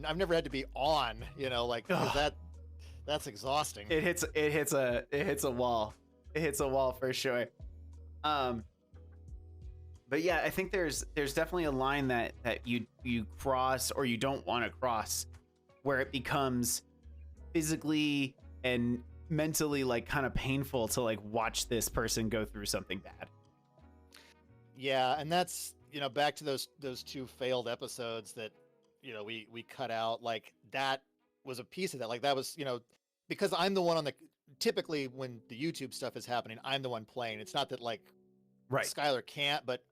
I've never had to be on, you know, like that's exhausting. It hits a wall. It hits a wall for sure. But yeah, I think there's definitely a line that you cross, or you don't want to cross, where it becomes physically and mentally like kind of painful to like watch this person go through something bad. Yeah, and that's, you know, back to those 2 failed episodes that, you know, we cut out. Like that was a piece of that. Like that was, you know, because I'm the one on the, typically when the YouTube stuff is happening, I'm the one playing. It's not that like Skylar can't, but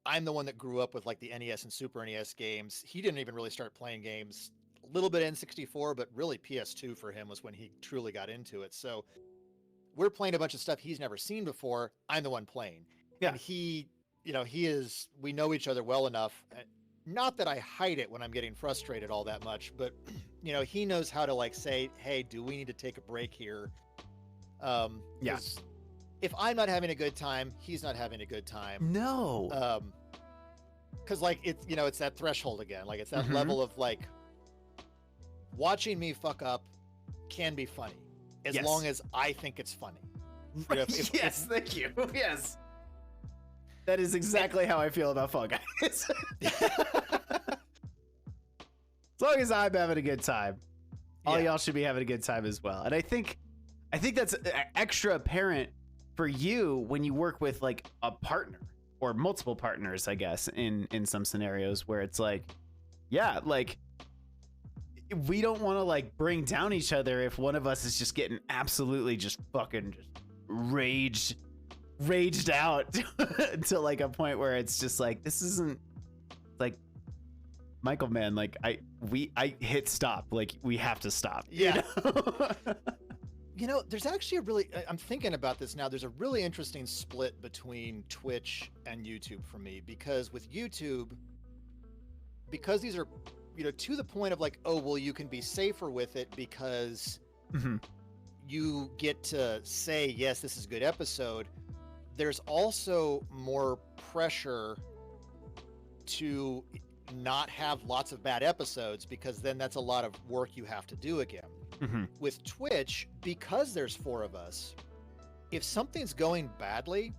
I'm the one that grew up with like the NES and Super NES games. He didn't even really start playing games, a little bit N64, but really PS2 for him was when he truly got into it. So we're playing a bunch of stuff he's never seen before. I'm the one playing. Yeah. And he, you know, we know each other well enough. Not that I hide it when I'm getting frustrated all that much, but you know, he knows how to like say, hey, do we need to take a break here? If I'm not having a good time, he's not having a good time. No. Cause like it's, you know, it's that threshold again. Like it's that level of like watching me fuck up can be funny as long as I think it's funny. You know, thank you. Yes. That is exactly how I feel about Fall Guys. As long as I'm having a good time, all y'all should be having a good time as well. And I think that's extra apparent for you when you work with like a partner or multiple partners, I guess, in some scenarios where it's like, yeah, like we don't want to like bring down each other if one of us is just getting absolutely just fucking just raged out to like a point where it's just like, this isn't like Michael, man, like I hit stop, like we have to stop. Yeah. You know? You know, there's actually I'm thinking about this now. There's a really interesting split between Twitch and YouTube for me, because with YouTube, because these are, to the point of like, oh, well, you can be safer with it because you get to say, yes, this is a good episode. There's also more pressure to not have lots of bad episodes, because then that's a lot of work you have to do again. With Twitch, because there's 4 of us, if something's going badly,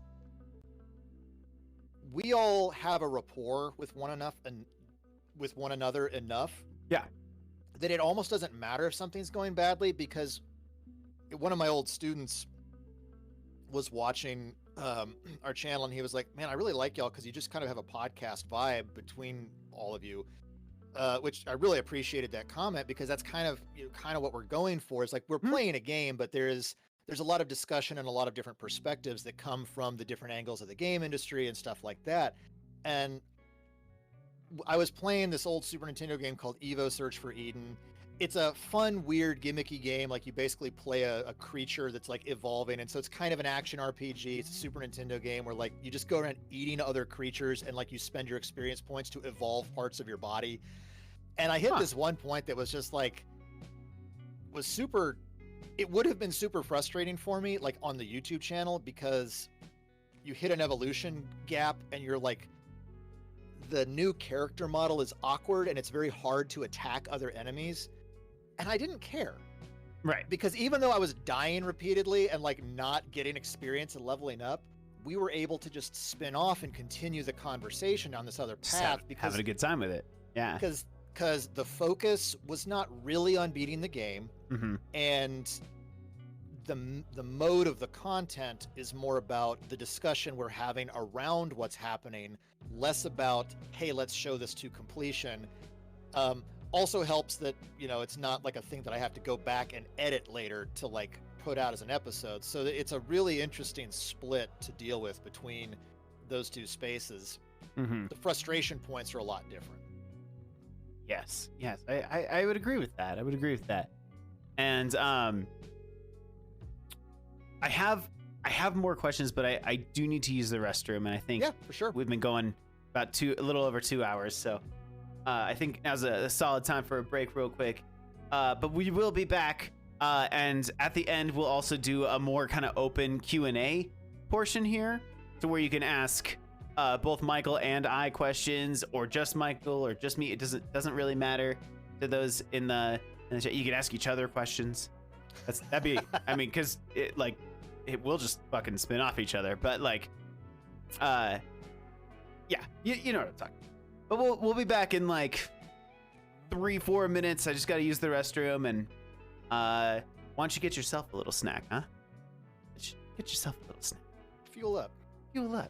we all have a rapport with one another enough that it almost doesn't matter if something's going badly, because one of my old students was watching our channel, and he was like, man, I really like y'all because you just kind of have a podcast vibe between all of you, which I really appreciated that comment, because that's kind of what we're going for. Is like, we're playing a game, but there's a lot of discussion and a lot of different perspectives that come from the different angles of the game industry and stuff like that. And I was playing this old Super Nintendo game called Evo Search for Eden. It's a fun, weird, gimmicky game. Like, you basically play a creature that's like evolving, and so it's kind of an action RPG. It's a Super Nintendo game where like you just go around eating other creatures, and like you spend your experience points to evolve parts of your body. And I hit this one point that was just like, it would have been super frustrating for me, like on the YouTube channel, because you hit an evolution gap and you're like, the new character model is awkward and it's very hard to attack other enemies. And I didn't care. Right. Because even though I was dying repeatedly and like not getting experience and leveling up, we were able to just spin off and continue the conversation on this other path, because having a good time with it. Yeah. Because the focus was not really on beating the game, and the mode of the content is more about the discussion we're having around what's happening, less about, hey, let's show this to completion. Also helps that, it's not like a thing that I have to go back and edit later to like put out as an episode. So it's a really interesting split to deal with between those two spaces. The frustration points are a lot different. Yes. I would agree with that. And I have more questions, but I do need to use the restroom, and I think for sure we've been going about a little over 2 hours, so I think now's a solid time for a break real quick. But we will be back, and at the end we'll also do a more kind of open Q&A portion here, to where you can ask both Michael and I questions, or just Michael or just me. It doesn't really matter to those in the chat. You can ask each other questions. That'd be I mean, because it will just fucking spin off each other, but like yeah, you know what I'm talking about. But we'll be back in like 3-4 minutes. I just got to use the restroom, and why don't you get yourself a little snack, huh? Get yourself a little snack. Fuel up.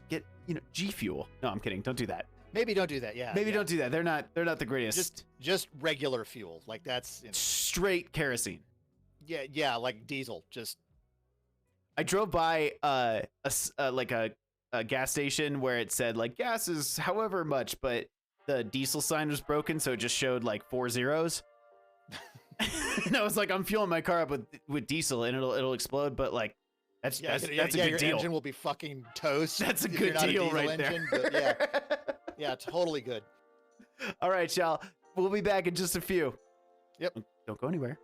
Get G Fuel. No, I'm kidding. Don't do that. Maybe don't do that. Yeah. Maybe don't do that. They're not the greatest. Just regular fuel. Like, that's straight kerosene. Yeah, like diesel. Just. I drove by a gas station where it said like gas is however much, but the diesel sign was broken, so it just showed like 4 zeros. And I was like, I'm fueling my car up with diesel, and it'll explode, but like that's a good your deal. Engine will be fucking toast. That's a good deal right engine, there. But yeah, totally good. All right, y'all. We'll be back in just a few. Yep. Don't go anywhere.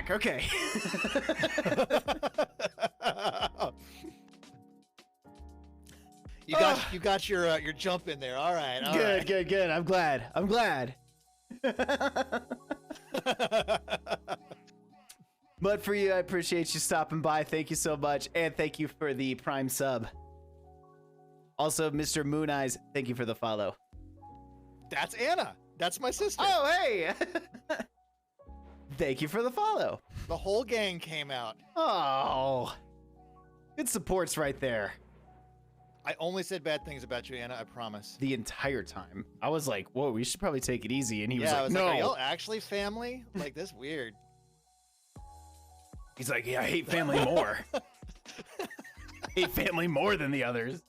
back. Okay. You got your jump in there. All right. Good. I'm glad. But for you, I appreciate you stopping by. Thank you so much. And thank you for the Prime sub. Also, Mr. Moon Eyes, thank you for the follow. That's Anna. That's my sister. Oh, hey. Thank you for the follow. The whole gang came out. Oh, good supports right there. I only said bad things about you, Anna. I promise. The entire time. I was like, whoa, we should probably take it easy. And he was I like, was no. like, are y'all actually family? Like, this weird. He's like, yeah, I hate family more. Hate family more than the others.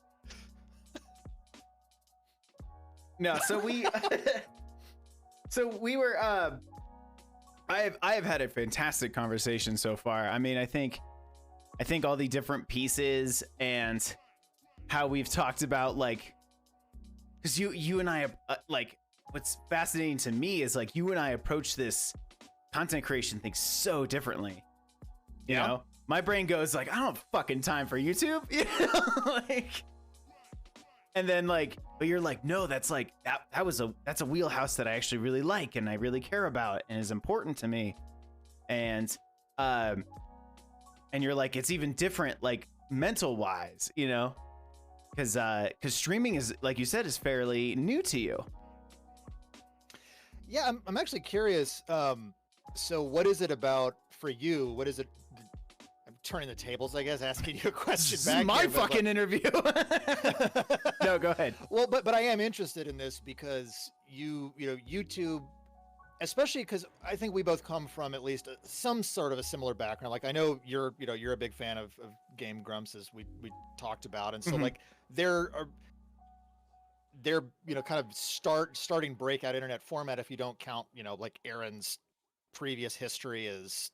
No, so we were I have had a fantastic conversation so far. I mean, I think all the different pieces and how we've talked about, like, because you and I like, what's fascinating to me is like you and I approach this content creation thing so differently. You know, my brain goes like, I don't have fucking time for YouTube, you know, like, and then like, but you're like, no, that's like, that's a wheelhouse that I actually really like and I really care about and is important to me. And you're like, it's even different, like mental wise, you know, because streaming is, like you said, is fairly new to you. Yeah, I'm actually curious. So what is it about for you? What is it? I'm turning the tables, I guess, asking you a question This back is my here, fucking interview. No, go ahead. Well, but I am interested in this because you know, YouTube, especially because I think we both come from at least some sort of a similar background. Like, I know you're a big fan of Game Grumps, as we talked about. And so like they're kind of starting breakout internet format, if you don't count, like Aaron's previous history as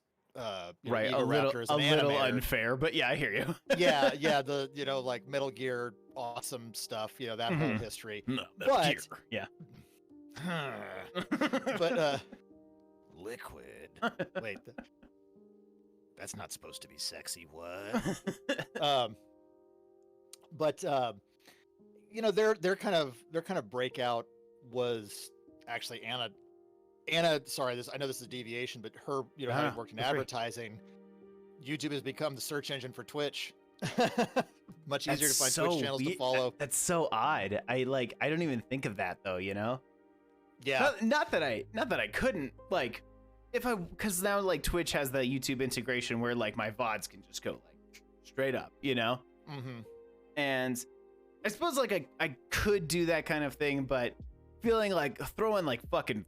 right, a little unfair, but yeah, I hear you. yeah, the like Metal Gear awesome stuff, that whole history. No, Metal Gear. Yeah. But liquid. Wait, that's not supposed to be sexy. What? But their kind of breakout was actually Anna. Sorry, I know this is a deviation, but her, having worked in advertising, YouTube has become the search engine for Twitch. Much easier to find Twitch channels to follow. That's so odd. I don't even think of that though, Yeah. Not that I couldn't, like, because now like Twitch has the YouTube integration where like my VODs can just go like straight up, Mm-hmm. And I suppose like I could do that kind of thing, but feeling like throwing like fucking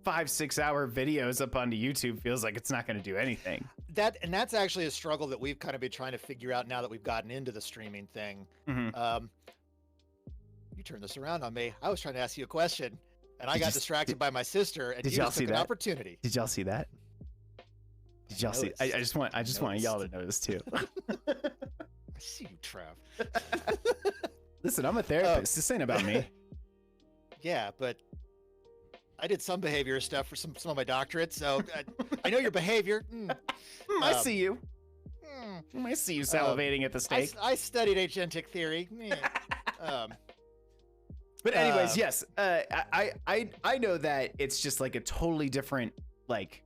5-6 hour videos up onto YouTube feels like it's not going to do anything. That's actually a struggle that we've kind of been trying to figure out now that we've gotten into the streaming thing. Mm-hmm. You turned this around on me. I was trying to ask you a question, and I got distracted by my sister, and you took an opportunity. Did y'all see that? Did y'all see? I just want y'all to notice too. I see you, Trav. Listen, I'm a therapist. This ain't about me. Yeah, but I did some behavior stuff for some of my doctorates, so I know your behavior. I see you. I see you salivating at the steak. I studied agentic theory. But anyways, yes, I know that it's just like a totally different like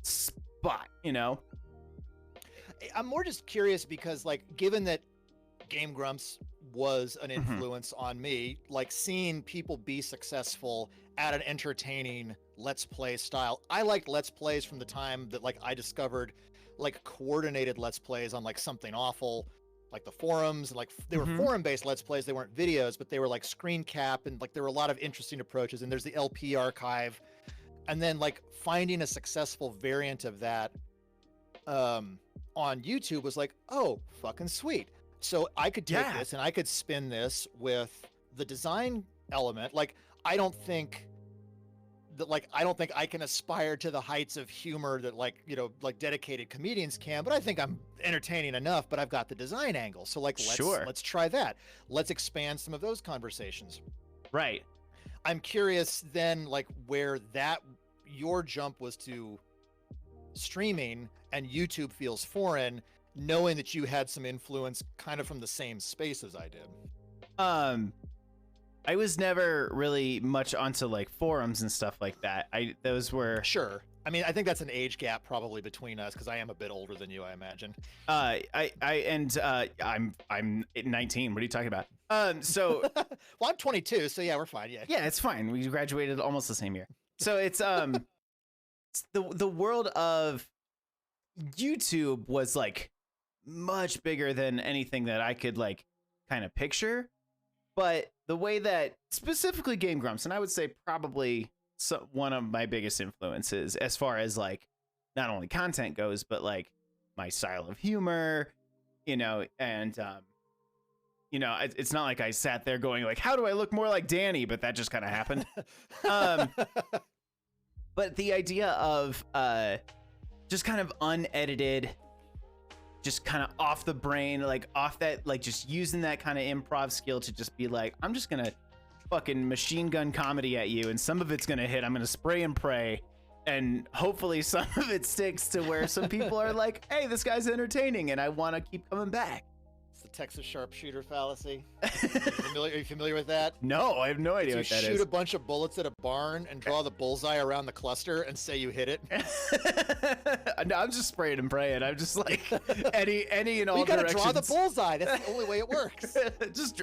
spot, I'm more just curious because, like, given that Game Grumps was an influence on me, like seeing people be successful at an entertaining Let's Play style. I liked Let's Plays from the time that like I discovered like coordinated Let's Plays on like Something Awful, like the forums, like they were forum-based Let's Plays. They weren't videos, but they were like screen cap, and like there were a lot of interesting approaches. And there's the LP archive, and then like finding a successful variant of that on YouTube was like, oh, fucking sweet. So I could take this and I could spin this with the design element. Like, I don't think I can aspire to the heights of humor that like dedicated comedians can, but I think I'm entertaining enough, but I've got the design angle. So like, let's try that. Let's expand some of those conversations. Right. I'm curious then, like, where your jump was to streaming and YouTube feels foreign, knowing that you had some influence kind of from the same space as I did. I was never really much onto like forums and stuff like that. Those were Sure. I mean, I think that's an age gap probably between us because I am a bit older than you, I imagine. I'm 19. What are you talking about? So well, I'm 22, so yeah, we're fine. Yeah. Yeah, it's fine. We graduated almost the same year. So it's the world of YouTube was like much bigger than anything that I could like kind of picture. But the way that specifically Game Grumps, and I would say probably one of my biggest influences as far as like not only content goes, but like my style of humor, you know, and you know, it's not like I sat there going like, how do I look more like Danny? But that just kind of happened. But the idea of just kind of unedited, just kind of off the brain, like off that, like just using that kind of improv skill to just be like, I'm just gonna fucking machine gun comedy at you, and some of it's gonna hit. I'm gonna spray and pray, and hopefully some of it sticks to where some people are like, hey, this guy's entertaining, and I want to keep coming back. It's the Texas sharpshooter fallacy. Are you familiar with that? No, I have no idea what that is. You shoot a bunch of bullets at a barn and draw the bullseye around the cluster and say you hit it. No, I'm just spraying and praying. I'm just like any and all directions. You gotta draw the bullseye. That's the only way it works.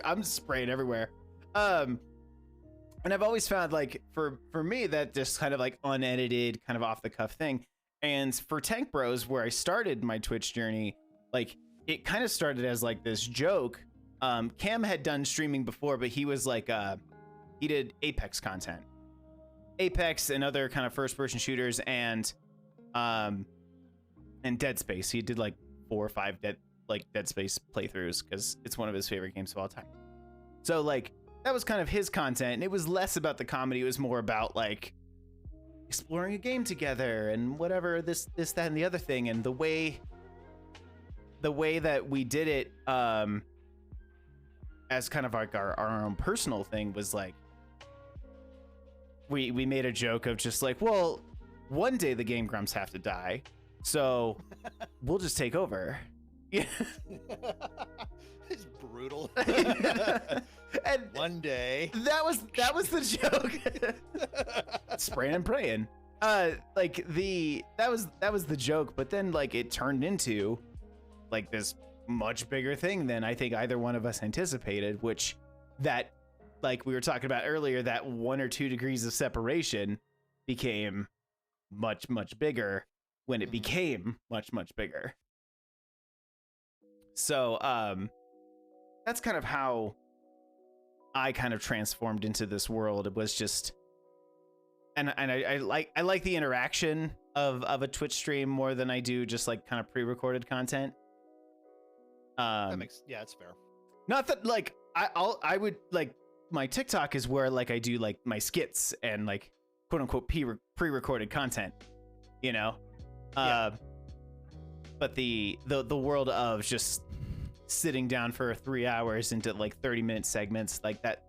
I'm just spraying everywhere. And I've always found like for me that just kind of like unedited, kind of off the cuff thing. And for Tank Bros, where I started my Twitch journey, like it kind of started as like this joke. Cam had done streaming before, but he was like he did Apex content, Apex and other kind of first person shooters, and Dead Space. He did like 4 or 5 Dead Space playthroughs because it's one of his favorite games of all time. So like that was kind of his content, and it was less about the comedy. It was more about like exploring a game together and whatever, this, that, and the other thing. And the way that we did it as kind of like our own personal thing was like, we made a joke of just like, well, one day the Game Grumps have to die, so we'll just take over. Yeah. It's brutal. And one day that was the joke. Spraying and praying. Like that was the joke, but then like it turned into like this much bigger thing than I think either one of us anticipated, which that, like we were talking about earlier, that 1 or 2 degrees of separation became much, much bigger when it became much, much bigger. So that's kind of how I kind of transformed into this world. It was just, and I like the interaction of a Twitch stream more than I do just like kind of pre-recorded content. It's fair. Not that like I would like, my TikTok is where like I do like my skits and like quote unquote pre-recorded content, you know. Yeah. But the world of just sitting down for 3 hours into like 30-minute segments like that,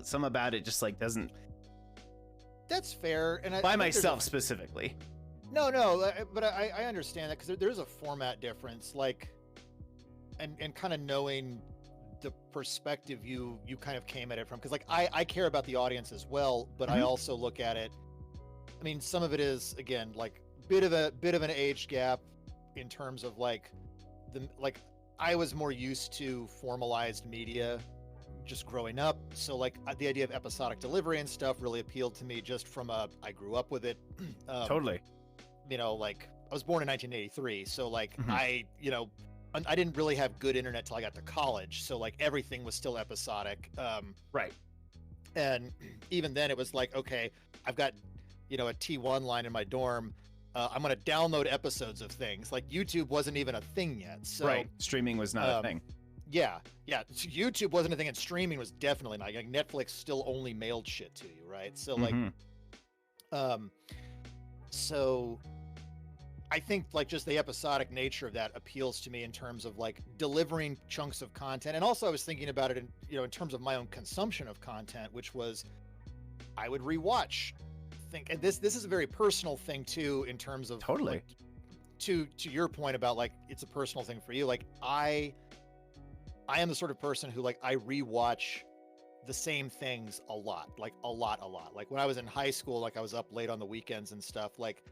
some about it just like doesn't. That's fair, and by myself specifically. No, but I understand that because there's a format difference, like, and kind of knowing the perspective you kind of came at it from, because like I care about the audience as well, but I also look at it. I mean, some of it is again like bit of an age gap in terms of like I was more used to formalized media just growing up, so like the idea of episodic delivery and stuff really appealed to me just from I grew up with it. Totally. You know, like I was born in 1983, so like I didn't really have good internet till I got to college, so like everything was still episodic. Right. And even then it was like, okay, I've got, a T1 line in my dorm. I'm going to download episodes of things. Like YouTube wasn't even a thing yet. So, right. Streaming was not a thing. Yeah. So YouTube wasn't a thing, and streaming was definitely not. Like Netflix still only mailed shit to you, right? So like, so I think like just the episodic nature of that appeals to me in terms of like delivering chunks of content. And also I was thinking about it in terms of my own consumption of content, which was I would rewatch. And this is a very personal thing too, in terms of totally to your point about like it's a personal thing for you, like I am the sort of person who like I rewatch the same things a lot, like a lot. Like when I was in high school, like I was up late on the weekends and stuff, like,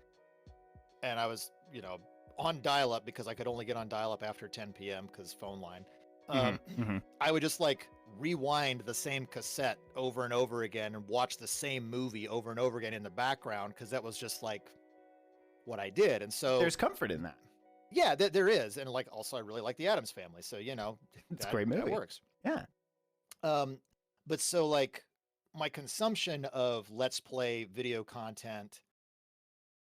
and I was, on dial-up because I could only get on dial-up after 10 p.m. because phone line. I would just like rewind the same cassette over and over again and watch the same movie over and over again in the background because that was just like what I did. And so There's comfort in that. yeah, there is. And like also I really like the Addams Family. So It's a great movie. That works. Yeah. But so like my consumption of Let's Play video content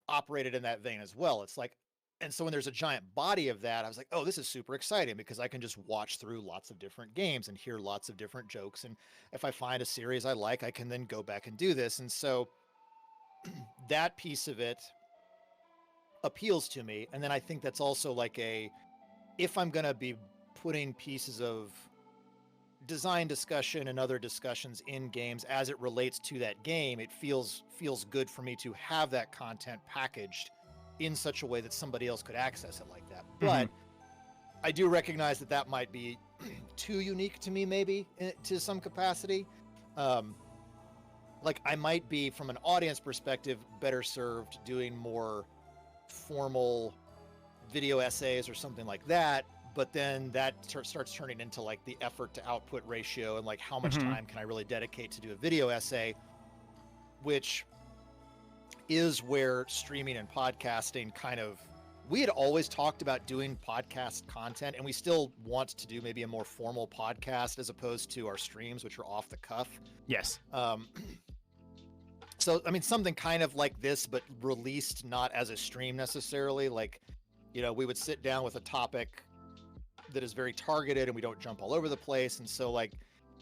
operated in that vein as well. It's like, and so when there's a giant body of that, I was like, oh, this is super exciting because I can just watch through lots of different games and hear lots of different jokes. And if I find a series I like, I can then go back and do this. And so that piece of it appeals to me. And then I think that's also like if I'm going to be putting pieces of design discussion and other discussions in games as it relates to that game, it feels good for me to have that content packaged in such a way that somebody else could access it like that. But I do recognize that might be too unique to me, maybe to some capacity. Like I might be, from an audience perspective, better served doing more formal video essays or something like that. But then that starts turning into like the effort to output ratio and like how much time can I really dedicate to do a video essay, which is where streaming and podcasting we had always talked about doing podcast content, and we still want to do maybe a more formal podcast as opposed to our streams, which are off the cuff. Yes. So, I mean, something kind of like this, but released not as a stream necessarily. Like, we would sit down with a topic that is very targeted and we don't jump all over the place. And so like,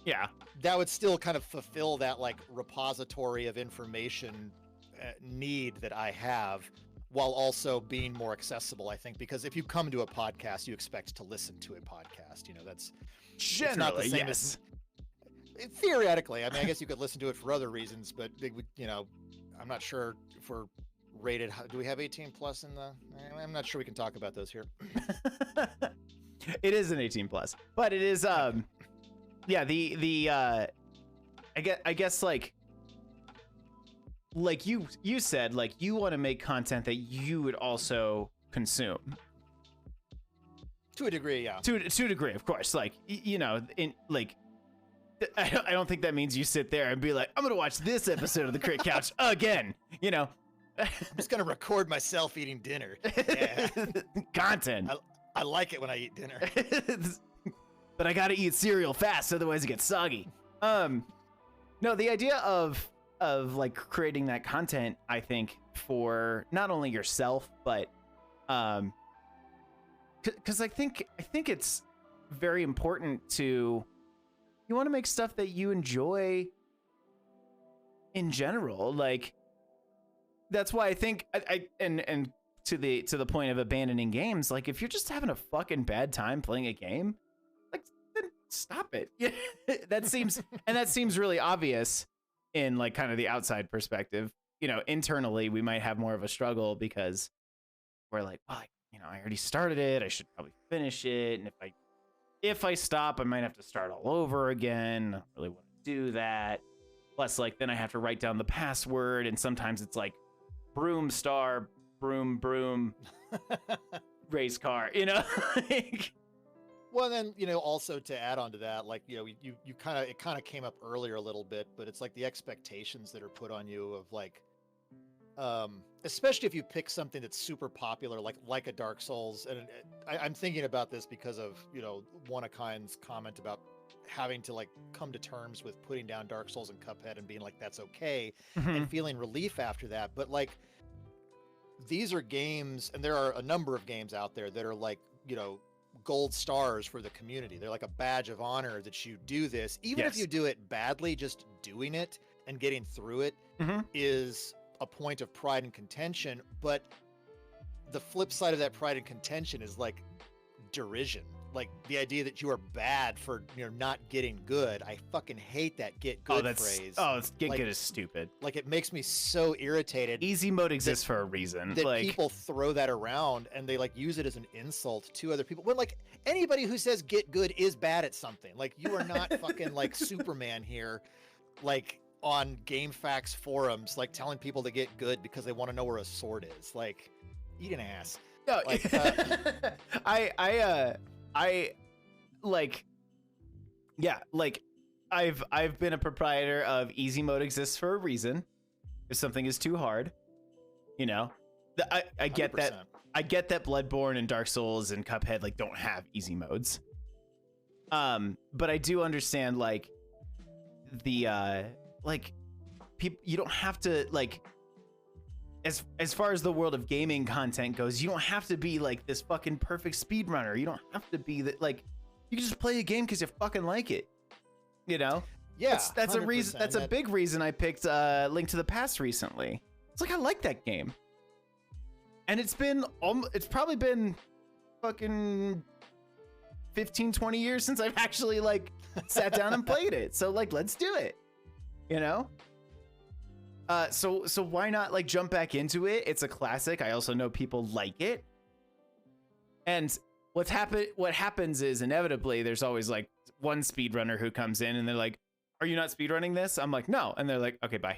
yeah, that would still kind of fulfill that like repository of information need that I have, while also being more accessible, I think, because if you come to a podcast, you expect to listen to a podcast. That's generally not the same yes. Theoretically, I mean, I guess you could listen to it for other reasons, but I'm not sure if we're rated. Do we have 18 plus in the? I'm not sure we can talk about those here. It is an 18 plus, but it is yeah, I guess like you said, like you want to make content that you would also consume to a degree. Yeah, to a degree, of course. Like in like I don't think that means you sit there and be like, I'm gonna watch this episode of the Crit Couch again. I'm just gonna record myself eating dinner. Yeah. Content. I like it when I eat dinner. But I gotta eat cereal fast, otherwise it gets soggy. No, the idea of like creating that content, I think, for not only yourself, but because I think it's very important you want to make stuff that you enjoy in general. Like that's why I think and to the point of abandoning games, like if you're just having a fucking bad time playing a game, like then stop it. that seems really obvious in like kind of the outside perspective. Internally we might have more of a struggle because we're like, well, I already started it, I should probably finish it, and if I stop I might have to start all over again. I don't really want to do that. Plus, like, then I have to write down the password, and sometimes it's like broom star broom race car, like, well, then also to add on to that, like it kind of came up earlier a little bit, but it's like the expectations that are put on you of like especially if you pick something that's super popular, like a Dark Souls. And I'm thinking about this because of One-a-Kind's comment about having to like come to terms with putting down Dark Souls and Cuphead and being like that's okay, and feeling relief after that. But like these are games, and there are a number of games out there that are like gold stars for the community. They're like a badge of honor that you do this, even if you do it badly. Just doing it and getting through it is a point of pride and contention. But the flip side of that pride and contention is like derision. like the idea that you are bad for not getting good. I fucking hate that get good phrase. Get good is stupid. Like it makes me so irritated. Easy mode exists for a reason. That like, people throw that around and they like use it as an insult to other people. When like anybody who says get good is bad at something. Like you are not fucking like Superman here, like on GameFAQs forums, like telling people to get good because they want to know where a sword is. Like, eat an ass. No, like, I like, yeah, like I've been a proprietor of easy mode exists for a reason. If something is too hard, I get 100%. That. I get that Bloodborne and Dark Souls and Cuphead like don't have easy modes. But I do understand like the like people. You don't have to like. As far as the world of gaming content goes, you don't have to be like this fucking perfect speedrunner. You don't have to be that. Like, you can just play a game because you fucking like it. Yeah, that's a reason. That's a big reason I picked Link to the Past recently. It's like I like that game, and it's probably been fucking 15, 20 years since I've actually like sat down and played it. So like, let's do it. So why not like jump back into it? It's a classic. I also know people like it. And what happens is inevitably there's always like one speedrunner who comes in and they're like, "Are you not speedrunning this?" I'm like, "No." And they're like, "Okay, bye."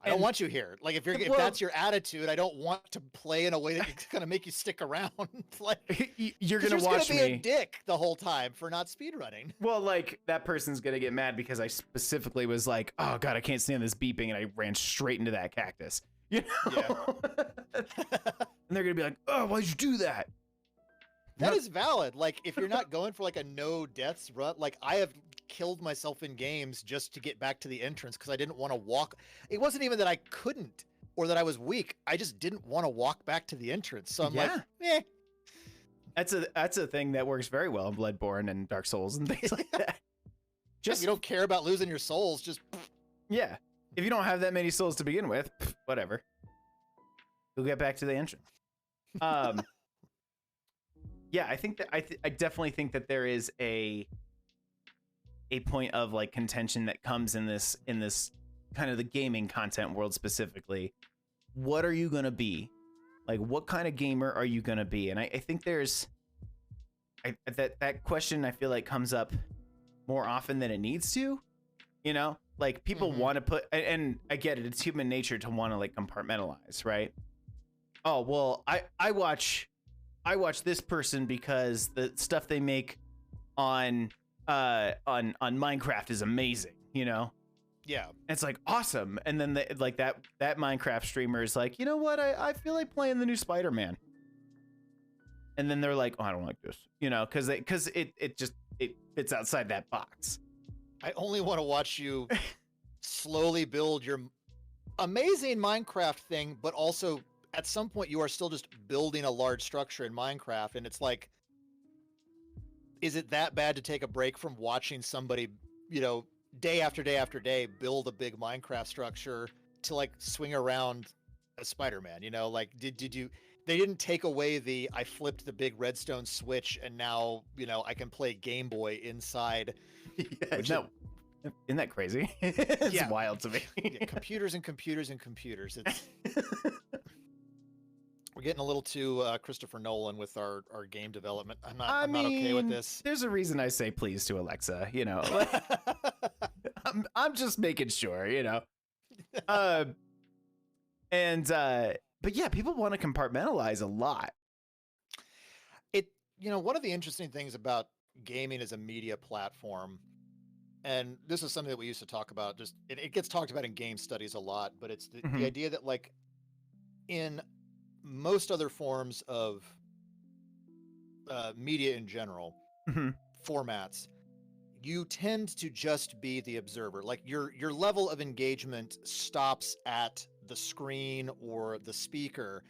I don't want you here. Like if that's your attitude, I don't want to play in a way that's gonna make you stick around. Like you're gonna watch me be a dick the whole time for not speedrunning. Well, like that person's gonna get mad because I specifically was like, "Oh god, I can't stand this beeping," and I ran straight into that cactus. Yeah. And they're gonna be like, "Oh, why'd you do that?" That is valid. Like if you're not going for like a no deaths run, like I have killed myself in games just to get back to the entrance because I didn't want to walk. It wasn't even that I couldn't or that I was weak. I just didn't want to walk back to the entrance. So I'm like, eh. That's a thing that works very well in Bloodborne and Dark Souls and things like that. Just you don't care about losing your souls. Just yeah. If you don't have that many souls to begin with, whatever. We'll get back to the entrance. Yeah, I think that I definitely think that there is a point of like contention that comes in this kind of the gaming content world specifically. What are you gonna be? Like, what kind of gamer are you gonna be? And I think there's that question I feel like comes up more often than it needs to. Like people want to put, and I get it. It's human nature to want to like compartmentalize, right? Oh well, I watch this person because the stuff they make on Minecraft is amazing, Yeah. It's like awesome. And then like that Minecraft streamer is like, you know what? I feel like playing the new Spider-Man. And then they're like, oh, I don't like this, because it fits outside that box. I only want to watch you slowly build your amazing Minecraft thing, but also at some point you are still just building a large structure in Minecraft. And it's like, is it that bad to take a break from watching somebody, day after day after day build a big Minecraft structure to like swing around as Spider-Man? Like did you? They didn't take away I flipped the big redstone switch and now I can play Game Boy inside. Yeah, isn't that crazy? It's wild to me. Yeah, computers and computers and computers. It's we're getting a little too Christopher Nolan with our game development. I'm not okay with this. There's a reason I say please to Alexa, I'm just making sure, but yeah, people want to compartmentalize a lot. One of the interesting things about gaming as a media platform, and this is something that we used to talk about, just it gets talked about in game studies a lot, but it's the idea that like in most other forms of media in general, formats, you tend to just be the observer. Like your level of engagement stops at the screen or the speaker,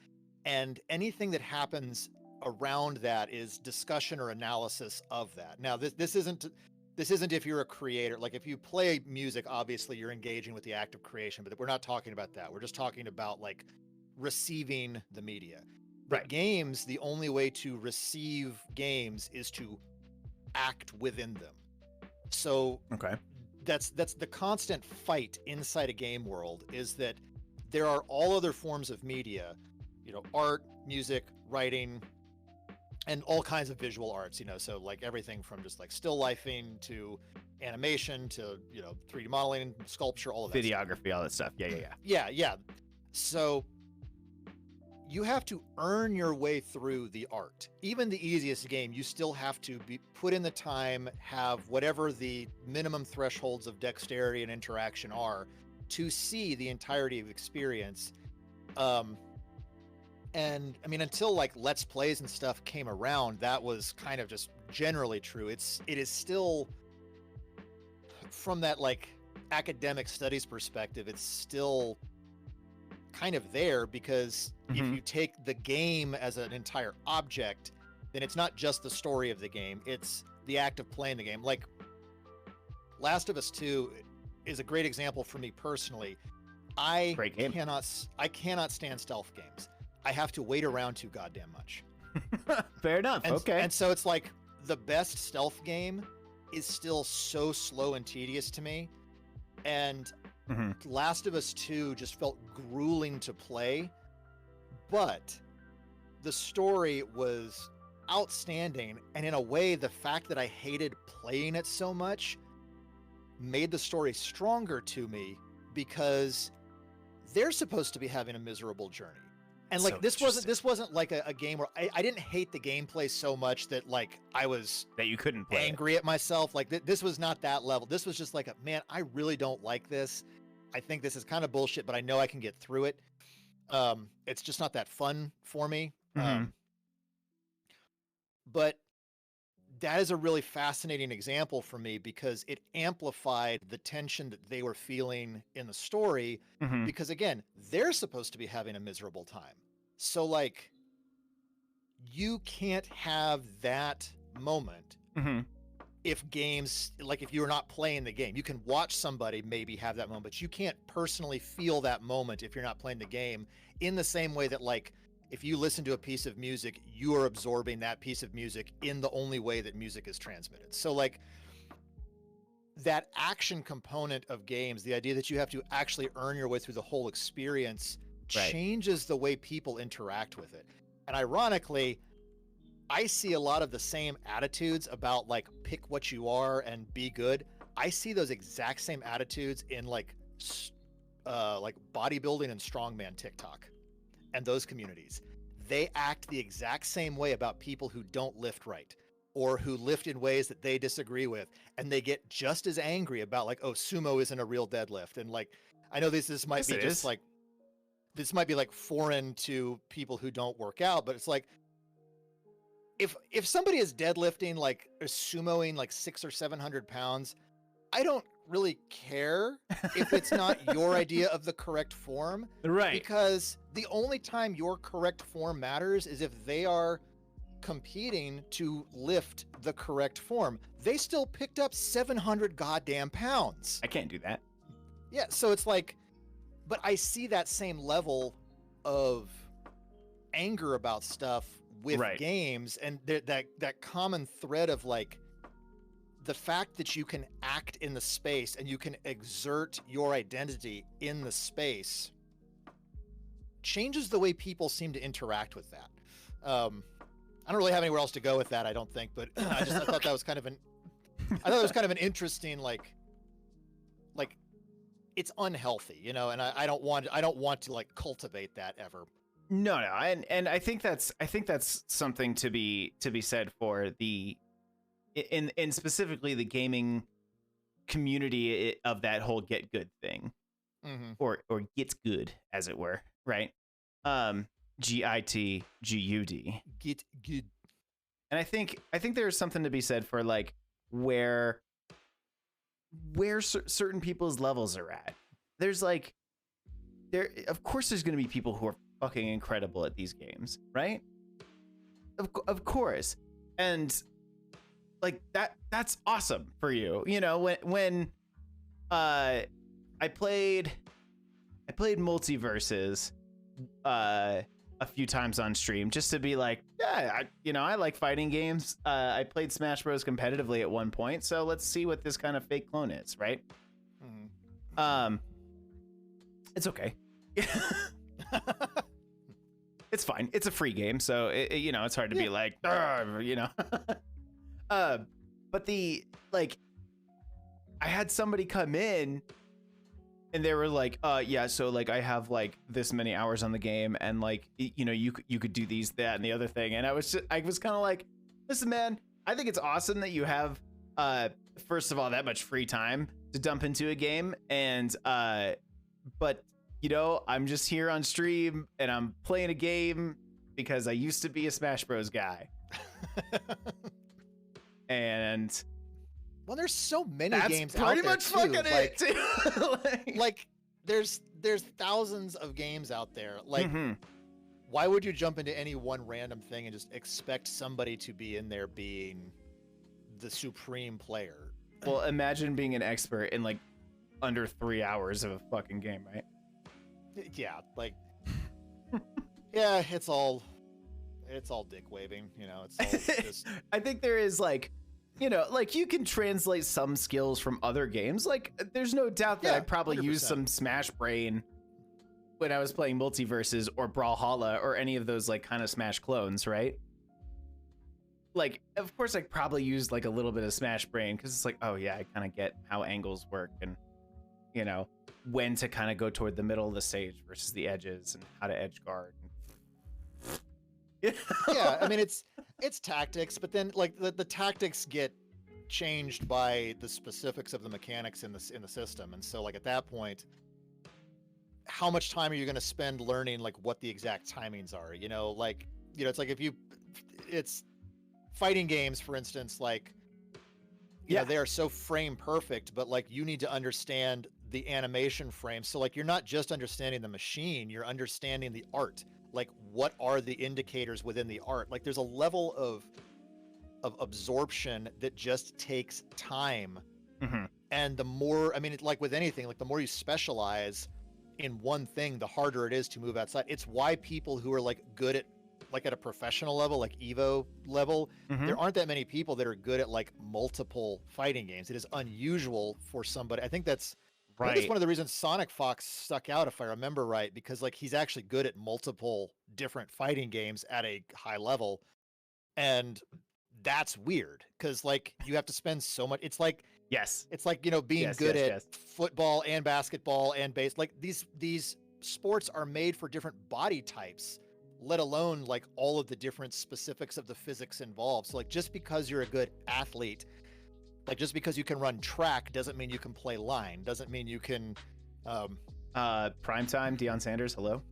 and anything that happens around that is discussion or analysis of that. Now, this isn't if you're a creator. Like if you play music, obviously you're engaging with the act of creation, but we're not talking about that. We're just talking about like receiving the media. That Right. games, the only way to receive games is to act within them. So Okay. that's the constant fight inside a game world, is that there are all other forms of media, art, music, writing, and all kinds of visual arts, so like everything from just like still lifing to animation to 3D modeling, sculpture, all of that stuff. Videography, all that stuff. Yeah. Yeah. So you have to earn your way through the art. Even the easiest game, you still have to put in the time, have whatever the minimum thresholds of dexterity and interaction are to see the entirety of experience. And I mean, until like Let's Plays and stuff came around, that was kind of just generally true. It is still, from that like academic studies perspective, it's still kind of there, because if you take the game as an entire object, then it's not just the story of the game, it's the act of playing the game. Like Last of Us 2 is a great example for me personally. I cannot stand stealth games. I have to wait around too goddamn much. Fair enough. Okay. And so it's like the best stealth game is still so slow and tedious to me. And Last of Us 2 just felt grueling to play, but the story was outstanding. And in a way, the fact that I hated playing it so much made the story stronger to me, because they're supposed to be having a miserable journey. And like, So this wasn't like a game where I didn't hate the gameplay so much that like I was that you couldn't play angry at myself. Like this was not that level. This was just like, man, I really don't like this. I think this is kind of bullshit, but I know I can get through it. It's just not that fun for me. But that is a really fascinating example for me, because it amplified the tension that they were feeling in the story. Because again, they're supposed to be having a miserable time. So like, you can't have that moment if games, like if you're not playing the game. You can watch somebody maybe have that moment, but you can't personally feel that moment if you're not playing the game, in the same way that like, if you listen to a piece of music, you are absorbing that piece of music in the only way that music is transmitted. So like, that action component of games, the idea that you have to actually earn your way through the whole experience, changes the way people interact with it. And ironically, I see a lot of the same attitudes about like, pick what you are and be good. I see those exact same attitudes in like bodybuilding and strongman TikTok and those communities. They act the exact same way about people who don't lift right, or who lift in ways that they disagree with. And they get just as angry about like, oh, sumo isn't a real deadlift. And like, I know this might be just like, this might be like foreign to people who don't work out, but it's like, if somebody is deadlifting like, or sumoing like 600 or 700 pounds, I don't really care if it's not your idea of the correct form. Right. Because the only time your correct form matters is if they are competing to lift the correct form. They still picked up 700 goddamn pounds. I can't do that. Yeah, so it's like, but I see that same level of anger about stuff with games, and that common thread of like, the fact that you can act in the space and you can exert your identity in the space changes the way people seem to interact with that. I don't really have anywhere else to go with that, I don't think, but I thought that was kind of an interesting, like it's unhealthy, and I don't want to like cultivate that ever. No, and I think that's something to be said for the in specifically the gaming community of that whole get good thing, or gets good, as it were, right? GITGUD, get good. And I think there's something to be said for like where certain people's levels are at. There's like, of course there's going to be people who are fucking incredible at these games, right? Of course. And like that's awesome for you. When I played Multiverses a a few times on stream just to be like, yeah, I like fighting games. I played Smash Bros. Competitively at one point, so let's see what this kind of fake clone is, right? Mhm. It's okay. It's fine. It's a free game, so it's hard to be like, but I had somebody come in and they were like, yeah, so like I have like this many hours on the game and like, you could do these, that, and the other thing. And I was kind of like, listen, man, I think it's awesome that you have, first of all, that much free time to dump into a game. And, but I'm just here on stream and I'm playing a game because I used to be a Smash Bros. Guy. And well, there's so many that's games pretty out there much too. fucking it too. like there's thousands of games out there. Like, Mhm. why would you jump into any one random thing and just expect somebody to be in there being the supreme player? Well, imagine being an expert in like under 3 hours of a fucking game, right? Yeah, like, yeah, it's all dick waving, it's all just... I think there is like, like you can translate some skills from other games. Like there's no doubt that Yeah, I'd probably 100%. use some Smash Brain when I was playing Multiverses or Brawlhalla or any of those like kind of Smash clones, right? Like, of course, I probably used like a little bit of Smash Brain because it's like, oh yeah, I kind of get how angles work and, when to kind of go toward the middle of the stage versus the edges and how to edge guard. Yeah, I mean, it's tactics, but then like the tactics get changed by the specifics of the mechanics in the system. And so like at that point, how much time are you going to spend learning like what the exact timings are? It's like it's fighting games, for instance, like, they are so frame perfect, but like you need to understand the animation frame. So like you're not just understanding the machine, you're understanding the art. Like, what are the indicators within the art? Like there's a level of absorption that just takes time. Mm-hmm. And the more, I mean, like with anything, like the more you specialize in one thing, the harder it is to move outside. It's why people who are like good at, like at a professional level, like Evo level, Mm-hmm. there aren't that many people that are good at like multiple fighting games. It is unusual for somebody. I think that's one of the reasons Sonic Fox stuck out, if I remember right, because like he's actually good at multiple different fighting games at a high level. And that's weird because like you have to spend so much. It's like, Yes. it's like, being good at football and basketball and base. Like these sports are made for different body types, let alone like all of the different specifics of the physics involved. So like just because you're a good athlete, like just because you can run track doesn't mean you can play line, doesn't mean you can Primetime, Deion Sanders, hello.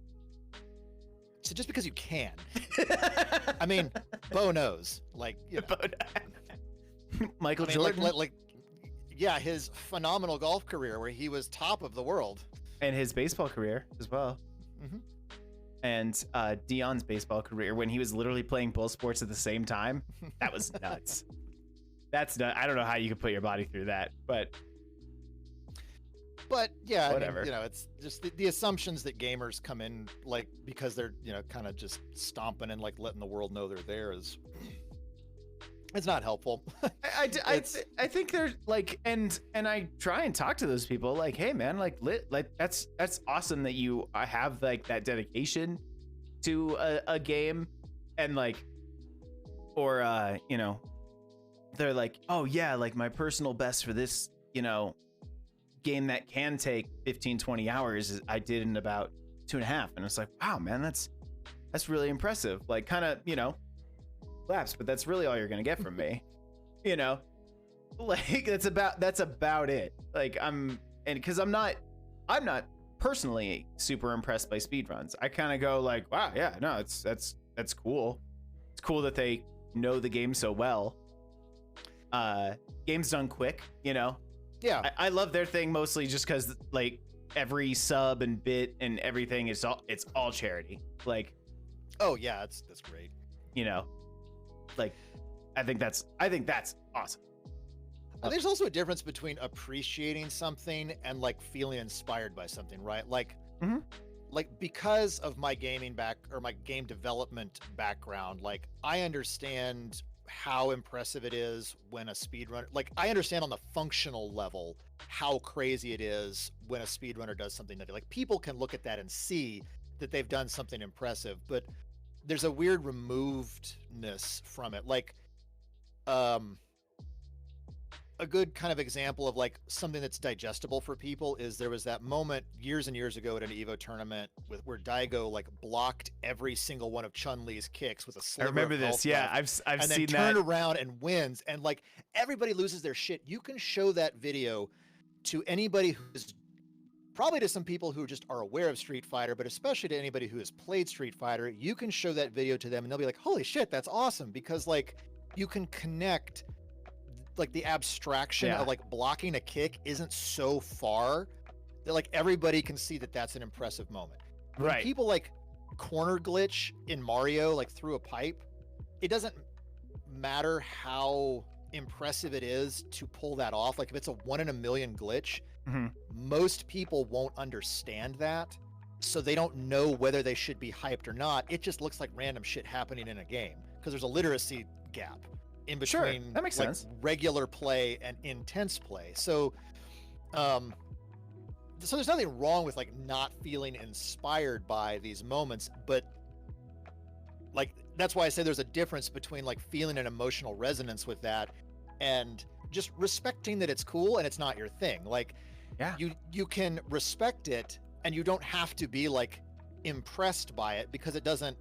So just because you can. I mean, Bo knows. Like, Michael I mean, Jordan. like yeah, his phenomenal golf career where he was top of the world. And his baseball career as well. Mm-hmm. And Deion's baseball career when he was literally playing both sports at the same time. That was nuts. That's nuts. I don't know how you could put your body through that, but yeah, whatever. I mean, it's just the assumptions that gamers come in like because they're kind of just stomping and like letting the world know they're there is it's not helpful. I think there's like and I try and talk to those people like, hey man, like that's awesome that you have like that dedication to a game and like or they're like, oh yeah, like my personal best for this game that can take 15-20 hours is I did in about 2.5, and it's like, wow man, that's really impressive. Like kind of laps, but that's really all you're gonna get from me. Like that's about it. Like because I'm not personally super impressed by speedruns. I kind of go like, wow, yeah, no, that's cool. It's cool that they know the game so well. Game's done quick, Yeah, I love their thing mostly just because like every sub and bit and everything it's all charity. Like, oh yeah, that's great. Like I think that's awesome. There's also a difference between appreciating something and like feeling inspired by something, right? Like, Mm-hmm. like because of my my game development background, like I understand how impressive it is when a speedrunner, like I understand on the functional level how crazy it is when a speedrunner does something nutty. Like people can look at that and see that they've done something impressive, but there's a weird removedness from it. Like a good kind of example of like something that's digestible for people is there was that moment years and years ago at an Evo tournament where Daigo like blocked every single one of Chun-Li's kicks with a sliver. I remember of this. health Yeah, left, I've and seen then that. turned around and wins, and like everybody loses their shit. You can show that video to anybody who's probably to some people who just are aware of Street Fighter, but especially to anybody who has played Street Fighter. You can show that video to them and they'll be like, holy shit, that's awesome, because like you can connect like the abstraction Yeah. of like blocking a kick isn't so far that like everybody can see that that's an impressive moment. When Right. people like corner glitch in Mario like through a pipe, it doesn't matter how impressive it is to pull that off. Like if it's a 1 in a million glitch, most people won't understand that, so they don't know whether they should be hyped or not. It just looks like random shit happening in a game because there's a literacy gap in between. Sure, that makes like, sense. regular play and intense play. So so there's nothing wrong with like not feeling inspired by these moments, but like that's why I say there's a difference between like feeling an emotional resonance with that and just respecting that it's cool and it's not your thing. Like Yeah. you can respect it and you don't have to be like impressed by it because it doesn't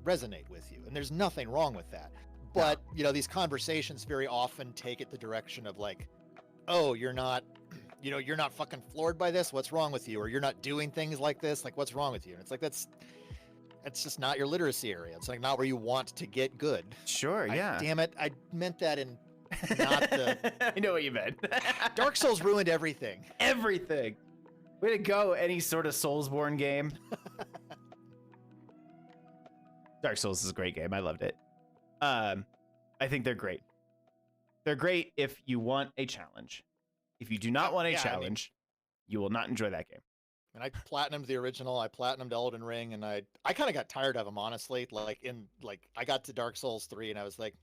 resonate with you, and there's nothing wrong with that. But you know, these conversations very often take it the direction of like, oh, you're not, you know, you're not fucking floored by this, what's wrong with you? Or you're not doing things like this, like what's wrong with you? And it's like that's just not your literacy area. It's like not where you want to get good. Sure, yeah. Damn it, I meant that in not the I know what you meant. Dark Souls ruined everything. Everything. Way to go, any sort of Soulsborne game. Dark Souls is a great game. I loved it. I think they're great. They're great if you want a challenge. If you do not want a challenge, you will not enjoy that game. And I platinumed the original. I platinumed Elden Ring, and I kind of got tired of them, honestly. Like I got to Dark Souls 3, and I was like,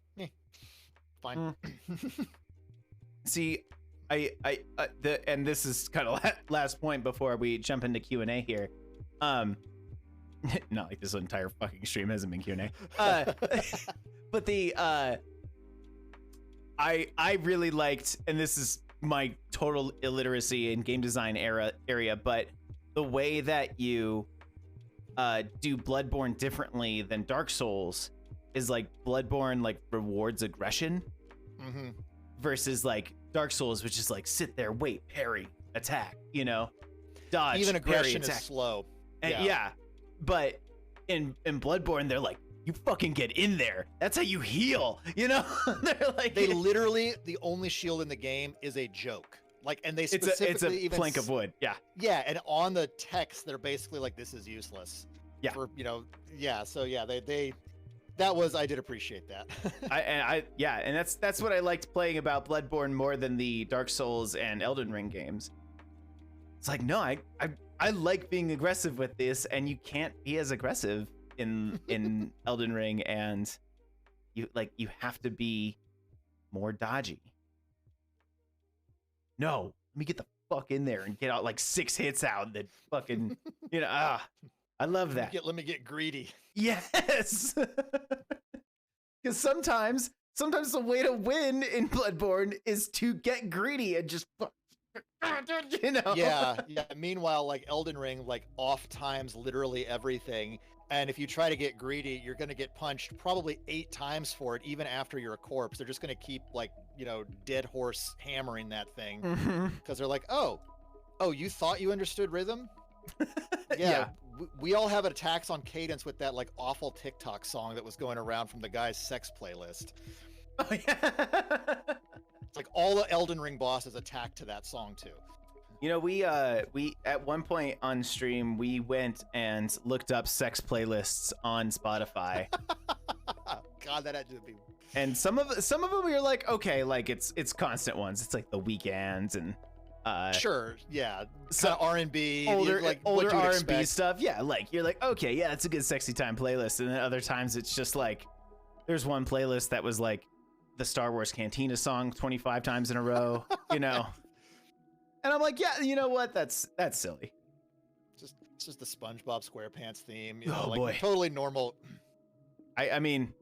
fine. See, and this is kind of last point before we jump into Q&A here. Not like this entire fucking stream hasn't been Q&A. But I really liked, and this is my total illiteracy in game design area, but the way that you do Bloodborne differently than Dark Souls is like Bloodborne like rewards aggression versus like Dark Souls, which is like sit there, wait, parry, attack, you know, dodge. Even aggression parry, is slow. And yeah, but in Bloodborne, they're like, you fucking get in there. That's how you heal, you know? They're like, they literally, the only shield in the game is a joke. Like, and they specifically it's a even plank of wood. Yeah. Yeah, and on the text, they're basically like, this is useless. Yeah. For, you know, yeah. So yeah, I did appreciate that. And that's what I liked playing about Bloodborne more than the Dark Souls and Elden Ring games. It's like, no, I like being aggressive with this, and you can't be as aggressive in Elden Ring, and you have to be more dodgy. No, let me get the fuck in there and get out like 6 hits out, and then fucking, you know, I love that. Let me get greedy. Yes. Because sometimes the way to win in Bloodborne is to get greedy and just, you know. Yeah. Meanwhile, like Elden Ring, like off times literally everything. And if you try to get greedy, you're going to get punched probably 8 times for it, even after you're a corpse. They're just going to keep like, you know, dead horse hammering that thing because they're like, oh, you thought you understood rhythm? Yeah. We all have attacks on cadence with that like awful TikTok song that was going around from the guy's sex playlist. Oh, yeah. It's like all the Elden Ring bosses attack to that song too. You know, we at one point on stream we went and looked up sex playlists on Spotify. God, that had to be. And some of them we were like, okay, like it's constant ones. It's like The Weeknd and Sure, yeah, So kind of R&B, older like older what you would R&B expect. stuff. Yeah, like you're like, okay, yeah, it's a good sexy time playlist. And then other times it's just like there's one playlist that was like the Star Wars Cantina song 25 times in a row, you know. And I'm like, yeah, you know what? That's silly. It's just the SpongeBob SquarePants theme, Oh like boy. totally normal. I mean,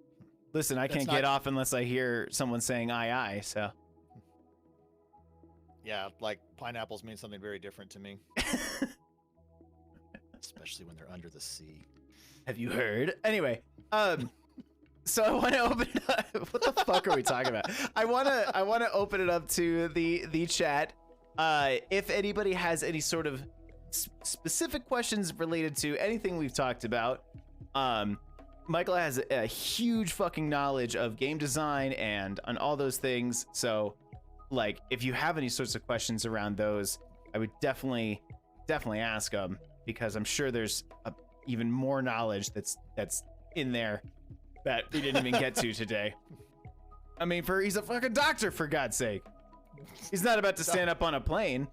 listen, I That's can't not, get off unless I hear someone saying aye, so. yeah, like pineapples mean something very different to me, especially when they're under the sea. Have you heard? Anyway, so I want to open it up. What the fuck are we talking about? I want to open it up to the chat. If anybody has any sort of specific questions related to anything we've talked about, Michael has a huge fucking knowledge of game design and on all those things. So, like, if you have any sorts of questions around those, I would definitely ask them, because I'm sure there's even more knowledge that's in there that we didn't even get to today. I mean, he's a fucking doctor, for God's sake. He's not about to stand up on a plane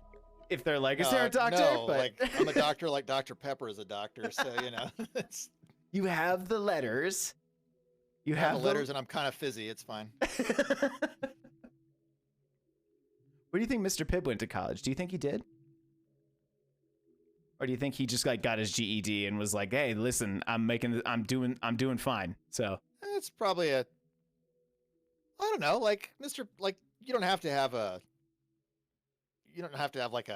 if they're like, is there a doctor? No, like I'm a doctor, like Dr. Pepper is a doctor, so it's. You have the letters. You have the letters, and I'm kind of fizzy. It's fine. Where do you think Mr. Pibb went to college? Do you think he did? Or do you think he just like got his GED and was like, "Hey, listen, I'm doing fine." So It's probably I don't know, like you don't have to have like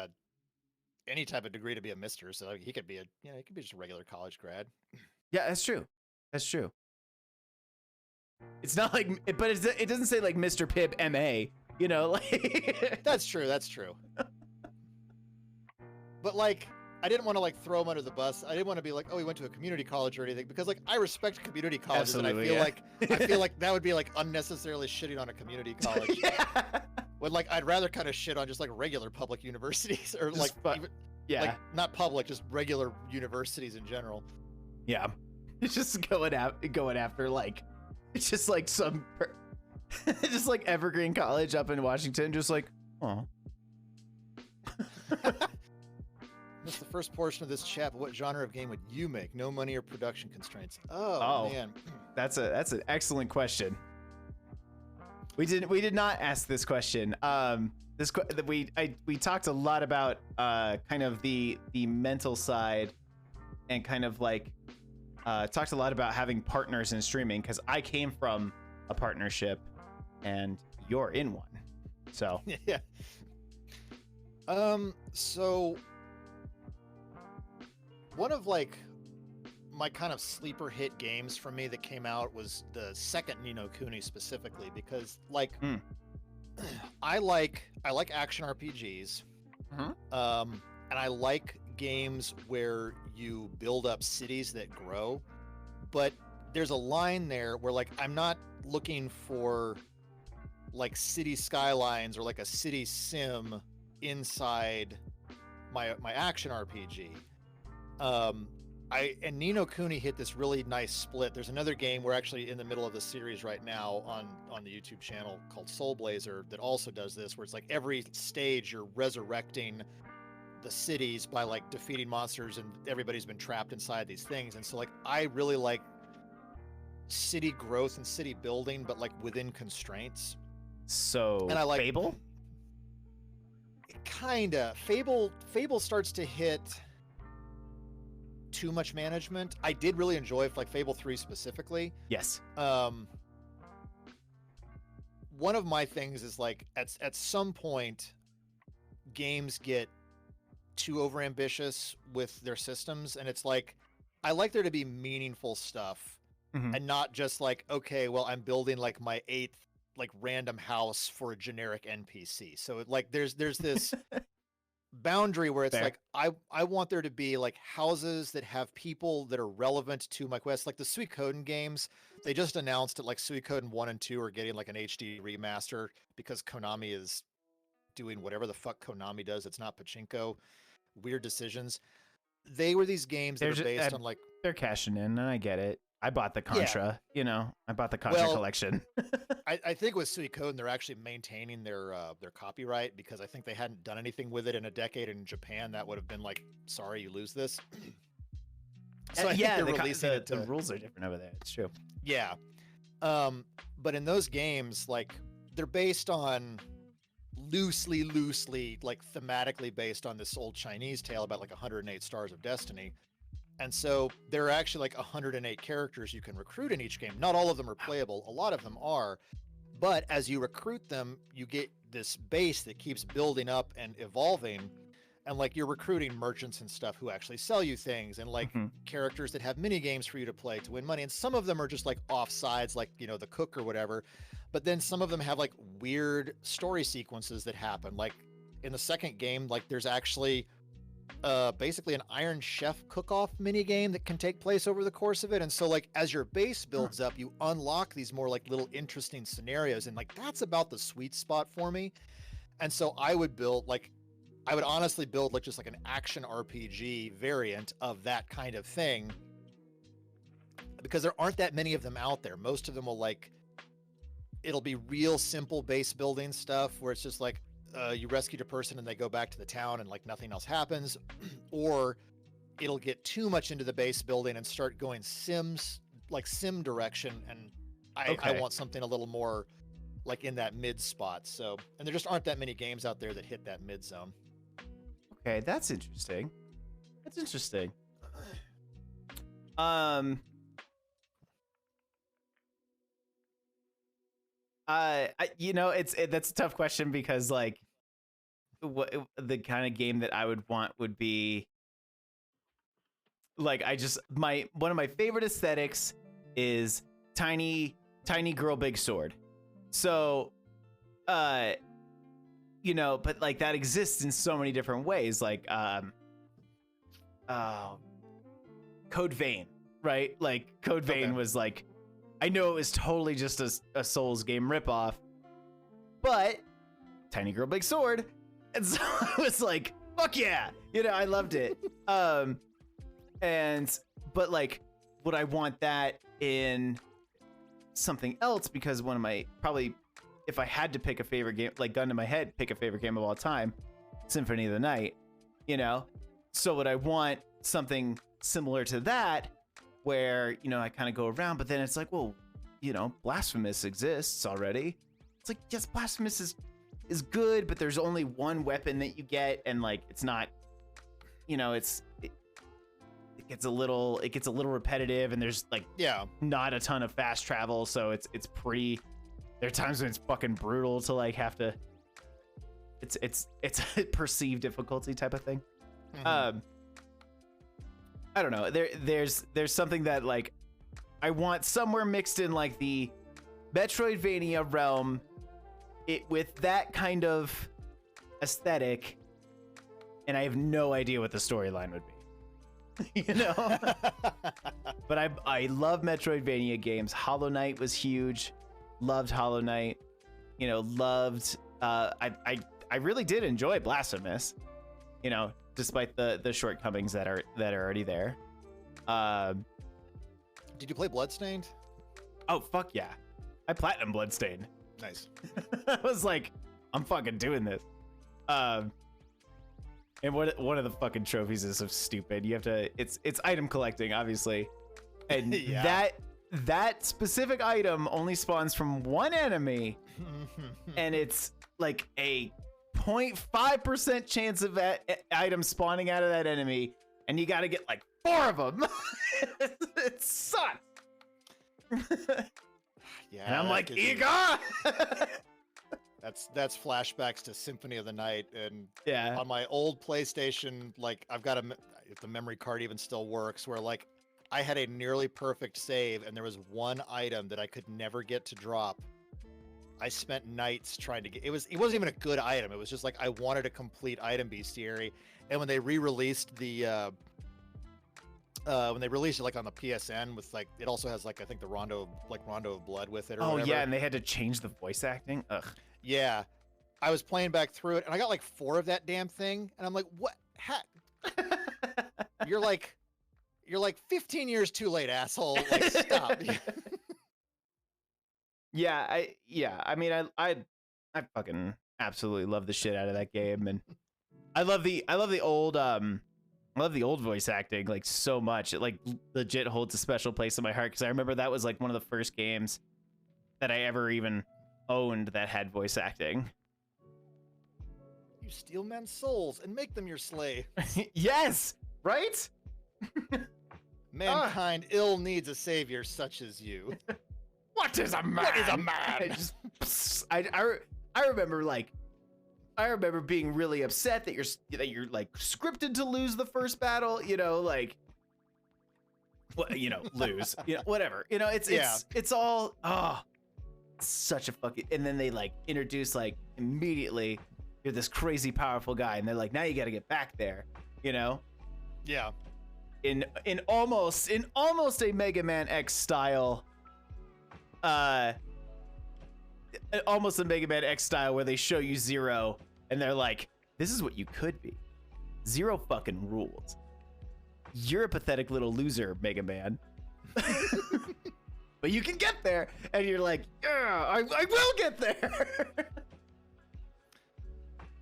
any type of degree to be a mister. So he could be he could be just a regular college grad. yeah, that's true. That's true. It's not like, but it doesn't say like Mr. Pibb MA. You know, like That's true. That's true. But like, I didn't want to like throw him under the bus. I didn't want to be like, oh, he went to a community college or anything, because like I respect community colleges. Absolutely, and I feel like that would be like unnecessarily shitting on a community college. yeah. When like I'd rather kind of shit on just like regular public universities, or Just even, Yeah. like not public, just regular universities in general. Yeah. It's just going after like, it's just like just like Evergreen College up in Washington, just like, oh. That's the first portion of this chat. But what genre of game would you make? No money or production constraints. Oh. Man, that's an excellent question. We did not ask this question. We talked a lot about kind of the mental side, and kind of like talked a lot about having partners in streaming, because I came from a partnership and you're in one. So yeah. So one of like my kind of sleeper hit games for me that came out was the second Ni no Kuni, specifically because like I like action RPGs. And I like games where you build up cities that grow, but there's a line there where like I'm not looking for like city skylines or like a city sim inside my action RPG. And Ni no Kuni hit this really nice split. There's another game we're actually in the middle of the series right now on the YouTube channel called Soul Blazer that also does this, where it's like every stage you're resurrecting the cities by like defeating monsters, and everybody's been trapped inside these things. And so like I really like city growth and city building, but like within constraints. So, and I like Fable? Kinda. Fable starts to hit too much management. I did really enjoy like Fable 3 specifically. Yes. One of my things is like at some point games get too overambitious with their systems, and it's like I like there to be meaningful stuff, and not just like, okay, well, I'm building like my 8th like random house for a generic NPC. So like there's this boundary where it's like I want there to be like houses that have people that are relevant to my quest. Like the Suikoden games, they just announced that like Suikoden 1 and 2 are getting like an HD remaster because Konami is doing whatever the fuck Konami does. It's not pachinko. Weird decisions. They were these games that are based on like, they're cashing in, and I get it. I bought the Yeah. Contra. I bought the Contra collection. I think with Suikoden, they're actually maintaining their copyright because I think they hadn't done anything with it in a decade. And in Japan, that would have been like, sorry, you lose this. So I think they're releasing it the rules are different over there. It's true. Yeah. But in those games, like they're based on loosely, like thematically based on this old Chinese tale about like 108 Stars of Destiny. And so there are actually like 108 characters you can recruit in each game. Not all of them are playable. A lot of them are. But as you recruit them, you get this base that keeps building up and evolving. And like you're recruiting merchants and stuff who actually sell you things, and like characters that have mini games for you to play to win money. And some of them are just like offsides, like, the cook or whatever. But then some of them have like weird story sequences that happen. Like in the second game, like there's actually basically an Iron Chef cook-off mini game that can take place over the course of it. And so like as your base builds up, you unlock these more like little interesting scenarios, and like that's about the sweet spot for me. And so I would honestly build like just like an action RPG variant of that kind of thing, because there aren't that many of them out there. Most of them it'll be real simple base building stuff where it's just like you rescued a person and they go back to the town and like nothing else happens, or it'll get too much into the base building and start going sim direction, and I want something a little more like in that mid spot. So, and there just aren't that many games out there that hit that mid zone. Okay, that's interesting. That's a tough question because like the kind of game that I would want would be like one of my favorite aesthetics is tiny girl big sword. So but like that exists in so many different ways, like Code Vein, right? Like Code Vein was like, I know it was totally just a Souls game ripoff, but tiny girl big sword, and so I was like, fuck yeah, I loved it. But like, would I want that in something else? Because one of my if I had to pick a favorite game, like gun to my head, pick a favorite game of all time, Symphony of the Night, So would I want something similar to that where, I kind of go around, but then it's like, well, Blasphemous exists already. It's like, yes, Blasphemous is good, but there's only one weapon that you get, and like, it's not, it gets a little repetitive, and there's like, not a ton of fast travel. So it's pretty, there are times when it's fucking brutal to like have to, it's a perceived difficulty type of thing. I don't know. There's something that like I want somewhere mixed in like the Metroidvania realm, with that kind of aesthetic, and I have no idea what the storyline would be. But I love Metroidvania games. Hollow Knight was huge. Loved Hollow Knight. Loved. I really did enjoy Blasphemous. Despite the shortcomings that are already there. Did you play Bloodstained? Oh fuck yeah, I platinum Bloodstained. Nice. I was like, I'm fucking doing this. And one of the fucking trophies is so stupid. You have to, it's item collecting, obviously, and that specific item only spawns from one enemy, and it's like a 0.5% chance of that item spawning out of that enemy, and you got to get like 4 of them. It sucks. Yeah, and I'm like, Egon. That's flashbacks to Symphony of the Night, and on my old PlayStation, like I've got if the memory card even still works, where like I had a nearly perfect save, and there was one item that I could never get to drop. I spent nights trying to get it. Wasn't even a good item. It was just like I wanted a complete item bestiary. And when they re-released it like on the PSN with like, it also has like, I think the Rondo of Blood with it or whatever. Yeah, and they had to change the voice acting. Ugh. Yeah, I was playing back through it, and I got like 4 of that damn thing, and I'm like, what? You're like, You're like 15 years too late, asshole. Like, stop. I mean, I fucking absolutely love the shit out of that game, and I love the old voice acting like so much. It like legit holds a special place in my heart because I remember that was like one of the first games that I ever even owned that had voice acting. You steal men's souls and make them your slave. Yes, right? Mankind ill needs a savior such as you. What is a man? What is a man? I remember being really upset that you're like scripted to lose the first battle, like lose, whatever. It's all such a fucking, and then they like introduce like immediately you're this crazy powerful guy and they're like, now you got to get back there, Yeah. In almost a Mega Man X style almost a Mega Man X style where they show you Zero and they're like, this is what you could be. Zero fucking rules. You're a pathetic little loser, Mega Man. But you can get there. And you're like, yeah, I will get there.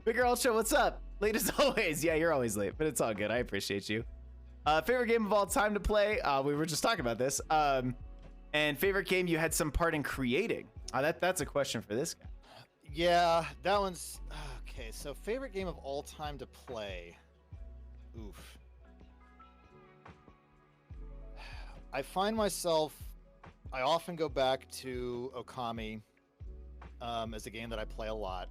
Bigger Ultra, what's up? Late as always. Yeah, you're always late, but it's all good. I appreciate you. Favorite game of all time to play? We were just talking about this. And favorite game you had some part in creating? That's a question for this guy. Yeah, that one's okay. So favorite game of all time to play. Oof. I find myself, I often go back to Okami as a game that I play a lot.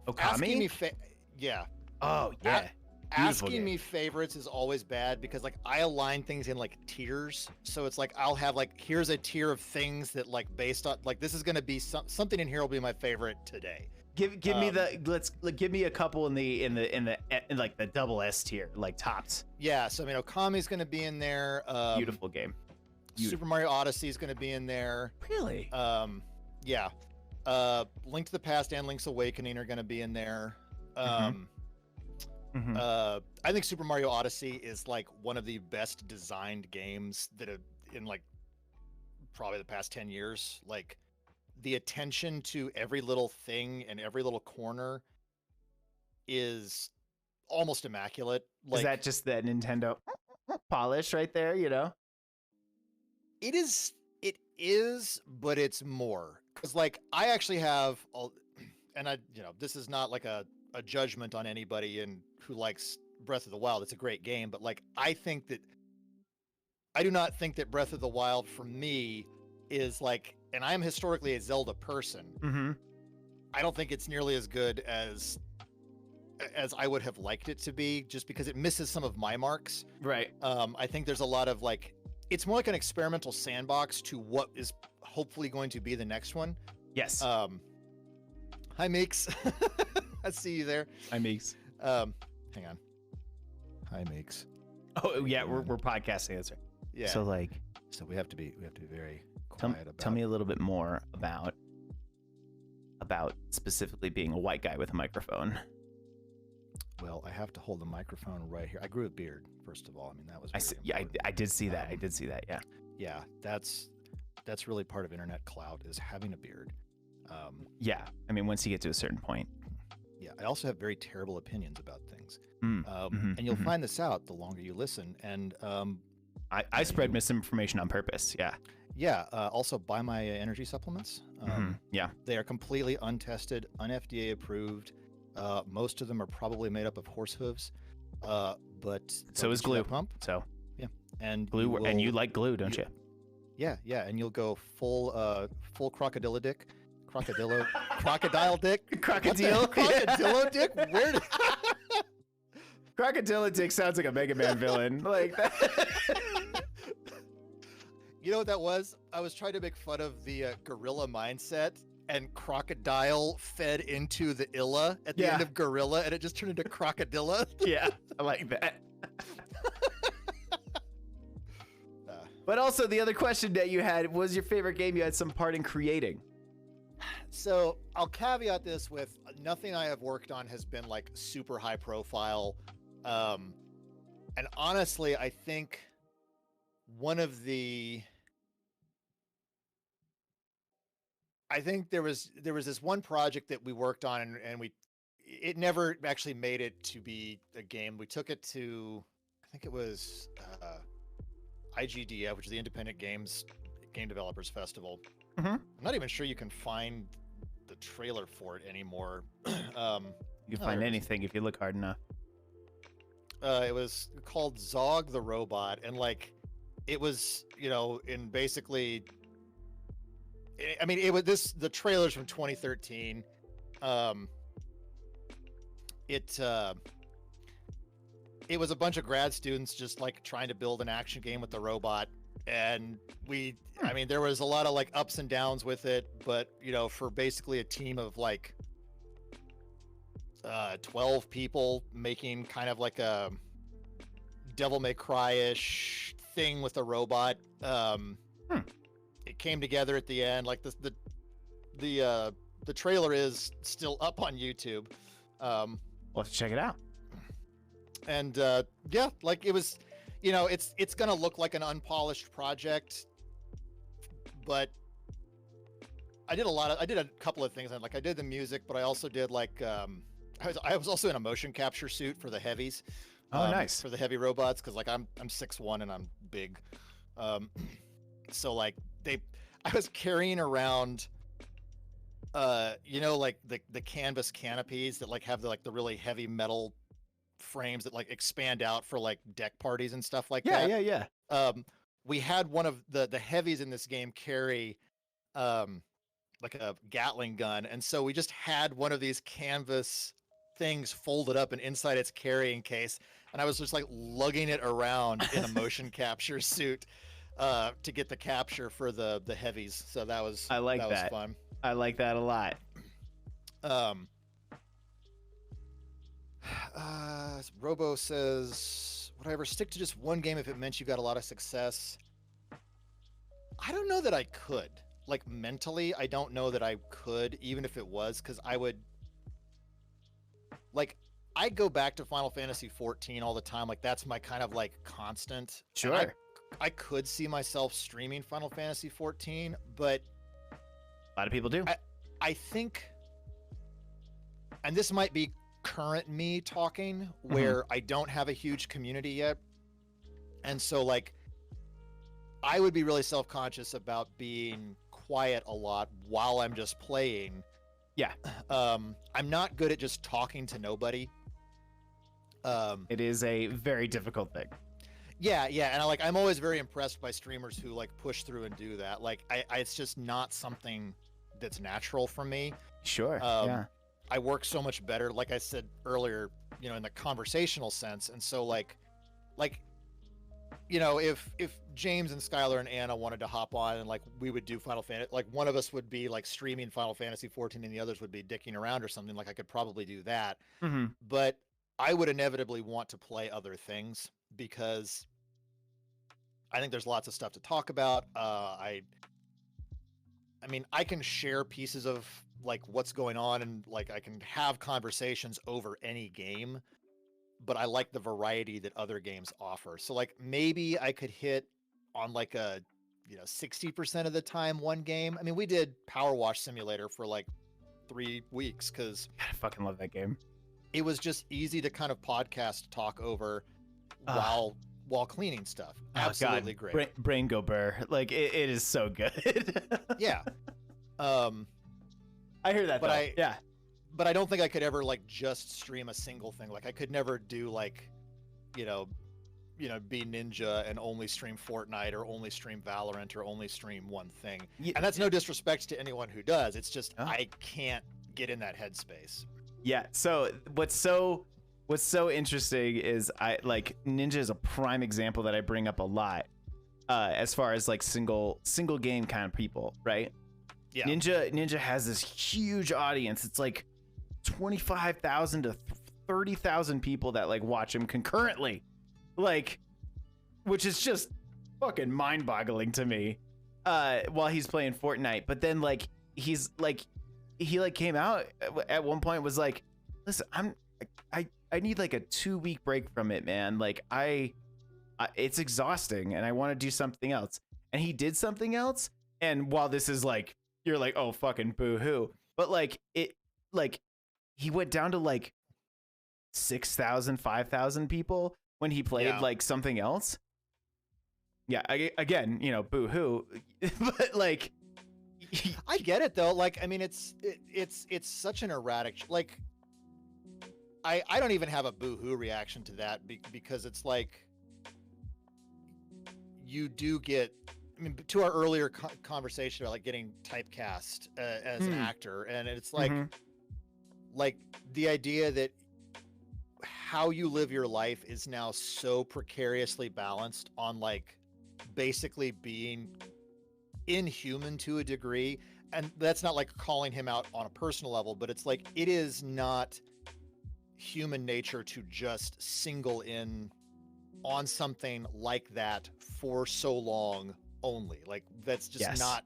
Okami? Yeah. Oh, yeah. Asking me favorites is always bad because like I align things in like tiers. So it's like I'll have like, here's a tier of things that like based on like this is going to be something in here will be my favorite today. Give me give me a couple in like the double S tier, like tops. Yeah, so I mean Okami's going to be in there. Beautiful game. Super Mario Odyssey is going to be in there. Really? Yeah. Link to the Past and Link's Awakening are going to be in there. I think Super Mario Odyssey is like one of the best designed games that have in like probably the past 10 years. Like the attention to every little thing and every little corner is almost immaculate. Like, is that just that Nintendo polish right there, It is, but it's more. Because like I actually have and I this is not like a judgment on anybody who likes Breath of the Wild. It's a great game, but like I do not think that Breath of the Wild for me is like, and I am historically a Zelda person. I don't think it's nearly as good as I would have liked it to be, just because it misses some of my marks. Right. I think there's a lot of like, it's more like an experimental sandbox to what is hopefully going to be the next one. Yes. Hi, Meeks. I see you there. Hi, Meeks. Hang on. Hi, Meeks. Oh yeah, we're podcasting. That's right. Yeah. So like, we have to be very quiet about. Tell me a little bit more about specifically being a white guy with a microphone. Well, I have to hold the microphone right here. I grew a beard, first of all. I mean, that was I did see that. I did see that. Yeah. Yeah, that's really part of internet clout is having a beard. Yeah. I mean, once you get to a certain point. Yeah, I also have very terrible opinions about things. And you'll find this out the longer you listen. And I spread misinformation on purpose. Yeah. Yeah. Also, buy my energy supplements. Yeah. They are completely untested, un-FDA approved. Most of them are probably made up of horse hooves. But so is glue. Pump. So yeah, and glue, and you like glue, don't you? Yeah, and you'll go full crocodile dick. Crocodile dick? Crocodile? Crocodilo dick? Where did... Crocodile dick sounds like a Mega Man villain. Like that. You know what that was? I was trying to make fun of the gorilla mindset, and crocodile fed into the illa at the end of gorilla, and it just turned into crocodilla. Yeah, I like that. But also, the other question that you had was your favorite game you had some part in creating. So I'll caveat this with nothing I have worked on has been like super high profile. And honestly, I think one of the I think there was this one project that we worked on, and it never actually made it to be a game. We took it to, I think it was IGDF, which is the Independent Game Developers Festival. Mm-hmm. I'm not even sure you can find the trailer for it anymore. You can find anything if you look hard enough. It was called Zog the Robot, and like it was, in basically, I mean, the trailer's from 2013. It was a bunch of grad students just like trying to build an action game with the robot, and I mean, there was a lot of like ups and downs with it, but for basically a team of like 12 people making kind of like a Devil May Cry-ish thing with a robot. It came together at the end. Like the trailer is still up on YouTube. Let's check it out. And yeah, like it was, it's gonna look like an unpolished project, but I did a couple of things. I did the music, but I also did like I was also in a motion capture suit for the heavies. Oh, nice. For the heavy robots, because like I'm 6'1" and I'm big. So like I was carrying around like the canvas canopies that like have the really heavy metal frames that like expand out for like deck parties and stuff like that. Yeah. We had one of the heavies in this game carry like a Gatling gun, and so we just had one of these canvas things folded up and inside its carrying case, and I was just like lugging it around in a motion capture suit to get the capture for the heavies. So that was was fun. I like that a lot. Robo says, whatever, stick to just one game if it meant you got a lot of success. I don't know that I could. Like mentally, I don't know that I could, even if it was, because I would like I go back to Final Fantasy 14 all the time. Like that's my kind of like constant. Sure. I could see myself streaming Final Fantasy 14, but a lot of people do. I think, and this might be current me talking, where I don't have a huge community yet, and so like I would be really self-conscious about being quiet a lot while I'm just playing. Yeah. I'm not good at just talking to nobody. It is a very difficult thing. Yeah, and I'm always very impressed by streamers who like push through and do that. Like it's just not something that's natural for me. Sure. Yeah. I work so much better, like I said earlier, in the conversational sense. And so like if James and Skylar and Anna wanted to hop on and like we would do Final Fantasy, like one of us would be like streaming Final Fantasy 14 and the others would be dicking around or something, like I could probably do that. But I would inevitably want to play other things because I think there's lots of stuff to talk about. I mean, I can share pieces of like what's going on and like I can have conversations over any game, but I like the variety that other games offer. So like maybe I could hit on like a 60% of the time one game. I mean, we did Power Wash Simulator for like 3 weeks because I fucking love that game. It was just easy to kind of podcast talk over while cleaning stuff. Absolutely great. Brain go burr. Like it is so good. Yeah. I hear that. But though. But I don't think I could ever like just stream a single thing. Like I could never do like, be Ninja and only stream Fortnite or only stream Valorant or only stream one thing. Yeah. And that's no disrespect to anyone who does. It's just I can't get in that headspace. Yeah. So what's so interesting is Ninja is a prime example that I bring up a lot as far as like single game kind of people, right? Yeah. Ninja has this huge audience. It's like 25,000 to 30,000 people that like watch him concurrently, like, which is just fucking mind-boggling to me. While he's playing Fortnite, but then like he came out at one point was like, listen, I need like a 2-week break from it, man. Like I it's exhausting and I want to do something else. And he did something else. And while this is like, you're like, oh, fucking boo hoo. But like, like, he went down to like 6,000, 5,000 people when he played like something else. Yeah. Again, you know, boo hoo. But like, I get it though. Like, I mean, it's such an erratic, like, I don't even have a boo hoo reaction to that because it's like, you do get, I mean, to our earlier conversation about like getting typecast as an actor, and it's like, like the idea that how you live your life is now so precariously balanced on like basically being inhuman to a degree. And that's not like calling him out on a personal level, but it's like, it is not human nature to just single in on something like that for so long only. Like, that's just not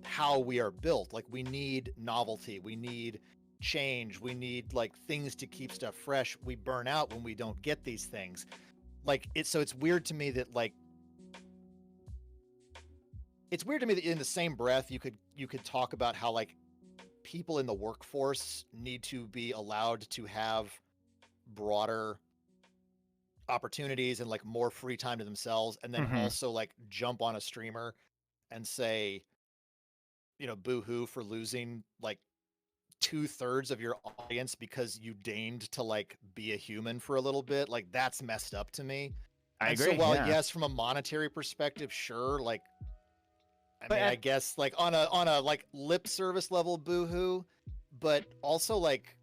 how we are built. Like, we need novelty, we need change, we need like things to keep stuff fresh. We burn out when we don't get these things. Like, so it's weird to me that like, it's weird to me that in the same breath you could talk about how like people in the workforce need to be allowed to have broader opportunities and like more free time to themselves, and then also like jump on a streamer and say, you know, boo hoo for losing like 2/3 of your audience because you deigned to like be a human for a little bit. Like, that's messed up to me. I agree. So while yes, from a monetary perspective, sure, like, I mean, I guess like on a like lip service level boohoo, but also like,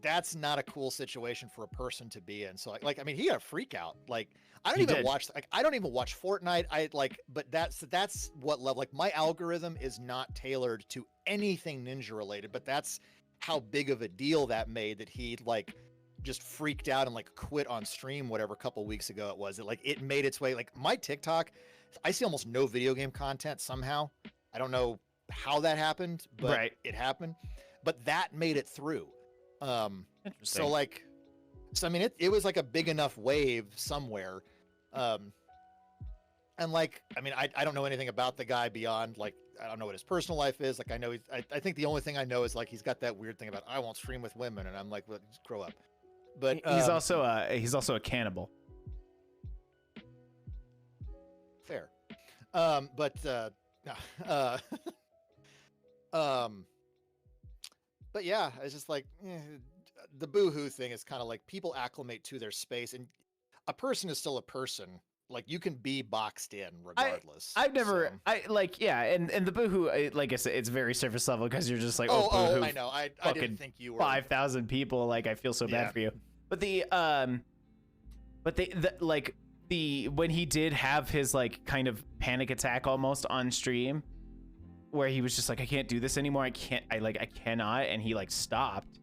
that's not a cool situation for a person to be in. So like I mean, he got a freak out. Like, I don't even watch, like, I don't even watch Fortnite. I like, but that's what level, like, my algorithm is not tailored to anything ninja related, but that's how big of a deal that made, that he like just freaked out and like quit on stream, whatever, a couple weeks ago it was. It made its way, like, my TikTok, I see almost no video game content somehow. I don't know how that happened, but it happened. But that made it through. Interesting. So like, I mean, it was like a big enough wave somewhere. And like, I mean, I don't know anything about the guy beyond like, I don't know what his personal life is. Like, I know I think the only thing I know is like, he's got that weird thing about, I won't stream with women, and I'm like, well, just grow up. But he's also a cannibal. Fair. But yeah, it's just like, the boohoo thing is kind of like, people acclimate to their space, and a person is still a person. Like, you can be boxed in regardless. I've never, and the boohoo, like I said, it's very surface level, because you're just like, boohoo, I know, I didn't think you were 5,000 people. Like, I feel so bad for you. But when he did have his like kind of panic attack almost on stream, where he was just like, I can't do this anymore. I cannot. And he like stopped,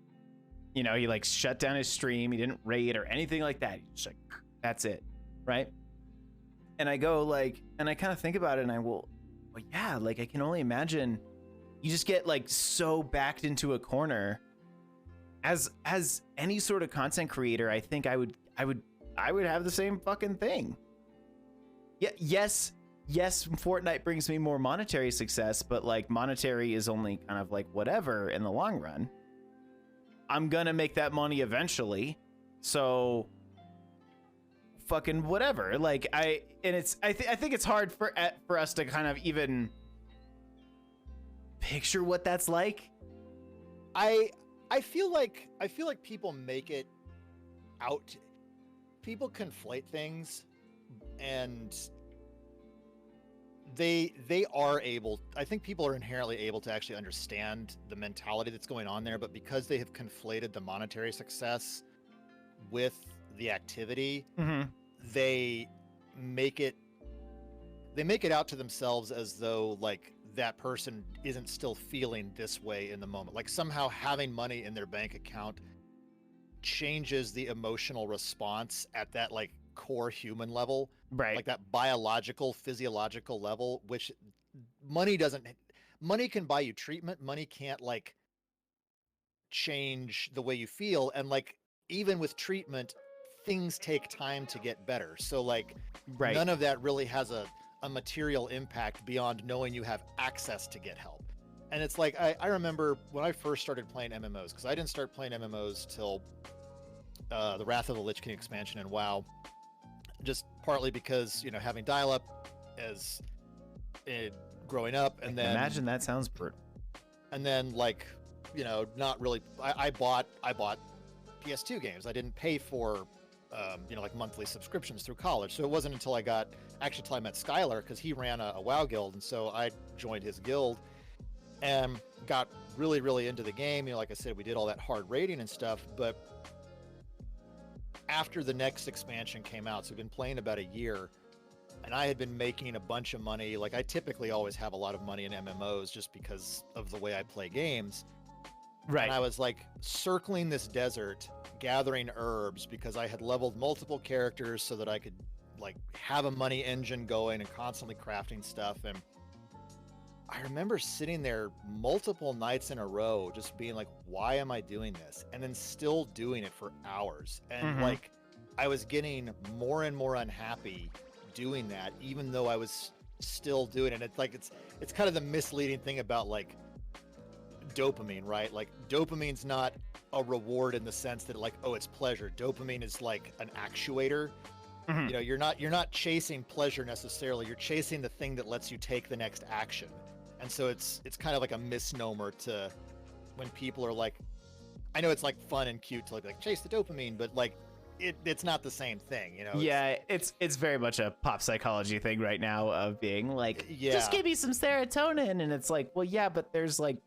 you know, he like shut down his stream. He didn't raid or anything like that. He's just like, that's it. Right. And I go like, and I kind of think about it, and I will, well, yeah, like, I can only imagine you just get like so backed into a corner as any sort of content creator. I think I would have the same fucking thing. Yeah. Yes, Fortnite brings me more monetary success, but like, monetary is only kind of like whatever in the long run. I'm gonna make that money eventually, so fucking whatever. Like, I think it's hard for us to kind of even picture what that's like. I feel like people make it out. People conflate things, and they are able, I think people are inherently able to actually understand the mentality that's going on there, but because they have conflated the monetary success with the activity, they make it out to themselves as though like that person isn't still feeling this way in the moment. Like, somehow having money in their bank account changes the emotional response at that like core human level, right? Like that biological, physiological level, which money can buy you treatment. Money can't like change the way you feel. And like, even with treatment, things take time to get better. So like Right. none of that really has a material impact beyond knowing you have access to get help. And it's like I remember when I first started playing MMOs, because I didn't start playing MMOs till the Wrath of the Lich King expansion in WoW, just partly because, you know, having dial-up as growing up, and then Imagine that sounds brutal. and then like, you know, not really. I bought PS2 games. I didn't pay for you know, like monthly subscriptions through college. So it wasn't until I met Skylar, because he ran a WoW guild, and so I joined his guild and got really, really into the game. You know, like I said, we did all that hard raiding and stuff. But after the next expansion came out, so we've been playing about a year, and I had been making a bunch of money. Like I typically always have a lot of money in MMOs just because of the way I play games. Right. And I was like circling this desert, gathering herbs, because I had leveled multiple characters so that I could like have a money engine going and constantly crafting stuff. And I remember sitting there multiple nights in a row just being like, why am I doing this? And then still doing it for hours. And like I was getting more and more unhappy doing that, even though I was still doing it. It's like it's kind of the misleading thing about like dopamine, right? Like dopamine's not a reward in the sense that like, oh, it's pleasure. Dopamine is like an actuator. You know, you're not chasing pleasure necessarily. You're chasing the thing that lets you take the next action. And so it's kind of like a misnomer to when people are like, I know it's like fun and cute to like chase the dopamine, but like it's not the same thing, you know? Yeah, it's very much a pop psychology thing right now of being like, Yeah. just give me some serotonin. And it's like, well, yeah, but there's like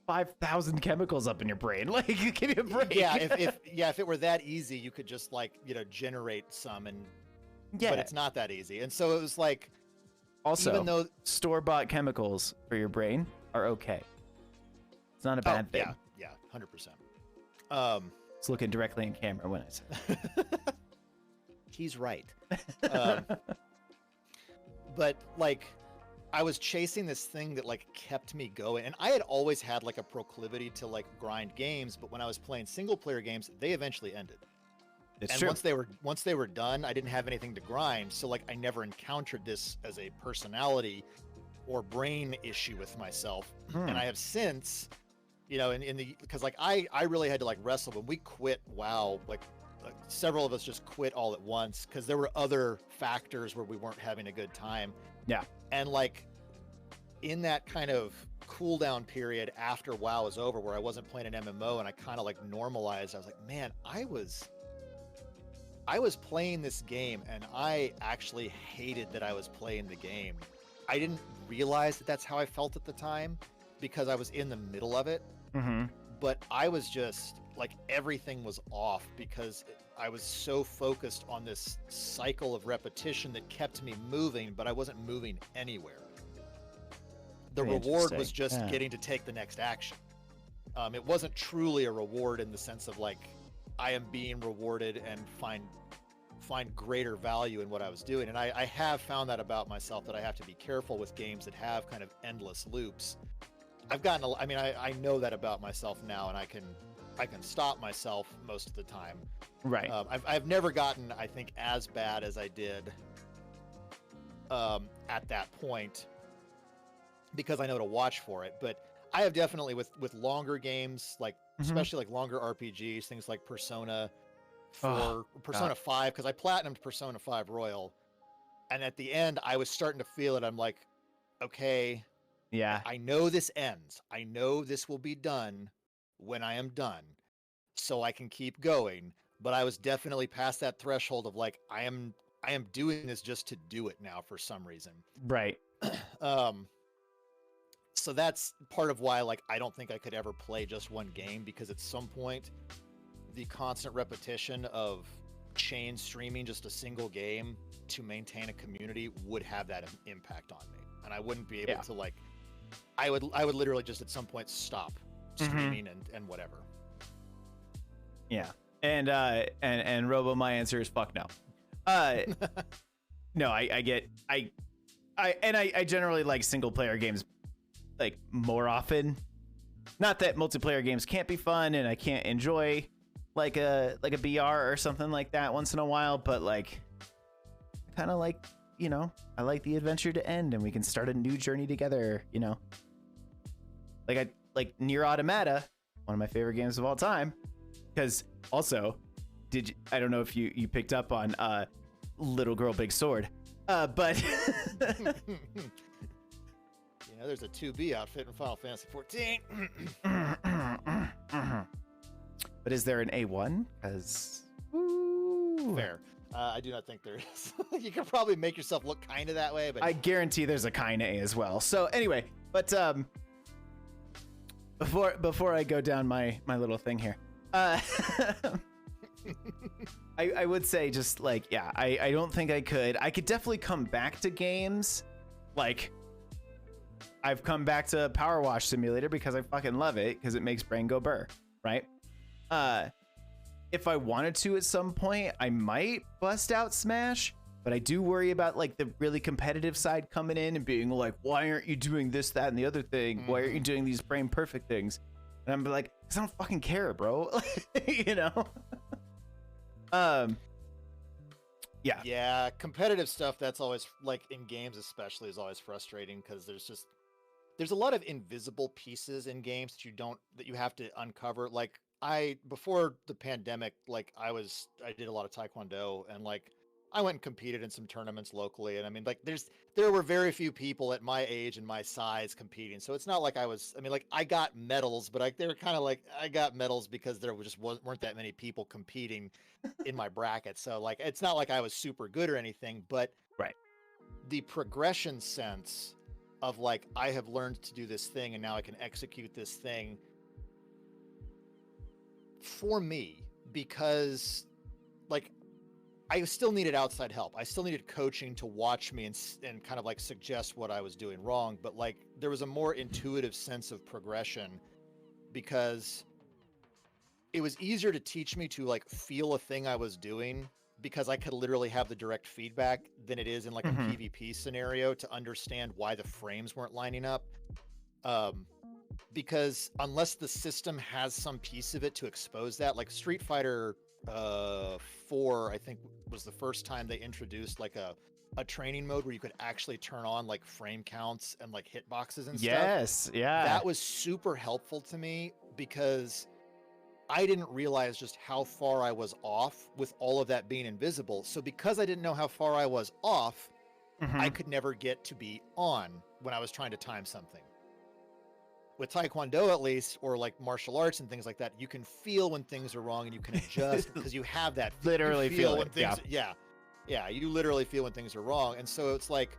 5,000 chemicals up in your brain. Like, give me a break. Yeah, if it were that easy, you could just like, you know, generate some, and Yeah. but it's not that easy. And so it was like, Also, even though store-bought chemicals for your brain are okay. It's not a bad thing. Yeah, 100%. It's looking directly in camera when I say that. He's right. But like, I was chasing this thing that like kept me going, and I had always had like a proclivity to like grind games, but when I was playing single player games, they eventually ended. It's And true. once they were done, I didn't have anything to grind, so like I never encountered this as a personality or brain issue with myself. And I have since, you know, in the, because like I really had to like wrestle when we quit WoW, like several of us just quit all at once because there were other factors where we weren't having a good time. Yeah. And like in that kind of cool down period after WoW was over, where I wasn't playing an MMO and I kind of like normalized, I was like, man, I was playing this game and I actually hated that I was playing the game. I didn't realize that that's how I felt at the time because I was in the middle of it. But I was just like, everything was off because I was so focused on this cycle of repetition that kept me moving, but I wasn't moving anywhere. The Very reward was interesting. just Yeah. getting to take the next action. It wasn't truly a reward in the sense of like, I am being rewarded and find greater value in what I was doing. And I have found that about myself, that I have to be careful with games that have kind of endless loops. I know that about myself now, and I can stop myself most of the time. Right. I've never gotten, I think, as bad as I did at that point, because I know to watch for it. But I have definitely with longer games, like especially like longer RPGs, things like Persona 4, Persona 5, because I platinumed Persona 5 Royal, and at the end I was starting to feel it. I'm like, okay, Yeah. I know this ends. I know this will be done when I am done, so I can keep going. But I was definitely past that threshold of like, I am doing this just to do it now for some reason. Right. So that's part of why like I don't think I could ever play just one game, because at some point the constant repetition of chain streaming just a single game to maintain a community would have that impact on me, and I wouldn't be able to like, I would literally just at some point stop streaming and whatever. Yeah. And Robo, my answer is fuck no. No, I generally like single player games like more often. Not that multiplayer games can't be fun and I can't enjoy like a BR or something like that once in a while, but like kind of like, you know, I like the adventure to end and we can start a new journey together, you know. Like Nier Automata, one of my favorite games of all time, because also I don't know if you picked up on Little Girl Big Sword, but You know, there's a 2B outfit in Final Fantasy 14. but is there an A1? Because Fair. I do not think there is. You can probably make yourself look kind of that way, but I guarantee there's a kind of A as well. So anyway, but before I go down my little thing here, I would say just like, yeah, I don't think I could definitely come back to games. Like I've come back to Power Wash Simulator because I fucking love it because it makes brain go burr, right? If I wanted to at some point, I might bust out Smash, but I do worry about like the really competitive side coming in and being like, why aren't you doing this, that, and the other thing? Why aren't you doing these brain perfect things? And I'm like, because I don't fucking care, bro. You know? Yeah. Yeah, competitive stuff, that's always, like, in games especially, is always frustrating because there's a lot of invisible pieces in games that you have to uncover. Like, before the pandemic, like, I did a lot of Taekwondo, and like I went and competed in some tournaments locally, and I mean, like, there were very few people at my age and my size competing, so it's not like I got medals, but they were kind of like, I got medals because there weren't that many people competing in my bracket, so like it's not like I was super good or anything, but Right. the progression sense of like, I have learned to do this thing and now I can execute this thing for me, because like I still needed outside help. I still needed coaching to watch me and kind of like suggest what I was doing wrong. But like there was a more intuitive sense of progression because it was easier to teach me to like feel a thing I was doing because I could literally have the direct feedback than it is in like a PvP scenario to understand why the frames weren't lining up. Because unless the system has some piece of it to expose that, like Street Fighter 4, I think was the first time they introduced like a training mode where you could actually turn on like frame counts and like hitboxes and stuff. Yes, yeah. That was super helpful to me because I didn't realize just how far I was off with all of that being invisible. So because I didn't know how far I was off, I could never get to be on when I was trying to time something. With Taekwondo, at least, or like martial arts and things like that, you can feel when things are wrong and you can adjust because you have that. Literally feel when it. things, yeah, you literally feel when things are wrong. And so it's like,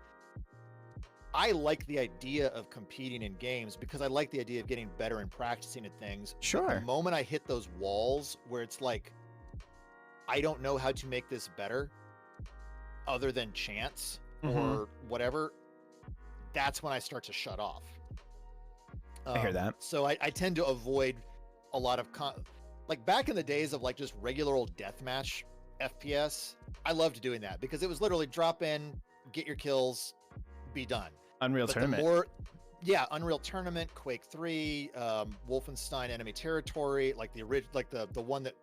I like the idea of competing in games because I like the idea of getting better and practicing at things. Sure. But the moment I hit those walls where it's like, I don't know how to make this better other than chance or whatever, that's when I start to shut off. I hear that. So I tend to avoid a lot of like back in the days of like just regular old deathmatch FPS. I loved doing that because it was literally drop in, get your kills, be done. Unreal Tournament. Unreal Tournament, Quake 3, Wolfenstein Enemy Territory, like the one that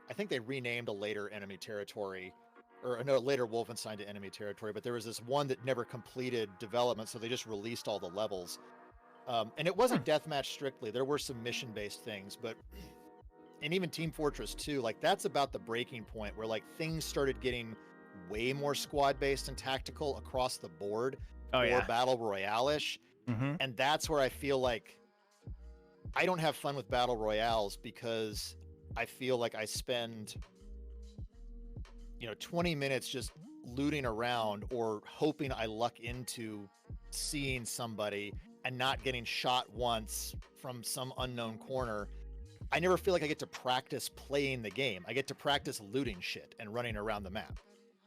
I think they renamed a later Enemy Territory, or no, later Wolfenstein to Enemy Territory, but there was this one that never completed development, so they just released all the levels. And it wasn't deathmatch strictly. There were some mission-based things, and even Team Fortress 2, like that's about the breaking point where like things started getting way more squad-based and tactical across the board, or Battle Royale-ish. And that's where I feel like I don't have fun with Battle Royales because I feel like I spend 20 minutes just looting around or hoping I luck into seeing somebody and not getting shot once from some unknown corner. I never feel like I get to practice playing the game. I get to practice looting shit and running around the map.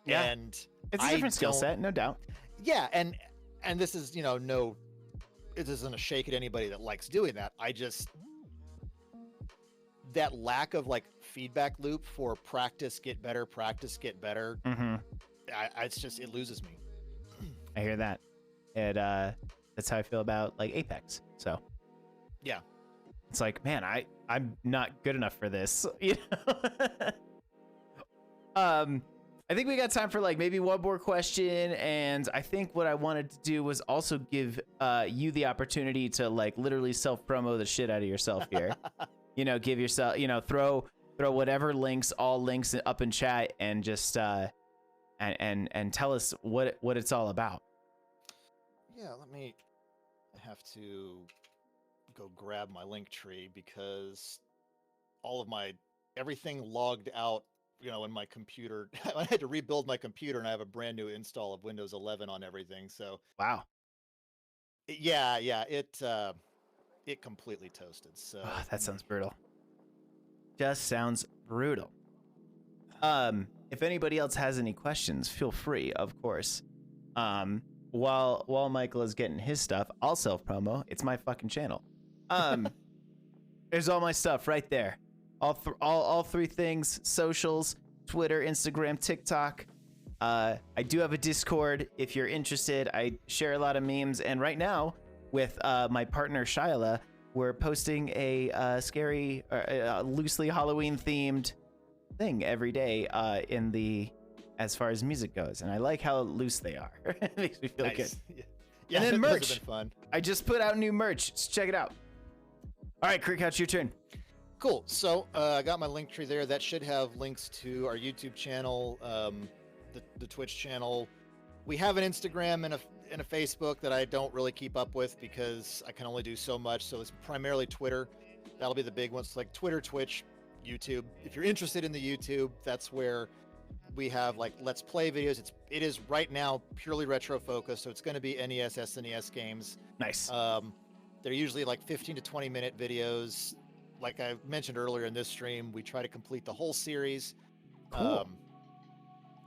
Yeah. And it's a different skill set, no doubt. Yeah, and this is, it isn't a shake at anybody that likes doing that. That lack of like feedback loop for practice, get better. It loses me. I hear that. That's how I feel about like Apex. So yeah. it's like, man, I'm not good enough for this. You know? I think we got time for like maybe one more question, and I think what I wanted to do was also give you the opportunity to like literally self promo the shit out of yourself here. You know, give yourself, you know, throw whatever links, all links up in chat, and just and tell us what it's all about. Yeah, I have to go grab my link tree because all of everything logged out, you know, in my computer. I had to rebuild my computer, and I have a brand new install of Windows 11 on everything. So Wow. yeah, it completely toasted. So Oh, that sounds brutal. Just sounds brutal. If anybody else has any questions, feel free, of course. While Michael is getting his stuff, I'll self promo. It's my fucking channel. There's all my stuff right there. All three things: socials, Twitter, Instagram, TikTok. I do have a Discord if you're interested. I share a lot of memes, and right now with my partner Shyla, we're posting a scary, loosely Halloween themed thing every day in the as far as music goes, and I like how loose they are. It makes me feel good. Yeah, and then those merch. have been fun. I just put out new merch. Just check it out. All right, CritCouch, your turn. Cool. So I got my link tree there. That should have links to our YouTube channel, the Twitch channel. We have an Instagram and a Facebook that I don't really keep up with because I can only do so much. So it's primarily Twitter. That'll be the big ones, like Twitter, Twitch, YouTube. If you're interested in the YouTube, that's where we have like Let's Play videos. It is right now purely retro focused, so it's going to be NES, SNES games. Nice. They're usually like 15 to 20 minute videos. Like I mentioned earlier in this stream, we try to complete the whole series. Cool.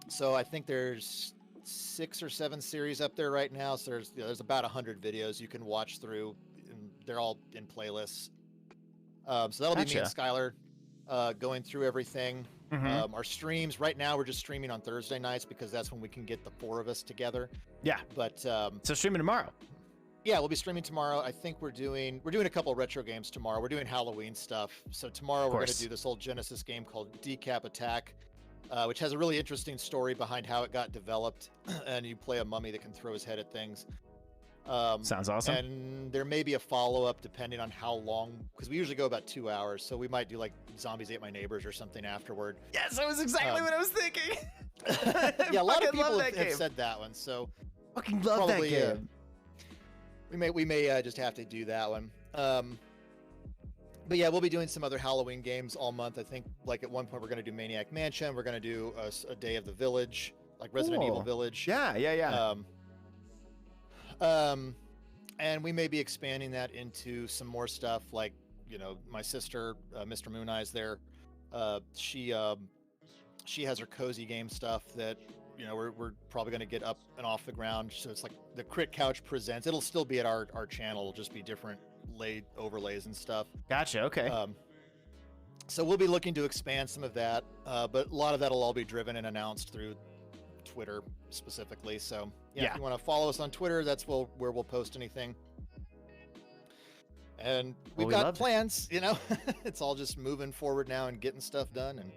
So I think there's 6 or 7 series up there right now. So there's about 100 videos you can watch through, and they're all in playlists. So that'll be me and Skylar going through everything. Mm-hmm. Our streams right now, we're just streaming on Thursday nights because that's when we can get the 4 of us together. Yeah. But so streaming tomorrow. Yeah, we'll be streaming tomorrow. I think we're doing a couple of retro games tomorrow. We're doing Halloween stuff. So tomorrow we're going to do this old Genesis game called Decap Attack, which has a really interesting story behind how it got developed. And you play a mummy that can throw his head at things. Sounds awesome. And there may be a follow-up depending on how long, because we usually go about 2 hours. So we might do like Zombies Ate My Neighbors or something afterward. Yes, that was exactly what I was thinking. Yeah, a lot of people have said that one. So fucking love that game. We may just have to do that one. But yeah, we'll be doing some other Halloween games all month. I think like at one point we're going to do Maniac Mansion. We're going to do a Day of the Village, like Resident Evil Village. Yeah. And we may be expanding that into some more stuff. Like, you know, my sister, Mr. Moon Eyes there, she has her cozy game stuff that, you know, we're probably going to get up and off the ground. So it's like the CritCouch presents. It'll still be at our channel. It'll just be different overlays and stuff. Gotcha. Okay. So we'll be looking to expand some of that, but a lot of that'll all be driven and announced through Twitter specifically. So yeah, if you want to follow us on Twitter, that's where we'll post anything. And we've got plans, you know. It's all just moving forward now and getting stuff done. And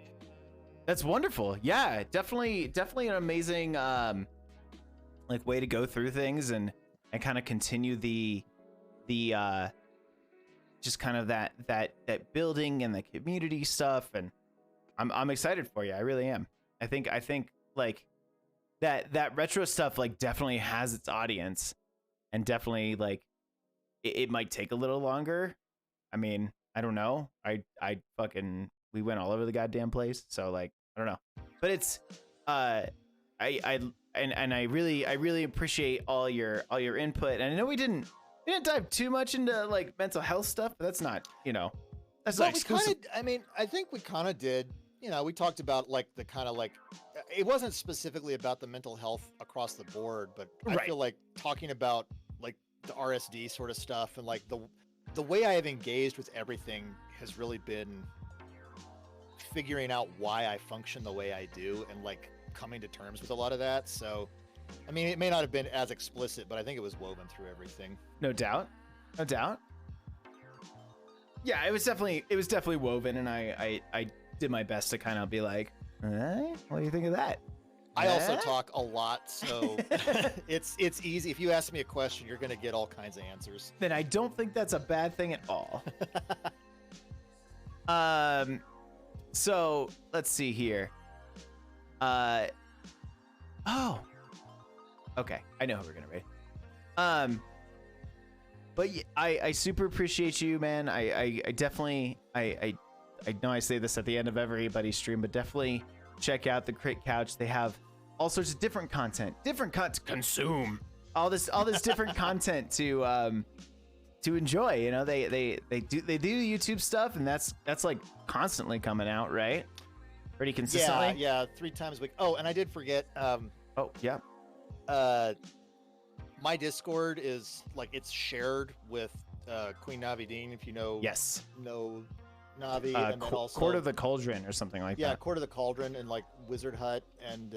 that's wonderful. Yeah, definitely an amazing like way to go through things and kind of continue the just kind of that building and the community stuff. And I'm excited for you. I really am. I think like that retro stuff like definitely has its audience, and definitely like it might take a little longer. I mean, I don't know. We went all over the goddamn place. So like, I don't know, but it's, I really appreciate all your input. And I know we didn't dive too much into like mental health stuff, but that's not, you know, that's not exclusive. I think we kind of did, you know, we talked about like the kind of like, it wasn't specifically about the mental health across the board, but I feel like talking about like the RSD sort of stuff and like the way I have engaged with everything has really been figuring out why I function the way I do and like coming to terms with a lot of that. So, I mean, it may not have been as explicit, but I think it was woven through everything. No doubt. Yeah, it was definitely woven, and I did my best to kind of be like, what do you think of that? I also talk a lot, so it's easy. If you ask me a question, you're gonna get all kinds of answers. Then I don't think that's a bad thing at all. So let's see here. Oh, okay. I know who we're gonna read. But yeah, I super appreciate you, man. I definitely I know I say this at the end of everybody's stream, but definitely check out the Crit Couch. They have all sorts of different content to consume. All this different content to enjoy. You know, they do YouTube stuff, and that's like constantly coming out, right? Pretty consistently. Yeah, 3 times a week. Oh, and I did forget. Oh yeah. My Discord is like it's shared with Queen Navi Dean, if you know. Yes. Know Navi, and then also Court of the Cauldron or something like that. Yeah, Court of the Cauldron and like Wizard Hut and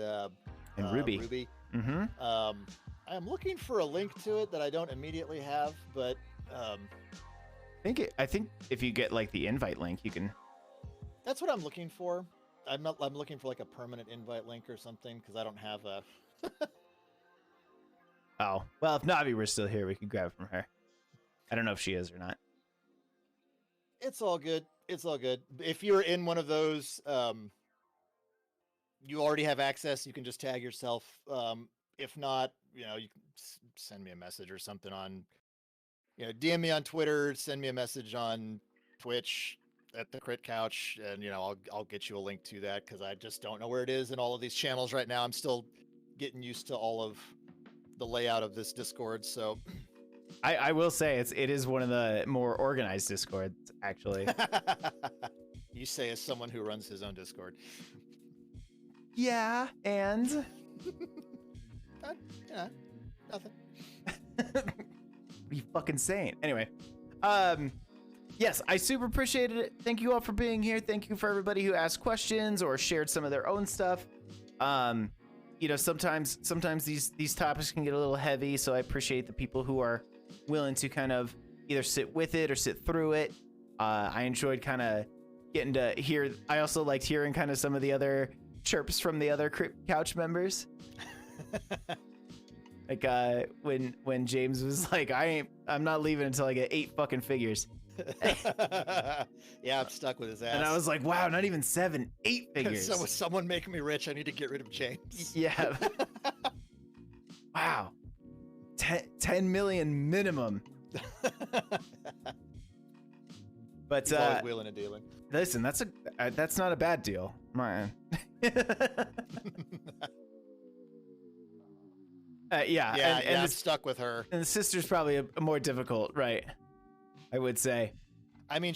Ruby. Mm-hmm. I am looking for a link to it that I don't immediately have, but I think if you get like the invite link, you can. That's what I'm looking for. I'm looking for like a permanent invite link or something because I don't have a. Oh well, if Navi were still here, we could grab it from her. I don't know if she is or not. It's all good. It's all good. If you're in one of those, you already have access. You can just tag yourself. If not, you know, you can send me a message or something on, you know, DM me on Twitter, send me a message on Twitch at TheCritCouch, and you know, I'll get you a link to that because I just don't know where it is in all of these channels right now. I'm still getting used to all of the layout of this Discord, so. I will say it is one of the more organized Discords, actually. You say as someone who runs his own Discord. Yeah, and yeah, nothing. What are you fucking saying? Anyway, yes, I super appreciated it. Thank you all for being here. Thank you for everybody who asked questions or shared some of their own stuff. You know, sometimes these topics can get a little heavy, so I appreciate the people who are willing to kind of either sit with it or sit through it. I enjoyed kind of getting to hear. I also liked hearing kind of some of the other chirps from the other Couch members. Like when James was like, I'm not leaving until I get 8 fucking figures. Yeah, I'm stuck with his ass. And I was like, wow, not even 7, 8 figures. So with someone making me rich, I need to get rid of James. Yeah. Wow. 10 million minimum. But he's always wheeling and dealing. Listen, that's not a bad deal. Man. Yeah, and I'm stuck with her. And the sister's probably a more difficult, right? I would say. I mean,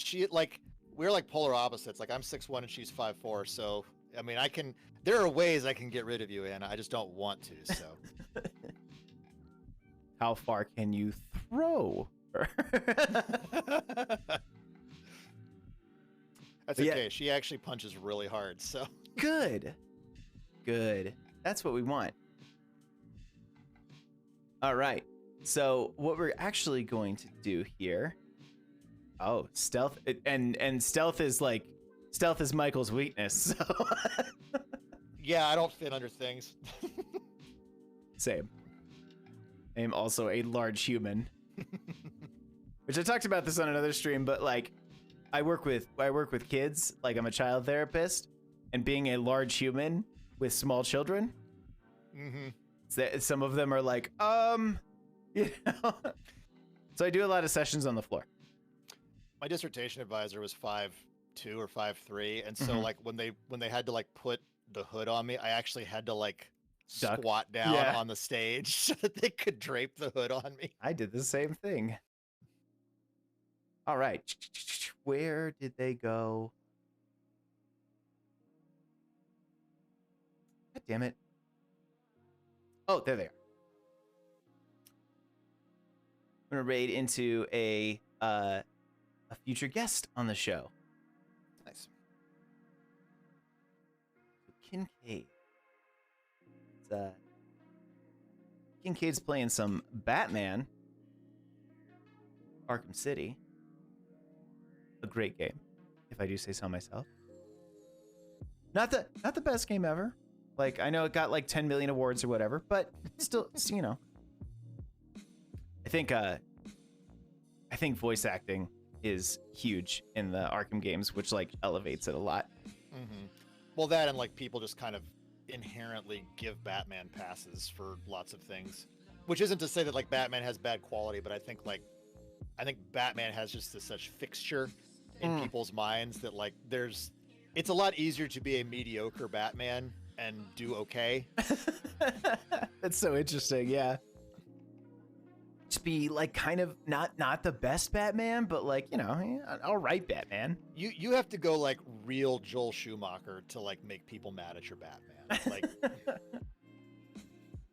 we're like polar opposites. Like I'm 6'1" and she's 5'4", so I mean, there are ways I can get rid of you, Anna. I just don't want to. So, how far can you throw her? That's okay. She actually punches really hard. So good. That's what we want. All right. So what we're actually going to do here. Oh, stealth, and stealth is Michael's weakness. So. Yeah, I don't fit under things. Same. I am also a large human. Which I talked about this on another stream, but like I work with kids, like I'm a child therapist, and being a large human with small children. Mm-hmm. Some of them are like, you know. So I do a lot of sessions on the floor. My dissertation advisor was 5'2" or 5'3", and so like when they had to like put the hood on me, I actually had to like squat down on the stage so that they could drape the hood on me. I did the same thing. All right, where did they go? God damn it. Oh, there they are. I'm gonna raid into a future guest on the show. Nice. Kincaid. Kincaid's playing some Batman. Arkham City. great game, if I do say so myself. Not the best game ever. Like, I know it got like 10 million awards or whatever, but still, you know. I think voice acting is huge in the Arkham games, which like elevates it a lot. Mm-hmm. Well, that and like people just kind of inherently give Batman passes for lots of things, which isn't to say that like Batman has bad quality, but I think Batman has just this such fixture in people's minds that like it's a lot easier to be a mediocre Batman and do okay. That's so interesting. Yeah. Just be like kind of not the best Batman, but like, you know, all right Batman. You have to go like real Joel Schumacher to like make people mad at your Batman. Like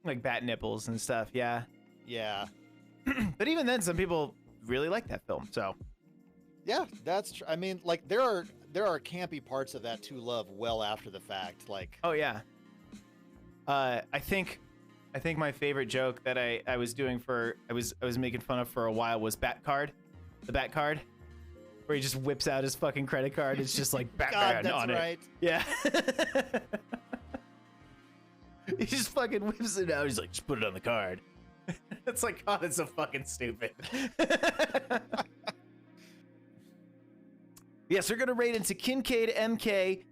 like bat nipples and stuff. Yeah. Yeah. But even then, some people really like that film. So yeah, that's true. I mean, like there are campy parts of that to love well after the fact. Like, oh yeah. I think my favorite joke that I was doing I was making fun of for a while was the Bat card, where he just whips out his fucking credit card. It's just like Batman on right. it. Yeah. He just fucking whips it out. He's like, just put it on the card. It's like, oh, that's so fucking stupid. Yes, we're gonna raid into Kincaid MK.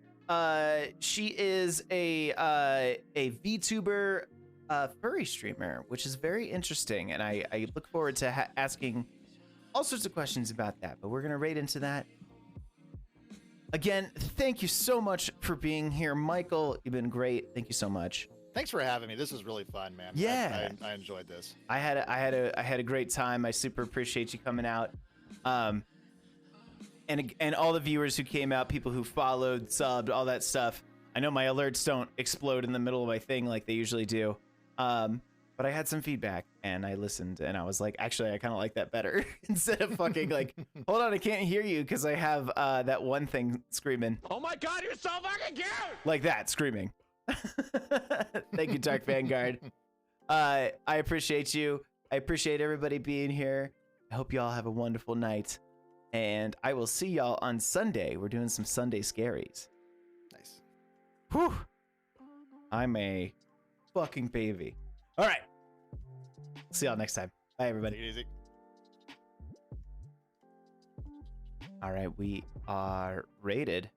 She is a VTuber furry streamer, which is very interesting, and I look forward to asking all sorts of questions about that. But we're gonna raid into that. Again, thank you so much for being here, Michael. You've been great. Thank you so much. Thanks for having me. This was really fun, man. Yeah, I enjoyed this. I had a great time. I super appreciate you coming out. And all the viewers who came out, people who followed, subbed, all that stuff. I know my alerts don't explode in the middle of my thing like they usually do. But I had some feedback and I listened and I was like, actually, I kind of like that better. Instead of fucking like, hold on, I can't hear you because I have that one thing screaming. Oh my God, you're so fucking cute! Like that, screaming. Thank you, Dark Vanguard. I appreciate you. I appreciate everybody being here. I hope y'all have a wonderful night. And I will see y'all on Sunday. We're doing some Sunday scaries. Nice. Whew. I'm a fucking baby. All right. See y'all next time. Bye, everybody. Take it easy. All right, we are rated.